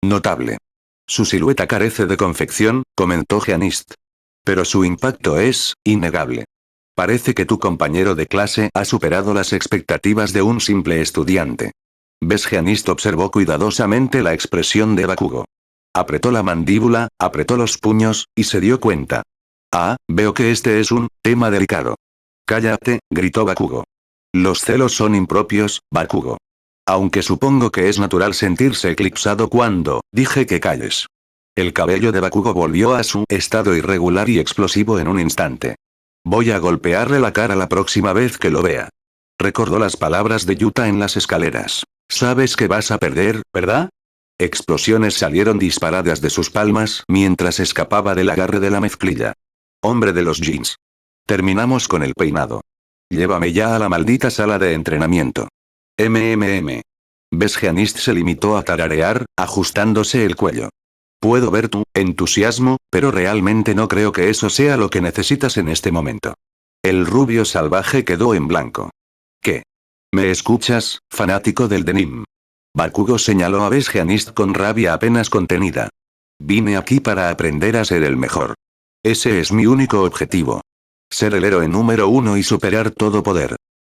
Notable. Su silueta carece de confección, comentó Geanist. Pero su impacto es innegable. Parece que tu compañero de clase ha superado las expectativas de un simple estudiante. Bes Geanist observó cuidadosamente la expresión de Bakugo. Apretó la mandíbula, apretó los puños, y se dio cuenta. Ah, veo que este es un tema delicado. Cállate, gritó Bakugo. Los celos son impropios, Bakugo. Aunque supongo que es natural sentirse eclipsado cuando dije que calles. El cabello de Bakugo volvió a su estado irregular y explosivo en un instante. Voy a golpearle la cara la próxima vez que lo vea. Recordó las palabras de Yuta en las escaleras. Sabes que vas a perder, ¿verdad? Explosiones salieron disparadas de sus palmas mientras escapaba del agarre de la mezclilla. Hombre de los jeans. Terminamos con el peinado. Llévame ya a la maldita sala de entrenamiento. Bes Geanist se limitó a tararear, ajustándose el cuello. Puedo ver tu entusiasmo, pero realmente no creo que eso sea lo que necesitas en este momento. El rubio salvaje quedó en blanco. ¿Qué? ¿Me escuchas, fanático del denim? Bakugo señaló a Bes Geanist con rabia apenas contenida. Vine aquí para aprender a ser el mejor. Ese es mi único objetivo. Ser el héroe número 1 y superar todo poder.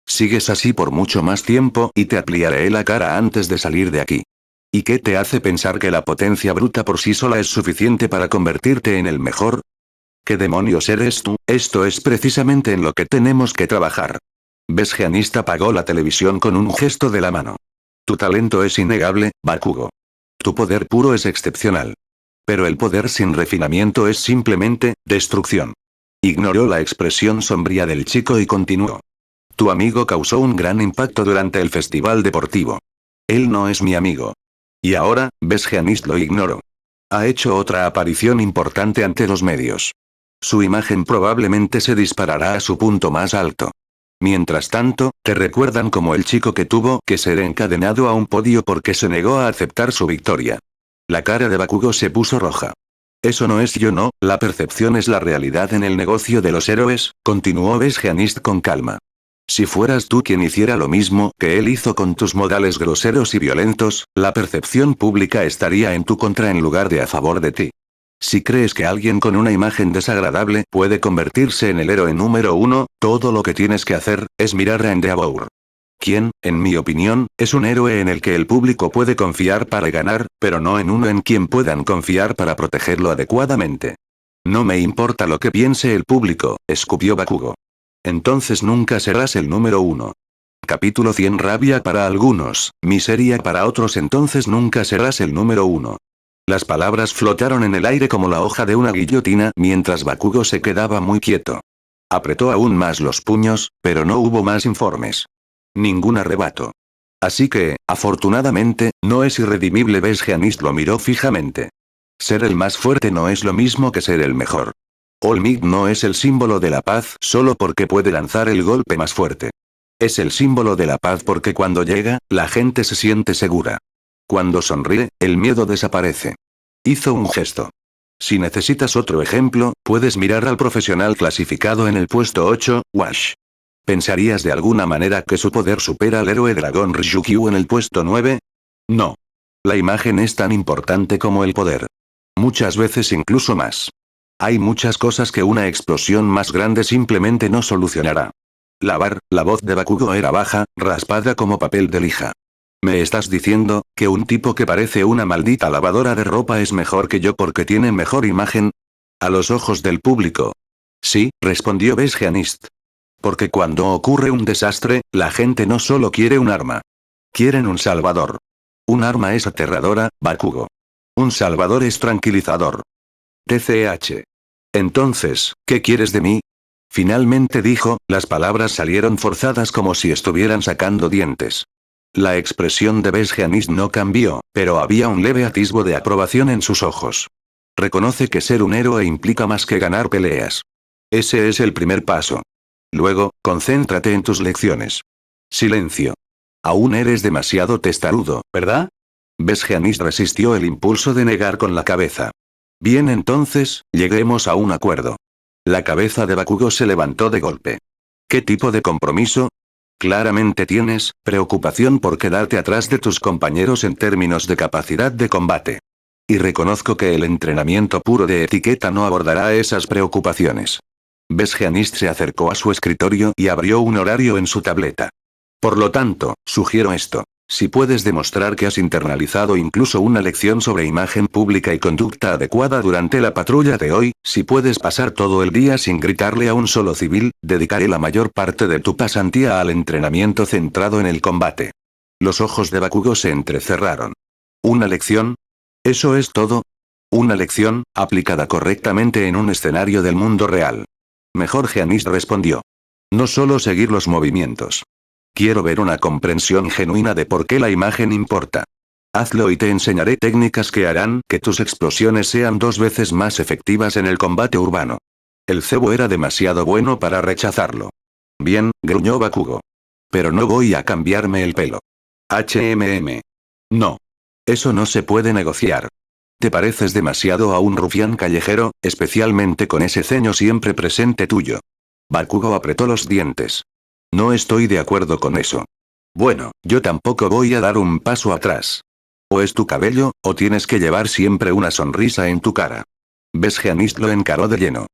Sigues así por mucho más tiempo y te apliaré la cara antes de salir de aquí. ¿Y qué te hace pensar que la potencia bruta por sí sola es suficiente para convertirte en el mejor? ¿Qué demonios eres tú? Esto es precisamente en lo que tenemos que trabajar. Bes Geanist apagó la televisión con un gesto de la mano. Tu talento es innegable, Bakugo. Tu poder puro es excepcional. Pero el poder sin refinamiento es simplemente destrucción. Ignoró la expresión sombría del chico y continuó. Tu amigo causó un gran impacto durante el festival deportivo. Él no es mi amigo. Y ahora, Bes Geanist lo ignoró. Ha hecho otra aparición importante ante los medios. Su imagen probablemente se disparará a su punto más alto. Mientras tanto, te recuerdan como el chico que tuvo que ser encadenado a un podio porque se negó a aceptar su victoria. La cara de Bakugo se puso roja. Eso no es yo, no, la percepción es la realidad en el negocio de los héroes, continuó Bes Geanist con calma. Si fueras tú quien hiciera lo mismo que él hizo con tus modales groseros y violentos, la percepción pública estaría en tu contra en lugar de a favor de ti. Si crees que alguien con una imagen desagradable puede convertirse en el héroe número 1, todo lo que tienes que hacer es mirar a Endeavor. Quien, en mi opinión, es un héroe en el que el público puede confiar para ganar, pero no en uno en quien puedan confiar para protegerlo adecuadamente. No me importa lo que piense el público, escupió Bakugo. Entonces nunca serás el número 1. Capítulo 100. Rabia para algunos, miseria para otros. Entonces nunca serás el número 1. Las palabras flotaron en el aire como la hoja de una guillotina mientras Bakugo se quedaba muy quieto. Apretó aún más los puños, pero no hubo más informes. Ningún arrebato. Así que, afortunadamente, no es irredimible. Bes Geanist lo miró fijamente. Ser el más fuerte no es lo mismo que ser el mejor. All Might no es el símbolo de la paz solo porque puede lanzar el golpe más fuerte. Es el símbolo de la paz porque cuando llega, la gente se siente segura. Cuando sonríe, el miedo desaparece. Hizo un gesto. Si necesitas otro ejemplo, puedes mirar al profesional clasificado en el puesto 8, Wash. ¿Pensarías de alguna manera que su poder supera al héroe dragón Ryukyu en el puesto 9? No. La imagen es tan importante como el poder. Muchas veces incluso más. Hay muchas cosas que una explosión más grande simplemente no solucionará. La voz de Bakugo era baja, raspada como papel de lija. ¿Me estás diciendo que un tipo que parece una maldita lavadora de ropa es mejor que yo porque tiene mejor imagen? A los ojos del público. Sí, respondió Besgeanist. Porque cuando ocurre un desastre, la gente no solo quiere un arma. Quieren un salvador. Un arma es aterradora, Bakugo. Un salvador es tranquilizador. TCH. Entonces, ¿qué quieres de mí? Finalmente dijo, las palabras salieron forzadas como si estuvieran sacando dientes. La expresión de Besgeanist no cambió, pero había un leve atisbo de aprobación en sus ojos. Reconoce que ser un héroe implica más que ganar peleas. Ese es el primer paso. Luego, concéntrate en tus lecciones. Silencio. Aún eres demasiado testarudo, ¿verdad? Besgeanist resistió el impulso de negar con la cabeza. Bien, entonces, lleguemos a un acuerdo. La cabeza de Bakugo se levantó de golpe. ¿Qué tipo de compromiso? Claramente tienes preocupación por quedarte atrás de tus compañeros en términos de capacidad de combate. Y reconozco que el entrenamiento puro de etiqueta no abordará esas preocupaciones. Besgeanist se acercó a su escritorio y abrió un horario en su tableta. Por lo tanto, sugiero esto. Si puedes demostrar que has internalizado incluso una lección sobre imagen pública y conducta adecuada durante la patrulla de hoy, si puedes pasar todo el día sin gritarle a un solo civil, dedicaré la mayor parte de tu pasantía al entrenamiento centrado en el combate. Los ojos de Bakugo se entrecerraron. ¿Una lección? ¿Eso es todo? Una lección, aplicada correctamente en un escenario del mundo real. Mejor, Geanist respondió. No solo seguir los movimientos. Quiero ver una comprensión genuina de por qué la imagen importa. Hazlo y te enseñaré técnicas que harán que tus explosiones sean 2 veces más efectivas en el combate urbano. El cebo era demasiado bueno para rechazarlo. Bien, gruñó Bakugo. Pero no voy a cambiarme el pelo. No. Eso no se puede negociar. Te pareces demasiado a un rufián callejero, especialmente con ese ceño siempre presente tuyo. Bakugo apretó los dientes. No estoy de acuerdo con eso. Bueno, yo tampoco voy a dar un paso atrás. O es tu cabello, o tienes que llevar siempre una sonrisa en tu cara. Besgeanist lo encaró de lleno.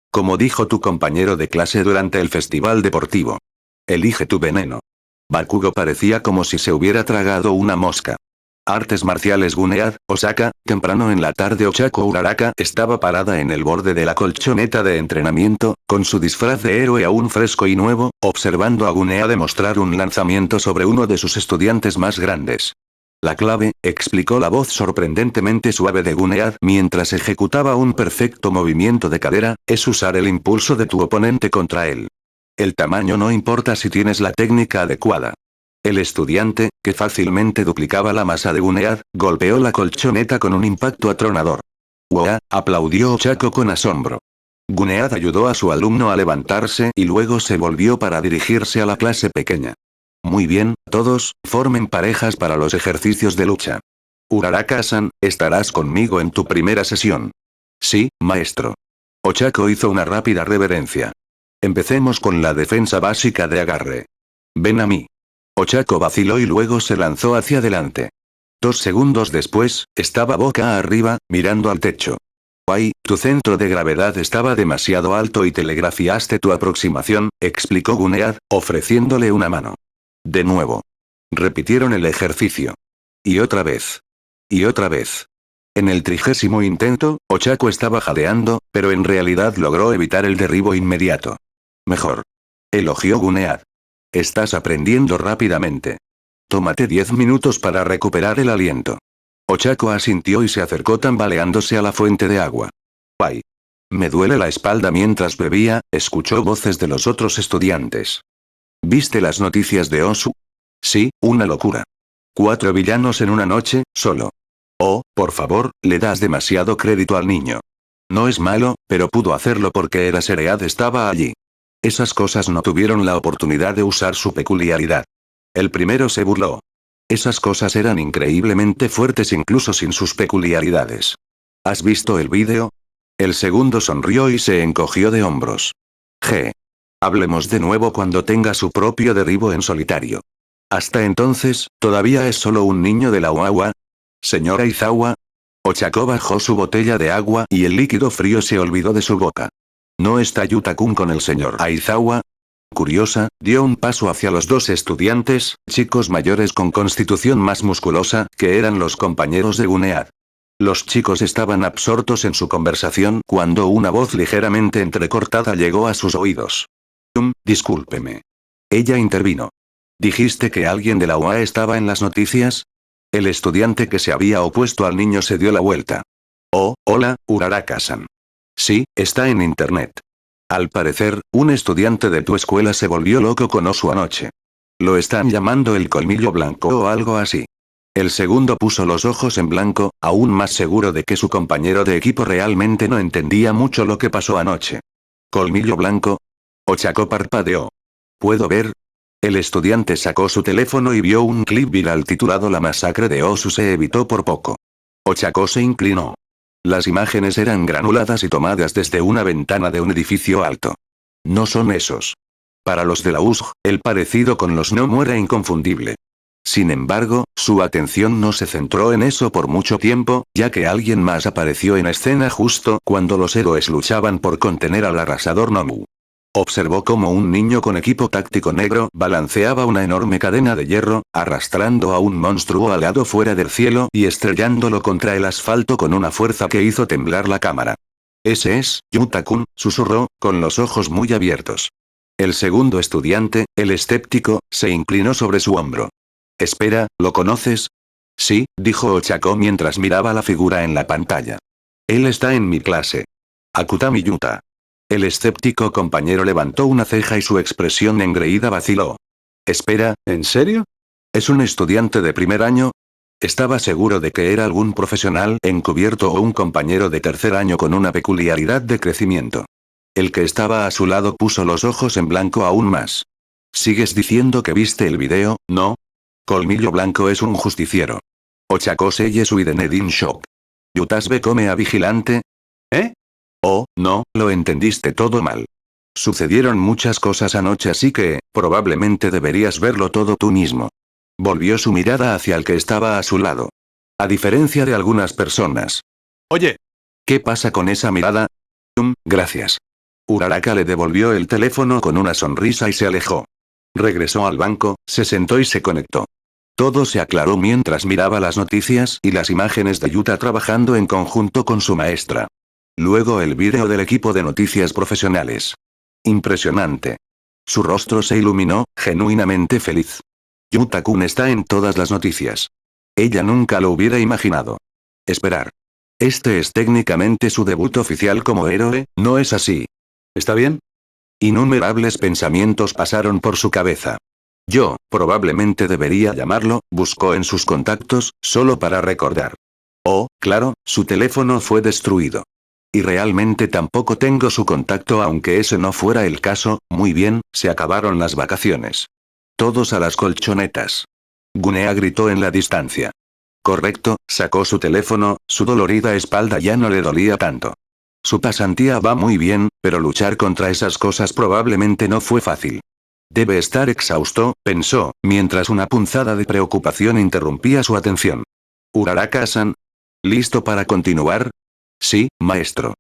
Como dijo tu compañero de clase durante el festival deportivo. Elige tu veneno. Bakugo parecía como si se hubiera tragado una mosca. Artes marciales Gunead, Osaka, temprano en la tarde Ochako Uraraka estaba parada en el borde de la colchoneta de entrenamiento, con su disfraz de héroe aún fresco y nuevo, observando a Gunead demostrar un lanzamiento sobre uno de sus estudiantes más grandes. La clave, explicó la voz sorprendentemente suave de Gunead mientras ejecutaba un perfecto movimiento de cadera, es usar el impulso de tu oponente contra él. El tamaño no importa si tienes la técnica adecuada. El estudiante, que fácilmente duplicaba la masa de Gunead, golpeó la colchoneta con un impacto atronador. ¡Wow! Aplaudió Ochako con asombro. Gunead ayudó a su alumno a levantarse y luego se volvió para dirigirse a la clase pequeña. Muy bien, todos, formen parejas para los ejercicios de lucha. Uraraka-san, estarás conmigo en tu primera sesión. Sí, maestro. Ochako hizo una rápida reverencia. Empecemos con la defensa básica de agarre. Ven a mí. Ochako vaciló y luego se lanzó hacia adelante. 2 segundos después, estaba boca arriba, mirando al techo. Ay, tu centro de gravedad estaba demasiado alto y telegrafiaste tu aproximación, explicó Gunead, ofreciéndole una mano. De nuevo. Repitieron el ejercicio. Y otra vez. Y otra vez. En el 30º intento, Ochako estaba jadeando, pero en realidad logró evitar el derribo inmediato. Mejor. Elogió Gunead. Estás aprendiendo rápidamente. Tómate 10 minutos para recuperar el aliento. Ochako asintió y se acercó tambaleándose a la fuente de agua. ¡Ay! Me duele la espalda mientras bebía, escuchó voces de los otros estudiantes. ¿Viste las noticias de Osu? Sí, una locura. 4 villanos en una noche, solo. Oh, por favor, le das demasiado crédito al niño. No es malo, pero pudo hacerlo porque Eraserhead estaba allí. Esas cosas no tuvieron la oportunidad de usar su peculiaridad. El primero se burló. Esas cosas eran increíblemente fuertes incluso sin sus peculiaridades. ¿Has visto el vídeo? El segundo sonrió y se encogió de hombros. Hablemos de nuevo cuando tenga su propio derribo en solitario. Hasta entonces, ¿todavía es solo un niño de la UAWA? Señora Izawa. Ochako bajó su botella de agua y el líquido frío se olvidó de su boca. ¿No está Yuta-kun con el señor Aizawa? Curiosa, dio un paso hacia los dos estudiantes, chicos mayores con constitución más musculosa, que eran los compañeros de Gunead. Los chicos estaban absortos en su conversación cuando una voz ligeramente entrecortada llegó a sus oídos. Discúlpeme. Ella intervino. ¿Dijiste que alguien de la UA estaba en las noticias? El estudiante que se había opuesto al niño se dio la vuelta. Oh, hola, Uraraka-san. Sí, está en internet. Al parecer, un estudiante de tu escuela se volvió loco con Osu anoche. Lo están llamando el colmillo blanco o algo así. El segundo puso los ojos en blanco, aún más seguro de que su compañero de equipo realmente no entendía mucho lo que pasó anoche. ¿Colmillo blanco? Ochako parpadeó. ¿Puedo ver? El estudiante sacó su teléfono y vio un clip viral titulado La masacre de Osu se evitó por poco. Ochako se inclinó. Las imágenes eran granuladas y tomadas desde una ventana de un edificio alto. No son esos. Para los de la USG, el parecido con los Nomu era inconfundible. Sin embargo, su atención no se centró en eso por mucho tiempo, ya que alguien más apareció en escena justo cuando los héroes luchaban por contener al arrasador Nomu. Observó cómo un niño con equipo táctico negro balanceaba una enorme cadena de hierro, arrastrando a un monstruo alado fuera del cielo y estrellándolo contra el asfalto con una fuerza que hizo temblar la cámara. Ese es, Yuta-kun, susurró, con los ojos muy abiertos. El segundo estudiante, el escéptico, se inclinó sobre su hombro. Espera, ¿lo conoces? Sí, dijo Ochako mientras miraba la figura en la pantalla. Él está en mi clase. Akutami Yuta. El escéptico compañero levantó una ceja y su expresión engreída vaciló. Espera, ¿en serio? ¿Es un estudiante de primer año? Estaba seguro de que era algún profesional encubierto o un compañero de tercer año con una peculiaridad de crecimiento. El que estaba a su lado puso los ojos en blanco aún más. ¿Sigues diciendo que viste el video, no? Colmillo blanco es un justiciero. Ochako Seye Suidenedin Shock. ¿Yutasbe come a vigilante? ¿Eh? Oh, no, lo entendiste todo mal. Sucedieron muchas cosas anoche así que, probablemente deberías verlo todo tú mismo. Volvió su mirada hacia el que estaba a su lado. A diferencia de algunas personas. Oye. ¿Qué pasa con esa mirada? Gracias. Uraraka le devolvió el teléfono con una sonrisa y se alejó. Regresó al banco, se sentó y se conectó. Todo se aclaró mientras miraba las noticias y las imágenes de Yuta trabajando en conjunto con su maestra. Luego el vídeo del equipo de noticias profesionales. Impresionante. Su rostro se iluminó, genuinamente feliz. Yuta-kun está en todas las noticias. Ella nunca lo hubiera imaginado. Esperar. Este es técnicamente su debut oficial como héroe, ¿no es así? ¿Está bien? Innumerables pensamientos pasaron por su cabeza. Yo, probablemente debería llamarlo, buscó en sus contactos, solo para recordar. Oh, claro, su teléfono fue destruido. Y realmente tampoco tengo su contacto aunque ese no fuera el caso. Muy bien, se acabaron las vacaciones. Todos a las colchonetas. Gunea gritó en la distancia. Correcto, sacó su teléfono, su dolorida espalda ya no le dolía tanto. Su pasantía va muy bien, pero luchar contra esas cosas probablemente no fue fácil. Debe estar exhausto, pensó, mientras una punzada de preocupación interrumpía su atención. Uraraka-san. ¿Listo para continuar? Sí, maestro.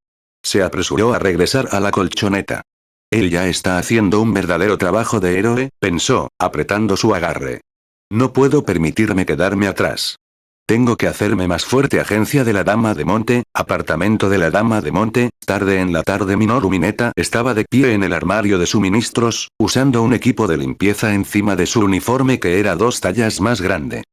Se apresuró a regresar a la colchoneta. Él ya está haciendo un verdadero trabajo de héroe, pensó, apretando su agarre. No puedo permitirme quedarme atrás. Tengo que hacerme más fuerte. Agencia de la Dama de Monte, apartamento de la Dama de Monte. Tarde en la tarde Minoru Mineta estaba de pie en el armario de suministros, usando un equipo de limpieza encima de su uniforme que era 2 tallas más grande.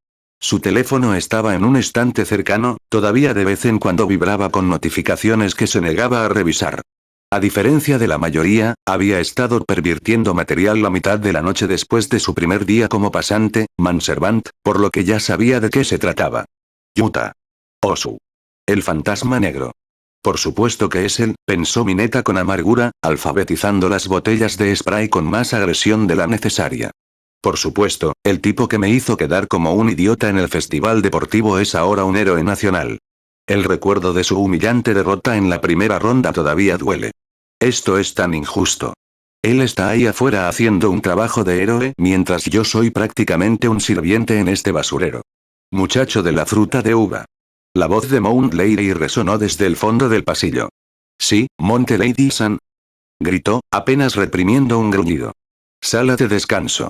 Su teléfono estaba en un estante cercano, todavía de vez en cuando vibraba con notificaciones que se negaba a revisar. A diferencia de la mayoría, había estado pervirtiendo material la mitad de la noche después de su primer día como pasante, manservant, por lo que ya sabía de qué se trataba. Yuta. Osu. El fantasma negro. Por supuesto que es él, pensó Mineta con amargura, alfabetizando las botellas de spray con más agresión de la necesaria. Por supuesto, el tipo que me hizo quedar como un idiota en el festival deportivo es ahora un héroe nacional. El recuerdo de su humillante derrota en la primera ronda todavía duele. Esto es tan injusto. Él está ahí afuera haciendo un trabajo de héroe mientras yo soy prácticamente un sirviente en este basurero. Muchacho de la fruta de uva. La voz de Mount Lady resonó desde el fondo del pasillo. Sí, Monte Lady-san. Gritó, apenas reprimiendo un gruñido. Sala de descanso.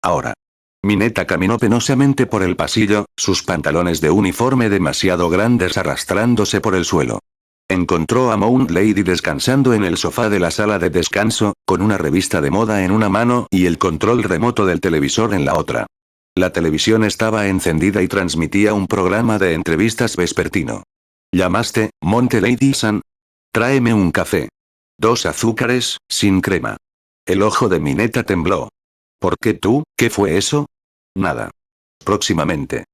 Ahora. Mineta caminó penosamente por el pasillo, sus pantalones de uniforme demasiado grandes arrastrándose por el suelo. Encontró a Mount Lady descansando en el sofá de la sala de descanso, con una revista de moda en una mano y el control remoto del televisor en la otra. La televisión estaba encendida y transmitía un programa de entrevistas vespertino. ¿Llamaste, Monte Lady-san? Tráeme un café. 2 azúcares, sin crema. El ojo de Mineta tembló. ¿Por qué tú? ¿Qué fue eso? Nada. Próximamente.